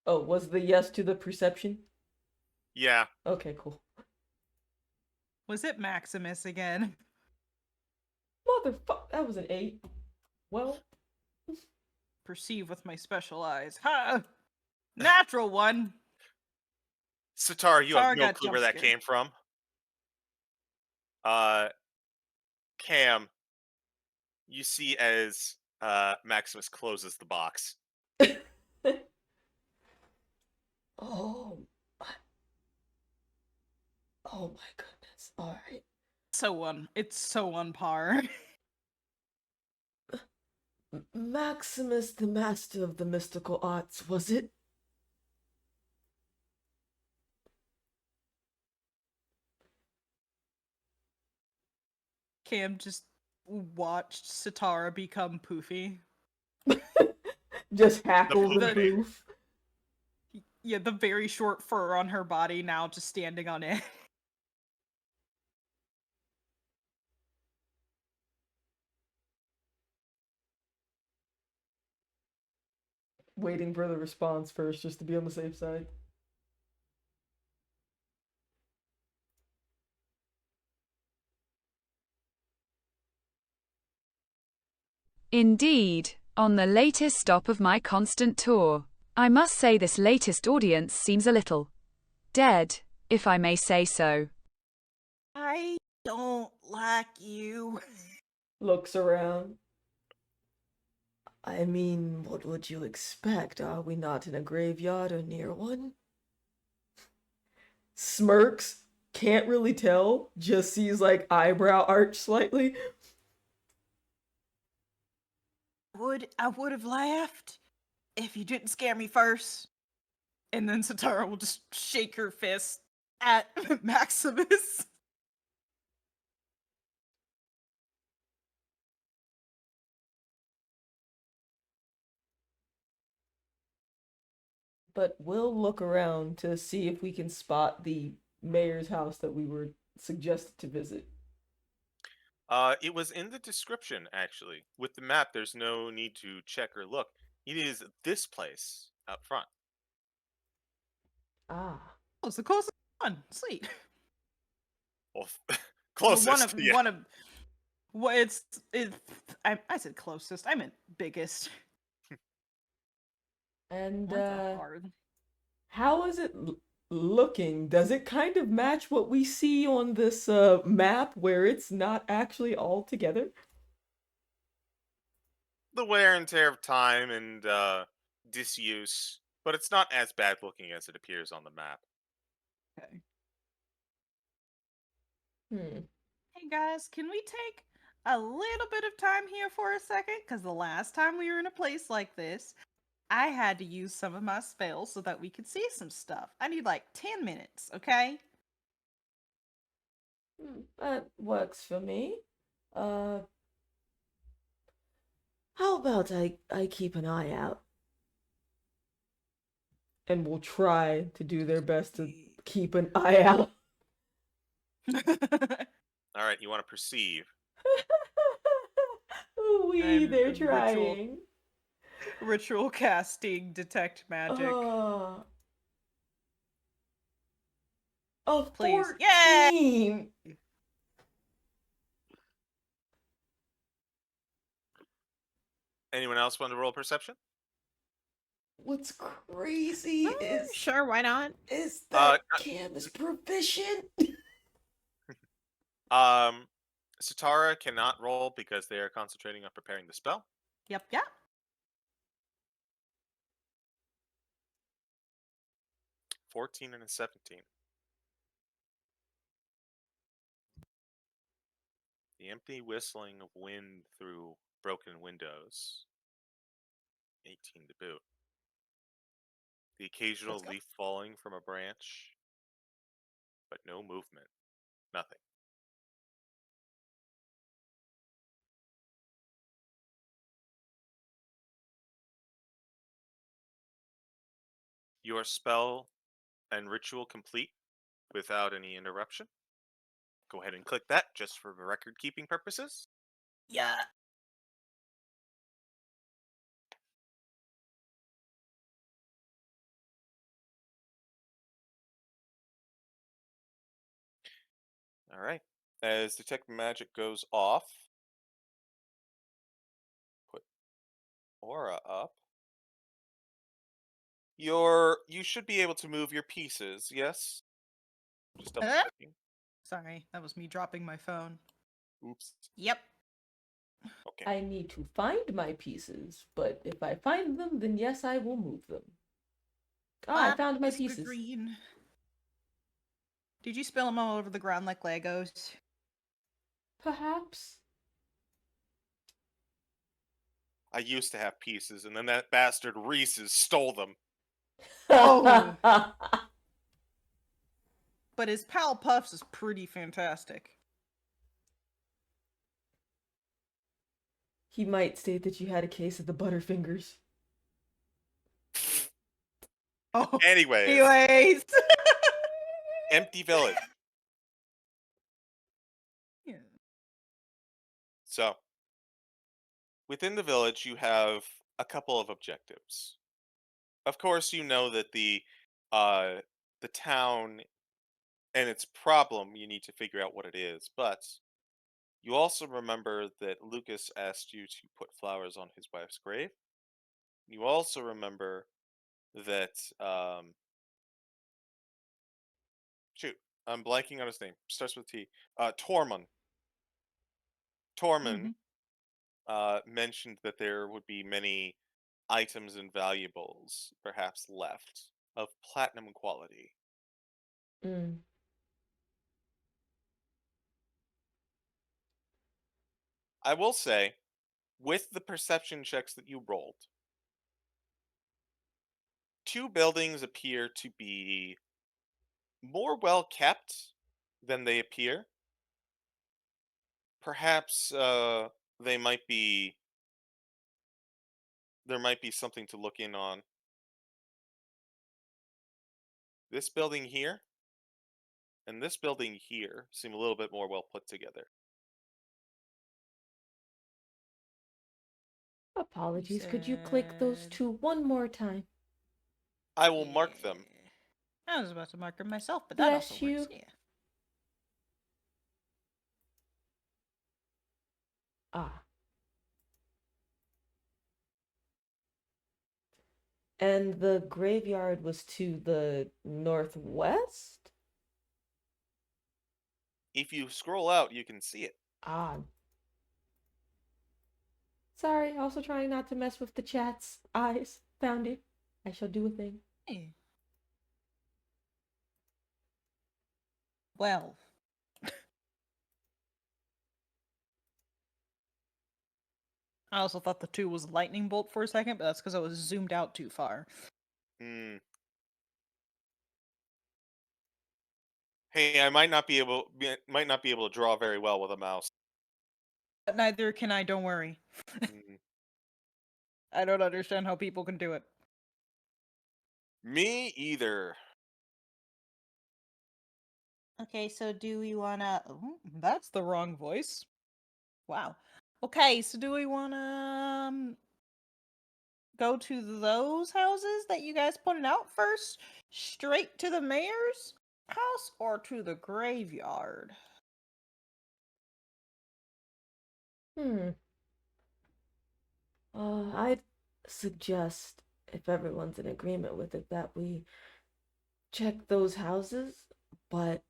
S1: Oh, was the yes to the perception?
S2: Yeah.
S1: Okay, cool.
S3: Was it Maximus again?
S1: Motherfuck, that was an 8. Well,
S3: Perceive with my special eyes. Ha! Natural one.
S2: Sitara, you
S3: Sitara
S2: have no
S3: got
S2: clue
S3: jump
S2: where that
S3: scared.
S2: came from. Cam, you see as Maximus closes the box.
S1: oh my goodness. All right.
S3: It's so on par.
S1: Maximus, the master of the mystical arts, was it?
S3: Cam just watched Sitara become poofy.
S1: Just hackles and
S2: poofy.
S1: poof.
S3: Yeah, the very short fur on her body now just standing on it.
S1: Waiting for the response first, just to be on the safe side.
S4: Indeed, on the latest stop of my constant tour. I must say this latest audience seems a little dead, if I may say so.
S3: I don't like you.
S1: Looks around. I mean, what would you expect? Are we not in a graveyard or near one? Smirks, can't really tell, just sees like eyebrow arch slightly.
S3: I would have laughed if you didn't scare me first. And then Sitara will just shake her fist at Maximus.
S1: But we'll look around to see if we can spot the mayor's house that we were suggested to visit.
S2: It was in the description, actually. With the map, there's no need to check or look. It is this place out front.
S1: Ah.
S3: Oh, it's the closest one. Sweet.
S2: Well,
S3: Well,
S2: closest. Yeah.
S3: one of. Well, it's. I said closest. I meant biggest.
S1: And
S3: Words are hard.
S1: how is it looking? Does it kind of match what we see on this map where it's not actually all together?
S2: The wear and tear of time and disuse, but it's not as bad looking as it appears on the map.
S3: Okay.
S1: Hmm.
S3: Hey guys, can we take a little bit of time here for a second? Because the last time we were in a place like this, I had to use some of my spells so that we could see some stuff. I need like 10 minutes, okay?
S1: That works for me. How about I keep an eye out? And will try to do their best to keep an eye out.
S2: All right, you want to perceive.
S1: Ooh-wee, they're
S3: Ritual.
S1: trying.
S3: Ritual casting, detect magic.
S1: A
S3: Please.
S1: 14!
S2: Anyone else want to roll perception?
S1: What's crazy is
S5: Sure, why not?
S1: that Cam is proficient.
S2: Sitara cannot roll because they are concentrating on preparing the spell.
S3: Yep.
S2: 14 and a 17. The empty whistling of wind through broken windows. 18 to boot. The occasional
S3: Let's go.
S2: leaf falling from a branch, but no movement. Nothing. Your spell and ritual complete without any interruption. Go ahead and click that just for record keeping purposes.
S3: Yeah.
S2: All right. As detect magic goes off, put aura up. You should be able to move your pieces, yes? Just double checking.
S3: Sorry, that was me dropping my phone.
S2: Oops.
S3: Yep.
S2: Okay.
S1: I need to find my pieces, but if I find them, then yes, I will move them. I found my
S3: Mr.
S1: pieces.
S3: Green. Did you spill them all over the ground like Legos?
S1: Perhaps.
S2: I used to have pieces, and then that bastard Reese's stole them.
S3: Oh. But his pal Puffs is pretty fantastic.
S1: He might state that you had a case of the Butterfingers.
S3: Oh.
S2: Anyways. Empty village.
S3: Yeah.
S2: So, within the village, you have a couple of objectives. Of course, you know that the town and its problem, you need to figure out what it is, but you also remember that Lucas asked you to put flowers on his wife's grave. You also remember that shoot, I'm blanking on his name. Starts with T. Tormund. Tormund mentioned that there would be many items and valuables, perhaps left, of platinum quality.
S1: Mm.
S2: I will say, with the perception checks that you rolled, two buildings appear to be more well kept than they appear. Perhaps they might be there might be something to look in on. This building here and this building here seem a little bit more well put together.
S1: Apologies, could you click those
S3: said-
S1: two one more time?
S2: I will mark them.
S3: Yeah. I was about to mark them myself, but that also
S1: Bless
S3: works.
S1: you.
S3: Yeah.
S1: Ah. And the graveyard was to the northwest?
S2: If you scroll out, you can see it.
S1: Ah. Sorry, also trying not to mess with the chat's eyes. Found it. I shall do a thing.
S3: Hey. Well. I also thought the 2 was lightning bolt for a second, but that's because I was zoomed out too far.
S2: Hmm. Hey, I might not be able to draw very well with a mouse.
S3: But neither can I, don't worry.
S2: Hmm.
S3: I don't understand how people can do it.
S2: Me either.
S3: Okay, so do we wanna... Oh, that's the wrong voice. Wow. Okay, so do we wanna go to those houses that you guys pointed out first? Straight to the mayor's house or to the graveyard?
S1: Hmm. I'd suggest, if everyone's in agreement with it, that we check those houses, but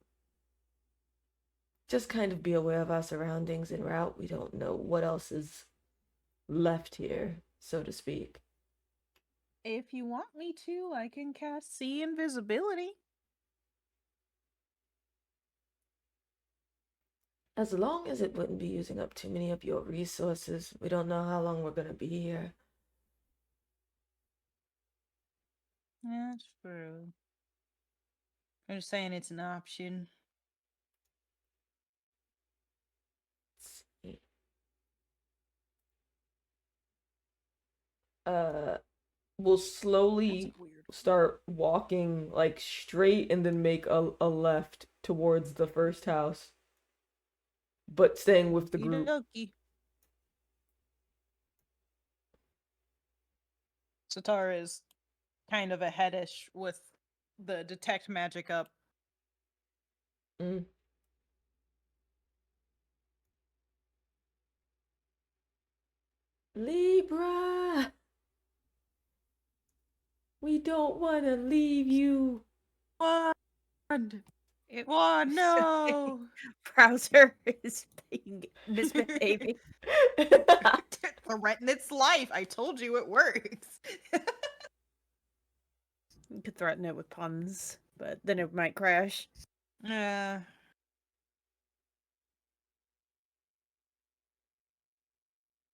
S1: just kind of be aware of our surroundings en route. We don't know what else is left here, so to speak.
S3: If you want me to, I can cast See Invisibility.
S1: As long as it wouldn't be using up too many of your resources, we don't know how long we're gonna be here.
S3: That's true. I'm just saying it's an option.
S1: Let's see. Uh, we'll slowly
S3: weird.
S1: start walking like straight and then make a left towards the first house, but staying with the group.
S3: Okie Sitara is kind of aheadish with the detect magic up.
S1: Mm. Libra, we don't want to leave you.
S3: Wand! Wand, no!
S5: Browser is being misbehaving.
S3: Threaten its life. I told you it works.
S5: You could threaten it with puns, but then it might crash.
S3: Uh,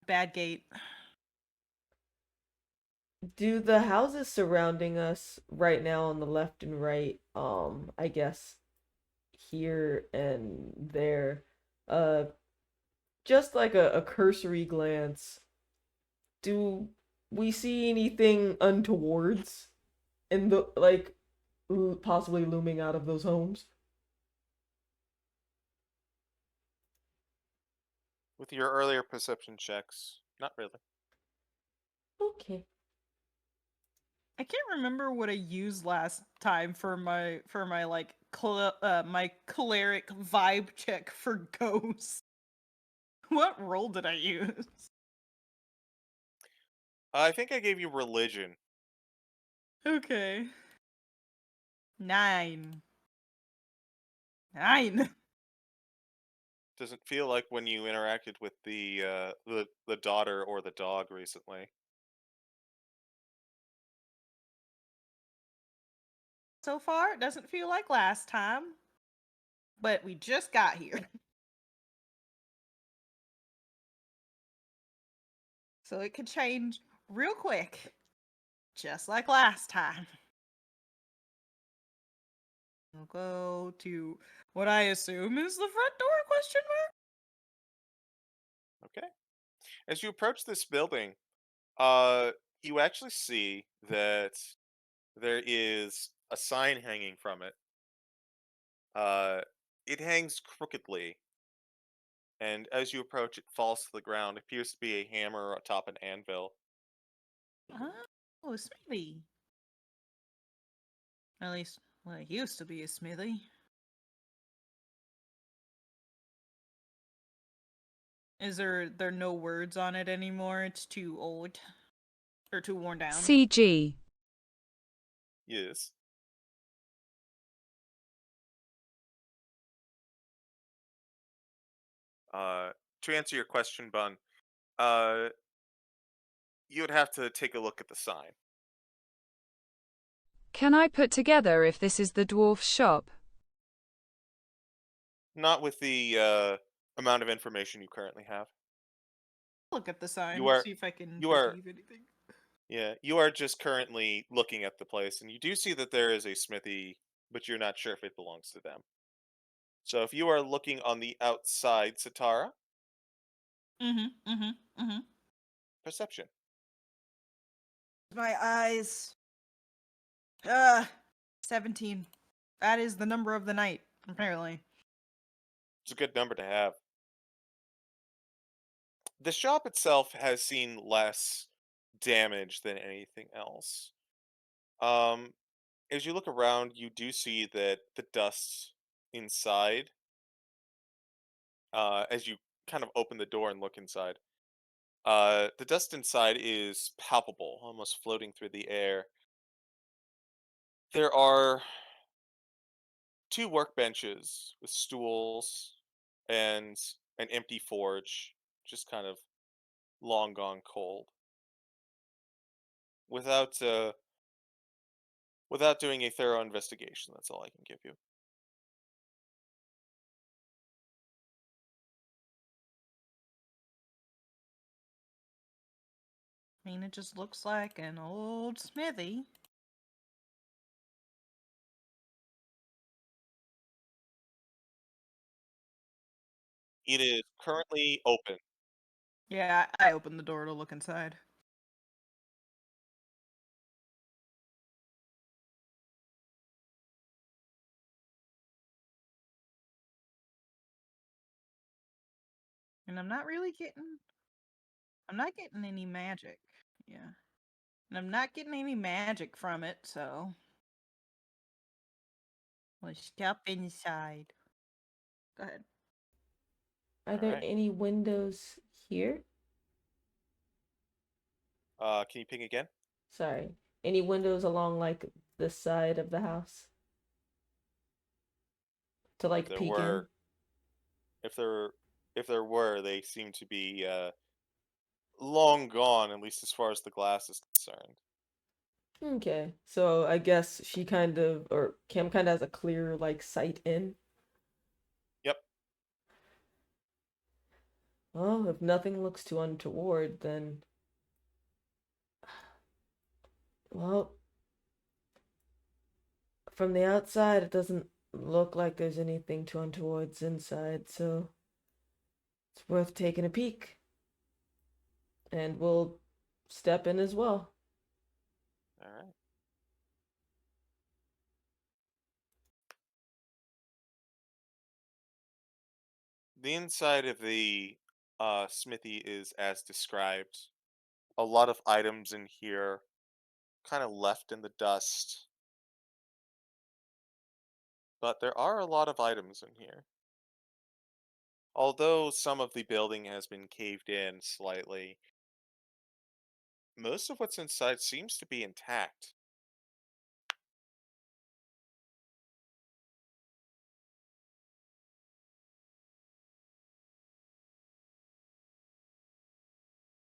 S3: bad gate.
S1: Do the houses surrounding us right now on the left and right, I guess here and there, uh, just like a cursory glance, do we see anything untowards in the, like, possibly looming out of those homes?
S2: With your earlier perception checks, not really.
S1: Okay.
S3: I can't remember what I used last time for my like my cleric vibe check for ghosts. What role did I use?
S2: I think I gave you religion.
S3: Okay. 9. 9.
S2: Doesn't feel like when you interacted with the daughter or the dog recently.
S3: So far, it doesn't feel like last time. But we just got here. So it could change real quick. Just like last time. I'll go to what I assume is the front door, question mark?
S2: Okay. As you approach this building, you actually see that there is a sign hanging from it. It hangs crookedly, and as you approach, it falls to the ground. It appears to be a hammer atop an anvil.
S3: Oh, a smithy. At least, well, it used to be a smithy. Is there no words on it anymore? It's too old. Or too worn down.
S4: CG.
S2: Yes. To answer your question, Bun, uh, you would have to take a look at the sign.
S4: Can I put together if this is the dwarf's shop?
S2: Not with the amount of information you currently have.
S3: Look at the sign,
S2: You are-
S3: see if I can
S2: you are-
S3: perceive anything.
S2: Yeah, you are just currently looking at the place, and you do see that there is a smithy, but you're not sure if it belongs to them. So if you are looking on the outside, Sitara, perception.
S3: My eyes. 17. That is the number of the night, apparently.
S2: It's a good number to have. The shop itself has seen less damage than anything else. As you look around, you do see that the dust inside, as you kind of open the door and look inside, the dust inside is palpable, almost floating through the air. There are two workbenches with stools and an empty forge, just kind of long gone cold. Without doing a thorough investigation, that's all I can give you.
S3: I mean, it just looks like an old smithy.
S2: It is currently open.
S3: Yeah, I opened the door to look inside. And I'm not getting any magic. Yeah. And I'm not getting any magic from it, so let's step inside. Go ahead.
S1: Are there
S2: Alright.
S1: any windows here?
S2: Can you ping again?
S1: Sorry. Any windows along like the side of the house? To like
S2: There
S1: peek in?
S2: were, if there were, they seem to be long gone, at least as far as the glass is concerned.
S1: Okay. So I guess she kind of, or Cam kind of has a clear like sight in.
S2: Yep.
S1: Well, if nothing looks too untoward, then well, from the outside, it doesn't look like there's anything too untoward's inside, so it's worth taking a peek. And we'll step in as well.
S2: Alright. The inside of the smithy is as described. A lot of items in here kind of left in the dust. But there are a lot of items in here. Although some of the building has been caved in slightly, most of what's inside seems to be intact.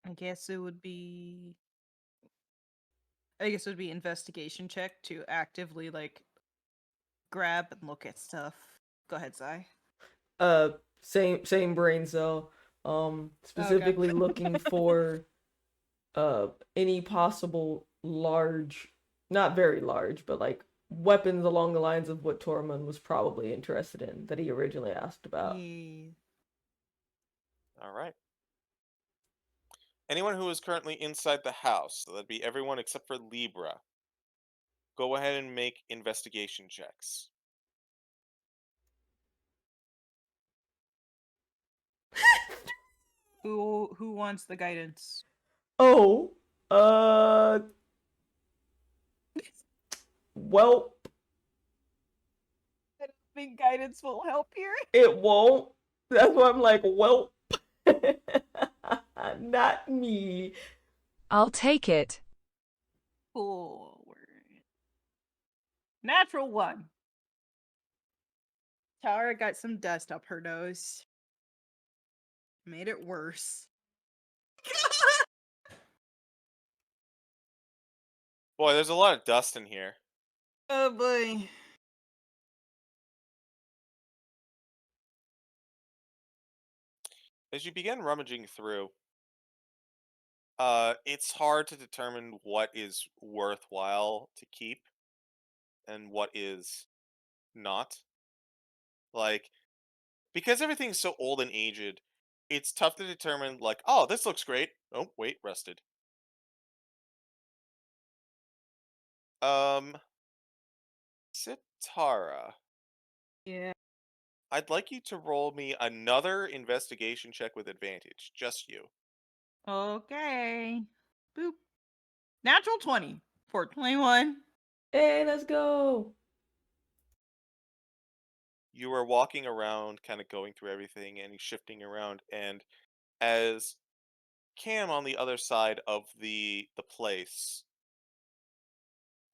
S3: I guess it would be investigation check to actively like grab and look at stuff. Go ahead, Zai.
S1: Same brain cell. Specifically looking for any possible large, not very large, but like weapons along the lines of what Tormund was probably interested in that he originally asked about.
S3: Yeah.
S2: All right. Anyone who is currently inside the house, so that'd be everyone except for Libra, go ahead and make investigation checks.
S3: Who wants the guidance?
S1: Oh, well,
S3: I don't think guidance will help here.
S1: it won't. That's why I'm like, well, not me.
S4: I'll take it.
S3: Forward. Natural 1. Tara got some dust up her nose. Made it worse.
S2: Boy, there's a lot of dust in here.
S3: Oh boy.
S2: As you begin rummaging through, it's hard to determine what is worthwhile to keep and what is not. Like, because everything's so old and aged, it's tough to determine, like, oh, this looks great. Oh, wait, rusted. Sitara,
S3: Yeah.
S2: I'd like you to roll me another investigation check with advantage. Just you.
S3: Okay. Boop. Natural 20 for 21.
S1: Hey, let's go.
S2: You are walking around, kind of going through everything and shifting around, and as Cam on the other side of the place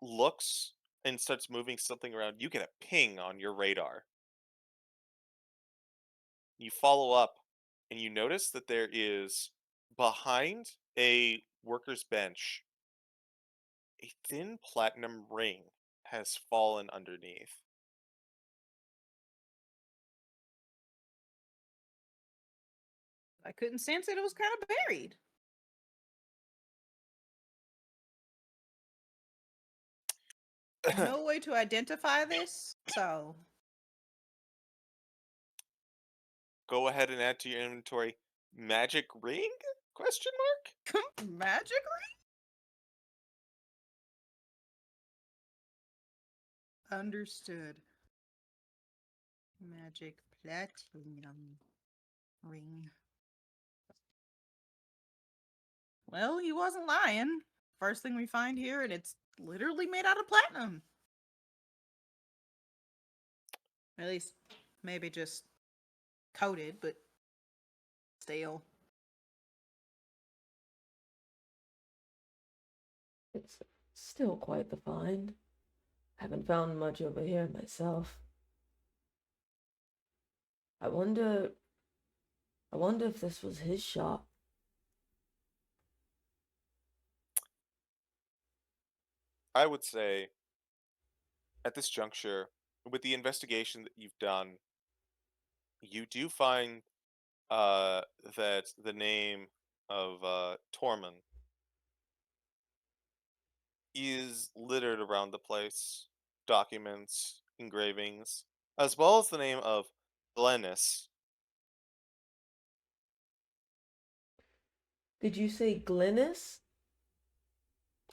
S2: looks and starts moving something around, you get a ping on your radar. You follow up and you notice that there is behind a worker's bench a thin platinum ring has fallen underneath.
S3: I couldn't sense it. It was kind of buried. No way to identify this, so
S2: Go ahead and add to your inventory magic ring? Question mark?
S3: magically understood. Magic platinum ring. Well, he wasn't lying. First thing we find here, and it's literally made out of platinum. At least, maybe just coated, but stale.
S1: It's still quite the find. Haven't found much over here myself. I wonder if this was his shop.
S2: I would say at this juncture, with the investigation that you've done, you do find that the name of Tormund is littered around the place. Documents, engravings, as well as the name of Glennis.
S1: Did you say Glennis?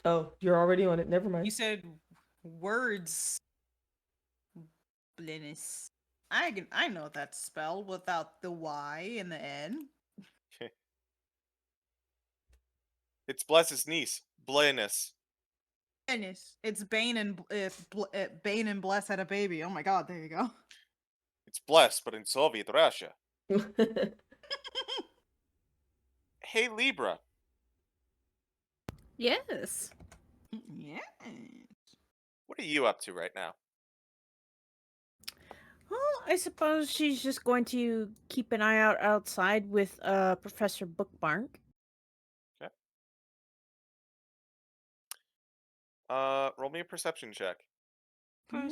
S1: Oh, you're already on it. Never mind.
S3: You said words. Blinis. I know that's spelled without the Y and the N.
S2: It's Bless's niece, Blennis.
S3: Blinis. It's Bane and Bane and Bless had a baby. Oh my God! There you go.
S2: It's Bless, but in Soviet Russia. Hey, Libra.
S5: Yes.
S3: Yeah.
S2: What are you up to right now?
S5: Well, I suppose she's just going to keep an eye out outside with Professor Bookbark.
S2: Okay. Roll me a perception check.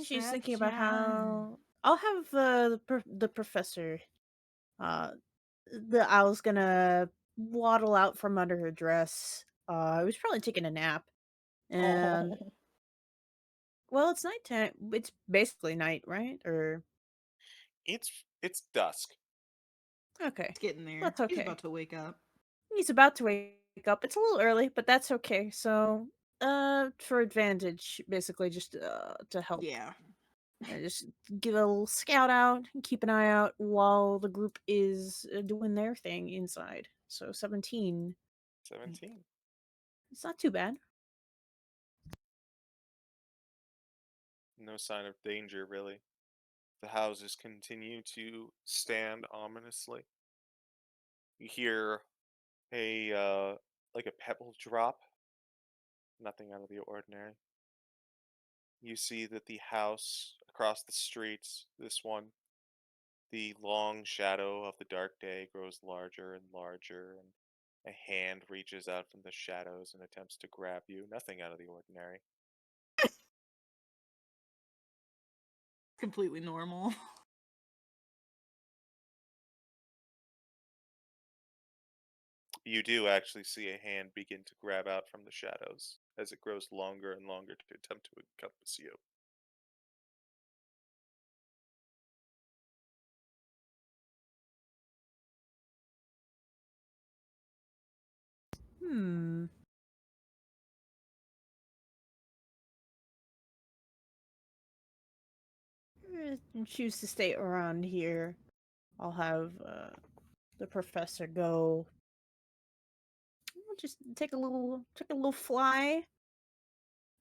S5: She's thinking about how I'll have the professor. The owl's gonna waddle out from under her dress. I was probably taking a nap, and Well, it's nighttime. It's basically night, right? Or
S2: It's dusk.
S5: okay,
S3: It's getting there.
S5: that's
S3: He's
S5: okay.
S3: about to wake up.
S5: He's about to wake up. It's a little early, but that's okay. So, for advantage, basically, just to help.
S3: Yeah.
S5: Just give a little scout out, keep an eye out while the group is doing their thing inside. So 17.
S2: 17.
S5: It's not too bad.
S2: No sign of danger, really. The houses continue to stand ominously. You hear like a pebble drop. Nothing out of the ordinary. You see that the house across the street, this one, the long shadow of the dark day grows larger and larger, and a hand reaches out from the shadows and attempts to grab you. Nothing out of the ordinary.
S3: Completely normal.
S2: You do actually see a hand begin to grab out from the shadows as it grows longer and longer to attempt to encompass you.
S5: Hmm. Choose to stay around here. I'll have the professor go. I'll just take a little fly,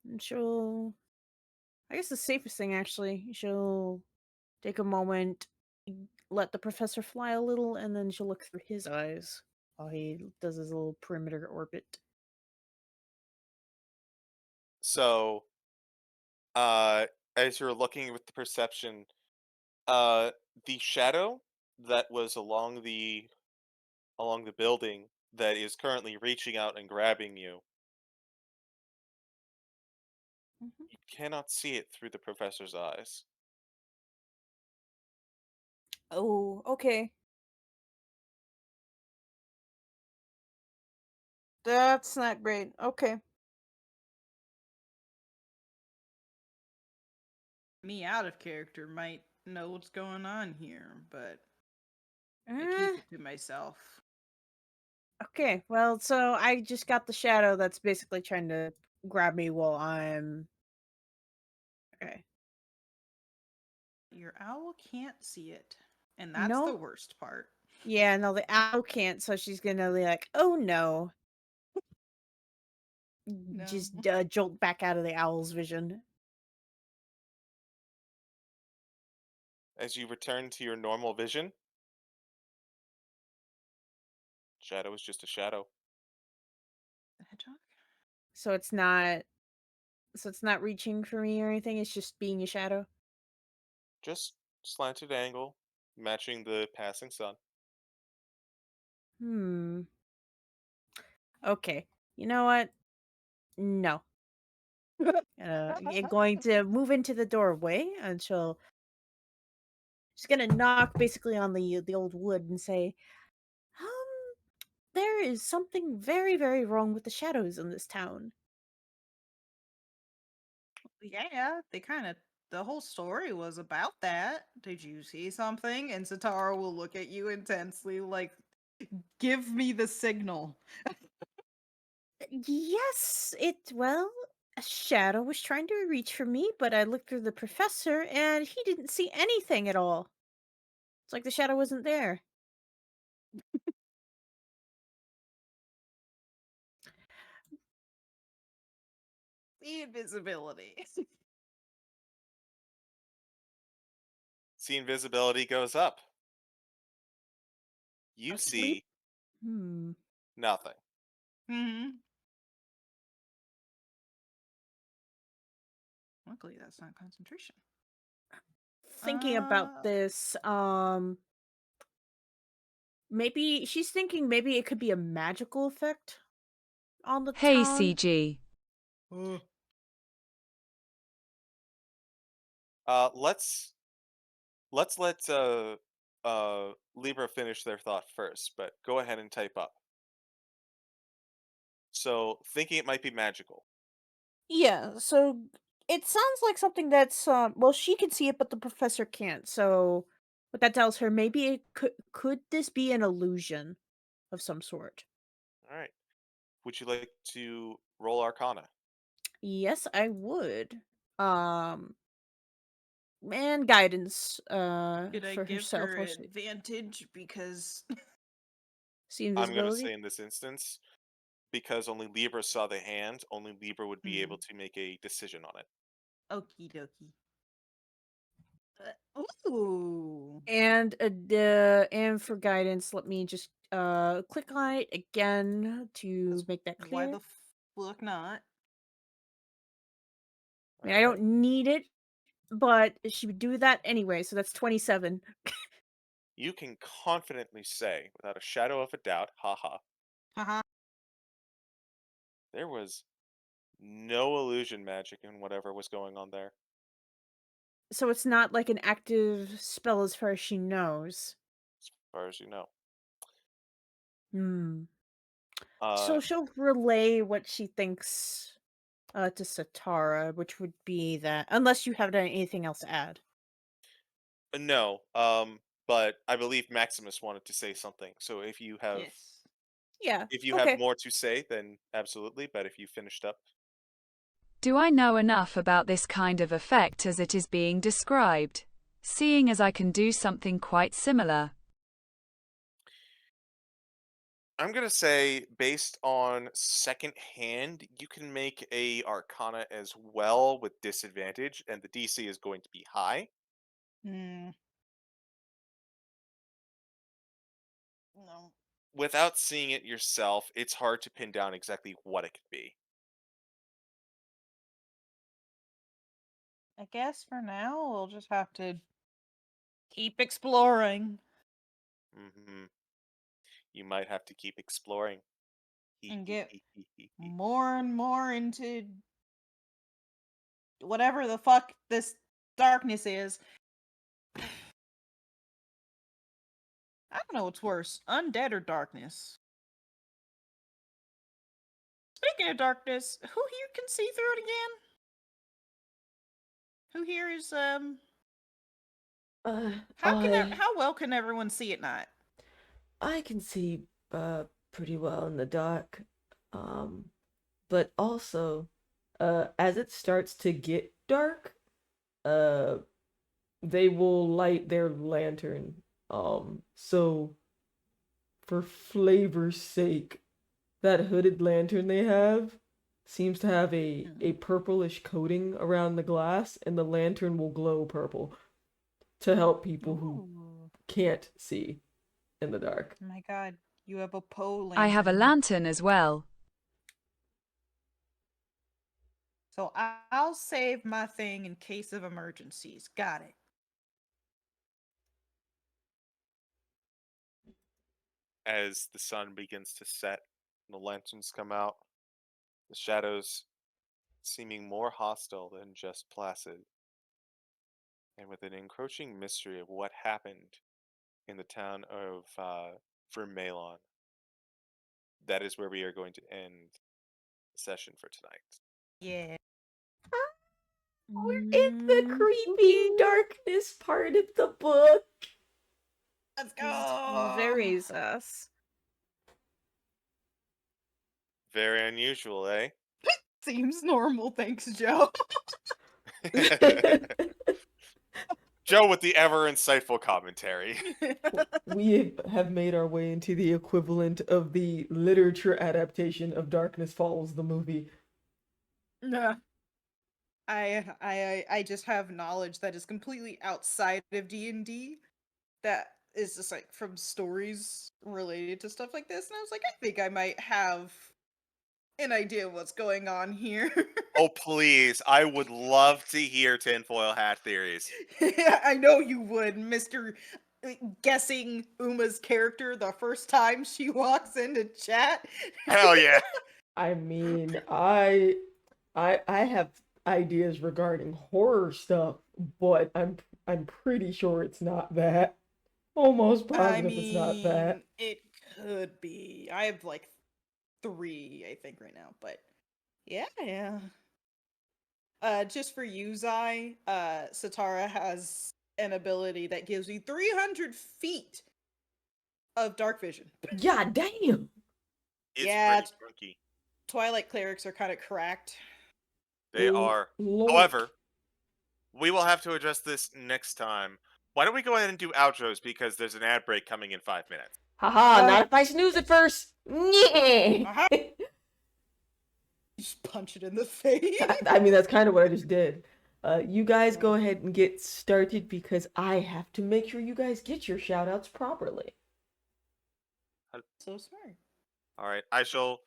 S5: and she'll. I guess the safest thing actually. She'll take a moment, let the professor fly a little, and then she'll look through his eyes while he does his little perimeter orbit.
S2: So, uh, as you're looking with the perception, uh, the shadow that was along the building that is currently reaching out and grabbing you,
S5: Mhm.
S2: you cannot see it through the professor's eyes.
S5: Oh, okay. That's not great. Okay.
S3: Me out of character might know what's going on here, but I
S5: Uh,
S3: keep it to myself.
S5: okay. Well, so I just got the shadow that's basically trying to grab me while I'm. Okay.
S3: Your owl can't see it. And that's the
S5: No.
S3: worst part.
S5: Yeah, no, the owl can't, so she's gonna be like, oh no.
S3: No.
S5: Just jolt back out of the owl's vision.
S2: As you return to your normal vision, shadow is just a shadow.
S3: The hedgehog?
S5: So it's not. So it's not reaching for me or anything. It's just being a shadow.
S2: Just slanted angle, matching the passing sun.
S5: Hmm. Okay. You know what? No. Going to move into the doorway and she's gonna knock basically on the old wood and say, there is something very, very wrong with the shadows in this town.
S3: Yeah, they kind of. The whole story was about that. Did you see something? And Sitara will look at you intensely, like, give me the signal.
S5: Yes, a shadow was trying to reach for me, but I looked through the professor and he didn't see anything at all. It's like the shadow wasn't there.
S3: The invisibility.
S2: See, invisibility goes up. You
S5: Sleep?
S2: see
S5: Hmm.
S2: nothing.
S3: Hmm. Luckily, that's not concentration.
S5: Thinking about
S3: Uh,
S5: this, maybe she's thinking maybe it could be a magical effect on the
S4: Hey
S5: town.
S4: CG.
S3: uh,
S2: Let's let Libra finish their thought first, but go ahead and type up. So, thinking it might be magical.
S5: Yeah, so It sounds like something that's well, she can see it, but the professor can't. So what that tells her, maybe it could this be an illusion of some sort?
S2: All right. Would you like to roll Arcana?
S5: Yes, I would. Um, and guidance.
S3: Did I
S5: For
S3: give
S5: herself
S3: her
S5: or
S3: advantage because
S5: see
S2: I'm gonna
S5: invisibility.
S2: say in this instance, because only Libra saw the hand, only Libra would be able
S3: Hmm.
S2: to make a decision on it.
S3: Okie dokie. Ooh.
S5: And for guidance, let me just click on it again to make that
S3: Why
S5: clear.
S3: the fuck not?
S5: I
S2: All
S5: mean, I
S2: right.
S5: don't need it, but she would do that anyway, so that's 27.
S2: You can confidently say, without a shadow of a doubt, haha,
S3: Haha.
S2: there was no illusion magic in whatever was going on there.
S5: So it's not like an active spell as far as she knows.
S2: As far as you know.
S5: Hmm.
S2: Uh,
S5: So she'll relay what she thinks to Sitara, which would be that, unless you have anything else to add.
S2: no. But I believe Maximus wanted to say something. So
S3: Yes.
S5: Yeah.
S2: if you have
S5: Okay.
S2: more to say, then absolutely. But if you finished up,
S4: Do I know enough about this kind of effect as it is being described? Seeing as I can do something quite similar.
S2: I'm gonna say, based on second hand, you can make a Arcana as well with disadvantage, and the DC is going to be high.
S3: Hmm. No.
S2: Without seeing it yourself, it's hard to pin down exactly what it could be.
S3: I guess for now we'll just have to keep exploring
S2: Hmm. You might have to keep exploring. Hee
S3: and
S2: hee
S3: get
S2: hee hee hee hee.
S3: more and more into whatever the fuck this darkness is. I don't know what's worse, undead or darkness. Speaking of darkness, who here can see through it again? Who here is
S1: Uh,
S3: how can
S1: I
S3: how well can everyone see at night?
S1: I can see pretty well in the dark. Um, but also, as it starts to get dark, uh, they will light their lantern. So for flavor's sake, that hooded lantern they have seems to have a purplish coating around the glass, and the lantern will glow purple to help people who
S3: Ooh.
S1: can't see in the dark.
S3: My god, you have a Poe
S4: I have a
S3: lantern.
S4: lantern as well.
S3: So I'll save my thing in case of emergencies. Got it.
S2: As the sun begins to set, and the lanterns come out, the shadows seeming more hostile than just placid, and with an encroaching mystery of what happened in the town of Vermelon. That is where we are going to end the session for tonight.
S3: Yeah.
S1: We're in the creepy
S5: Okay.
S1: darkness part of the book.
S3: Let's
S5: This
S3: go.
S5: very sus.
S2: Very unusual, eh?
S3: Seems normal, thanks, Joe.
S2: Joe with the ever insightful commentary.
S1: We have made our way into the equivalent of the literature adaptation of Darkness Falls, the movie.
S3: Nah. I just have knowledge that is completely outside of D&D that is just like from stories related to stuff like this, and I was like, I think I might have an idea of what's going on here.
S2: Oh, please. I would love to hear tinfoil hat theories.
S3: I know you would, Mr. Guessing Uma's character the first time she walks into chat.
S2: Hell yeah.
S1: I mean, I have ideas regarding horror stuff, but I'm pretty sure it's not that. Almost
S3: I
S1: positive it's not
S3: mean,
S1: that.
S3: it could be. I have like 3, I think, right now, but yeah, yeah. Just for you, Zai, Sitara has an ability that gives me 300 feet of dark vision.
S1: God damn.
S2: It's
S3: Yeah,
S2: pretty chunky.
S3: Twilight clerics are kind of cracked.
S2: They are.
S1: Lord.
S2: However, we will have to address this next time. Why don't we go ahead and do outros because there's an ad break coming in 5 minutes.
S1: Haha, not if I snooze it first. Yeah.
S3: Uh-huh. Just punch it in the face.
S1: I mean, that's kind of what I just did. You guys go ahead and get started because I have to make sure you guys get your shout-outs properly.
S3: So smart.
S2: All right, I shall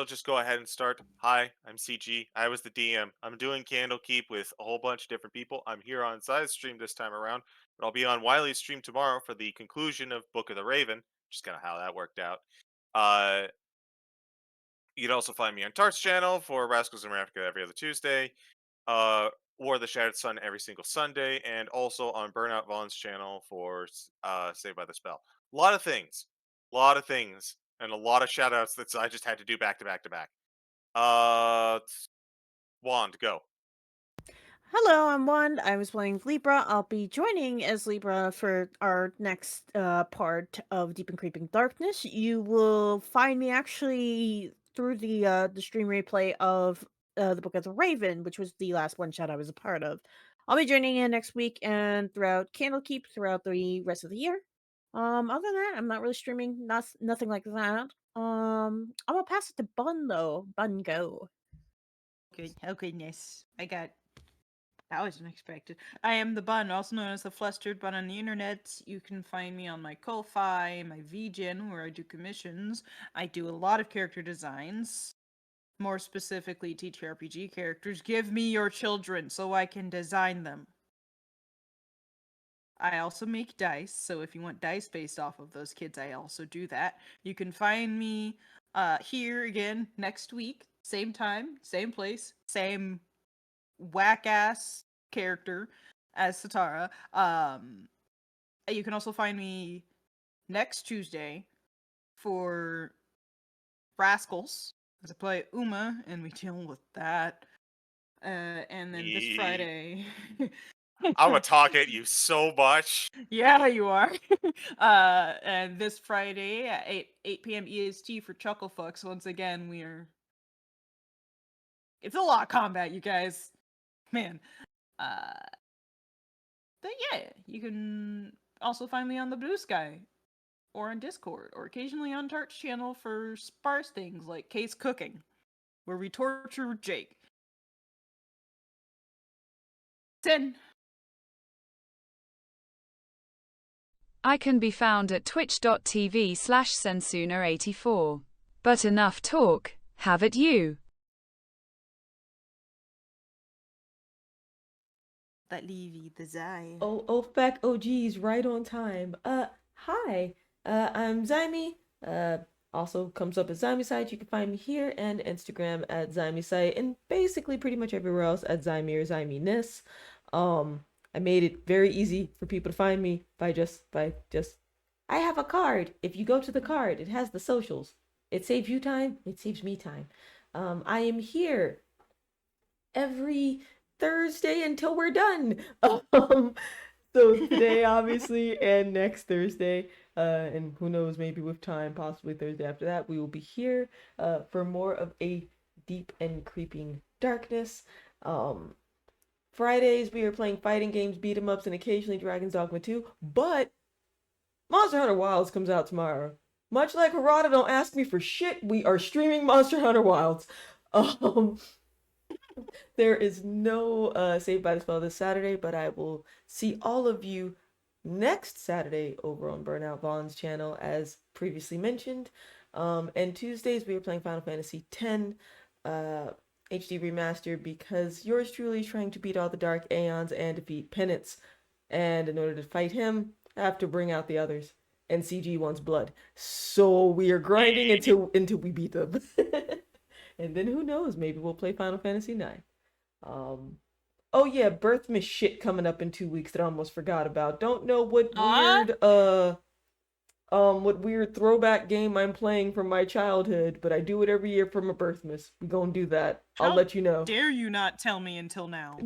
S2: just go ahead and start. Hi, I'm CG. I was the DM. I'm doing Candlekeep with a whole bunch of different people. I'm here on Zai's stream this time around, but I'll be on Wiley's stream tomorrow for the conclusion of Book of the Raven. Just kind of how that worked out. You can also find me on Tart's channel for Rascals and Ravnica every other Tuesday. War of the Shattered Sun every single Sunday, and also on Burnout Vaughn's channel for Saved by the Spell. A lot of things, and a lot of shoutouts that I just had to do back to back to back. Wand, go.
S5: Hello, I'm Wand. I was playing Libra. I'll be joining as Libra for our next part of Deep and Creeping Darkness. You will find me actually through the stream replay of the Book of the Raven, which was the last one shot I was a part of. I'll be joining in next week and throughout Candlekeep throughout the rest of the year. Other than that, I'm not really streaming. Nothing like that. I'm gonna pass it to Bun though. Bun, go.
S3: Good. Oh goodness. That was unexpected. I am the Bun, also known as the FlusteredBun on the internet. You can find me on my Ko-Fi, my VGen, where I do commissions. I do a lot of character designs. More specifically, TTRPG characters. Give me your children so I can design them. I also make dice, so if you want dice based off of those kids, I also do that. You can find me here again next week. Same time, same place, same whack-ass character as Sitara. You can also find me next Tuesday for Rascals as I play Uma, and we deal with that. And then this Friday...
S2: I'm gonna talk at you so much.
S3: Yeah, you are. And this Friday at 8 p.m. EST for Chucklefucks. Once again, it's a lot of combat, you guys. Man. But yeah, you can also find me on the Blue Sky or on Discord or occasionally on Tart's channel for sparse things like Case Cooking, where we torture Jake. 10.
S4: I can be found at twitch.tv/Sensuna84. But enough talk, have it you.
S3: That Levy, the Zai.
S1: Oh, fact OG's right on time. Hi. I'm Xaimi. Also comes up as Xaimi Site. You can find me here and Instagram at Xaimi Site, and basically pretty much everywhere else at Xaimi or Xaimi-ness. I made it very easy for people to find me by just I have a card. If you go to the card, it has the socials. It saves you time, it saves me time. I am here every Thursday until we're done. So today, obviously, and next Thursday, and who knows, maybe with time, possibly Thursday after that, we will be here for more of a deep and creeping darkness. Fridays, we are playing fighting games, beat 'em ups, and occasionally Dragon's Dogma 2, but Monster Hunter Wilds comes out tomorrow. Much like Harada, don't ask me for shit, we are streaming Monster Hunter Wilds. There is no Saved by the Spell this Saturday, but I will see all of you next Saturday over on Burnout Vaughn's channel, as previously mentioned. And Tuesdays, we are playing Final Fantasy X HD Remastered, because yours truly is trying to beat all the Dark Aeons and defeat Penance. And in order to fight him, I have to bring out the others. And CG wants blood. So we are grinding until we beat them. And then who knows, maybe we'll play Final Fantasy IX. Oh yeah, Birthmas shit coming up in 2 weeks that I almost forgot about. Don't know what weird what weird throwback game I'm playing from my childhood, but I do it every year for my birthmas. We gonna do that. I'll
S3: How
S1: let you know.
S3: Dare you not tell me until now?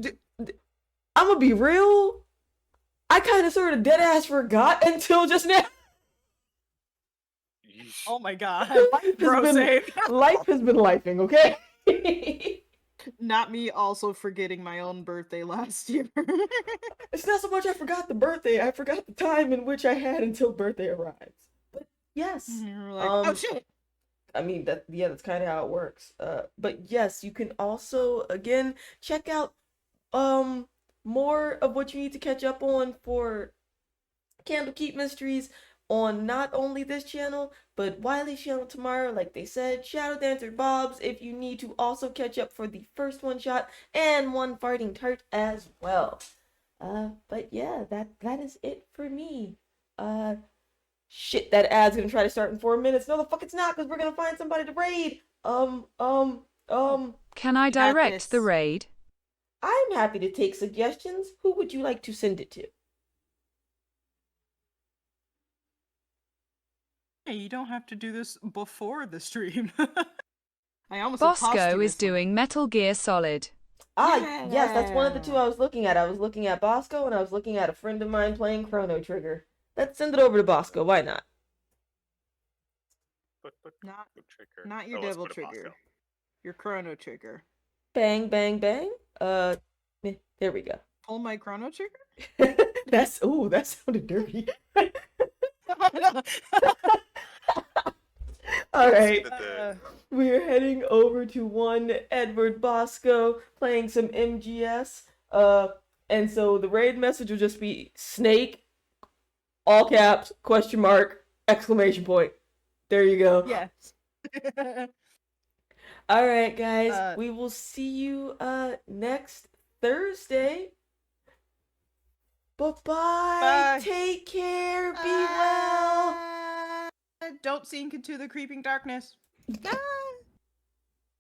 S1: I'm gonna be real. I kind of sort of dead ass forgot until just now.
S3: Oh my god.
S1: Life has been lifing, okay?
S3: Not me also forgetting my own birthday last year.
S1: It's not so much I forgot the birthday, I forgot the time in which I had until birthday arrives. But yes.
S3: You're like, oh shit.
S1: I mean that's kind of how it works. But yes, you can also again check out more of what you need to catch up on for Candlekeep Mysteries on not only this channel, but Wiley's channel tomorrow, like they said, Shadow Dancer Bob's, if you need to also catch up for the first one shot, and one farting tart as well. But yeah, that is it for me. Shit, that ad's gonna try to start in 4 minutes. No, the fuck it's not, because we're gonna find somebody to raid.
S4: Can I direct the raid?
S1: I'm happy to take suggestions. Who would you like to send it to?
S3: Hey, you don't have to do this before the stream. I almost
S4: Bosco is doing Metal Gear Solid.
S1: Yes, that's one of the two I was looking at. I was looking at Bosco, and I was looking at a friend of mine playing Chrono Trigger. Let's send it over to Bosco. Why not?
S3: Not your Devil Trigger. Your Chrono Trigger.
S1: Bang, bang, bang. There we go.
S3: Pull my Chrono Trigger?
S1: That sounded dirty. All right, we're heading over to one Edward Bosco playing some MGS. And so the raid message will just be snake, all caps, question mark, exclamation point. There you go.
S3: Yes.
S1: All right, guys, we will see you next Thursday. Bye-bye.
S3: Bye.
S1: Take care. Be well.
S3: Don't sink into the creeping darkness.
S5: Ah!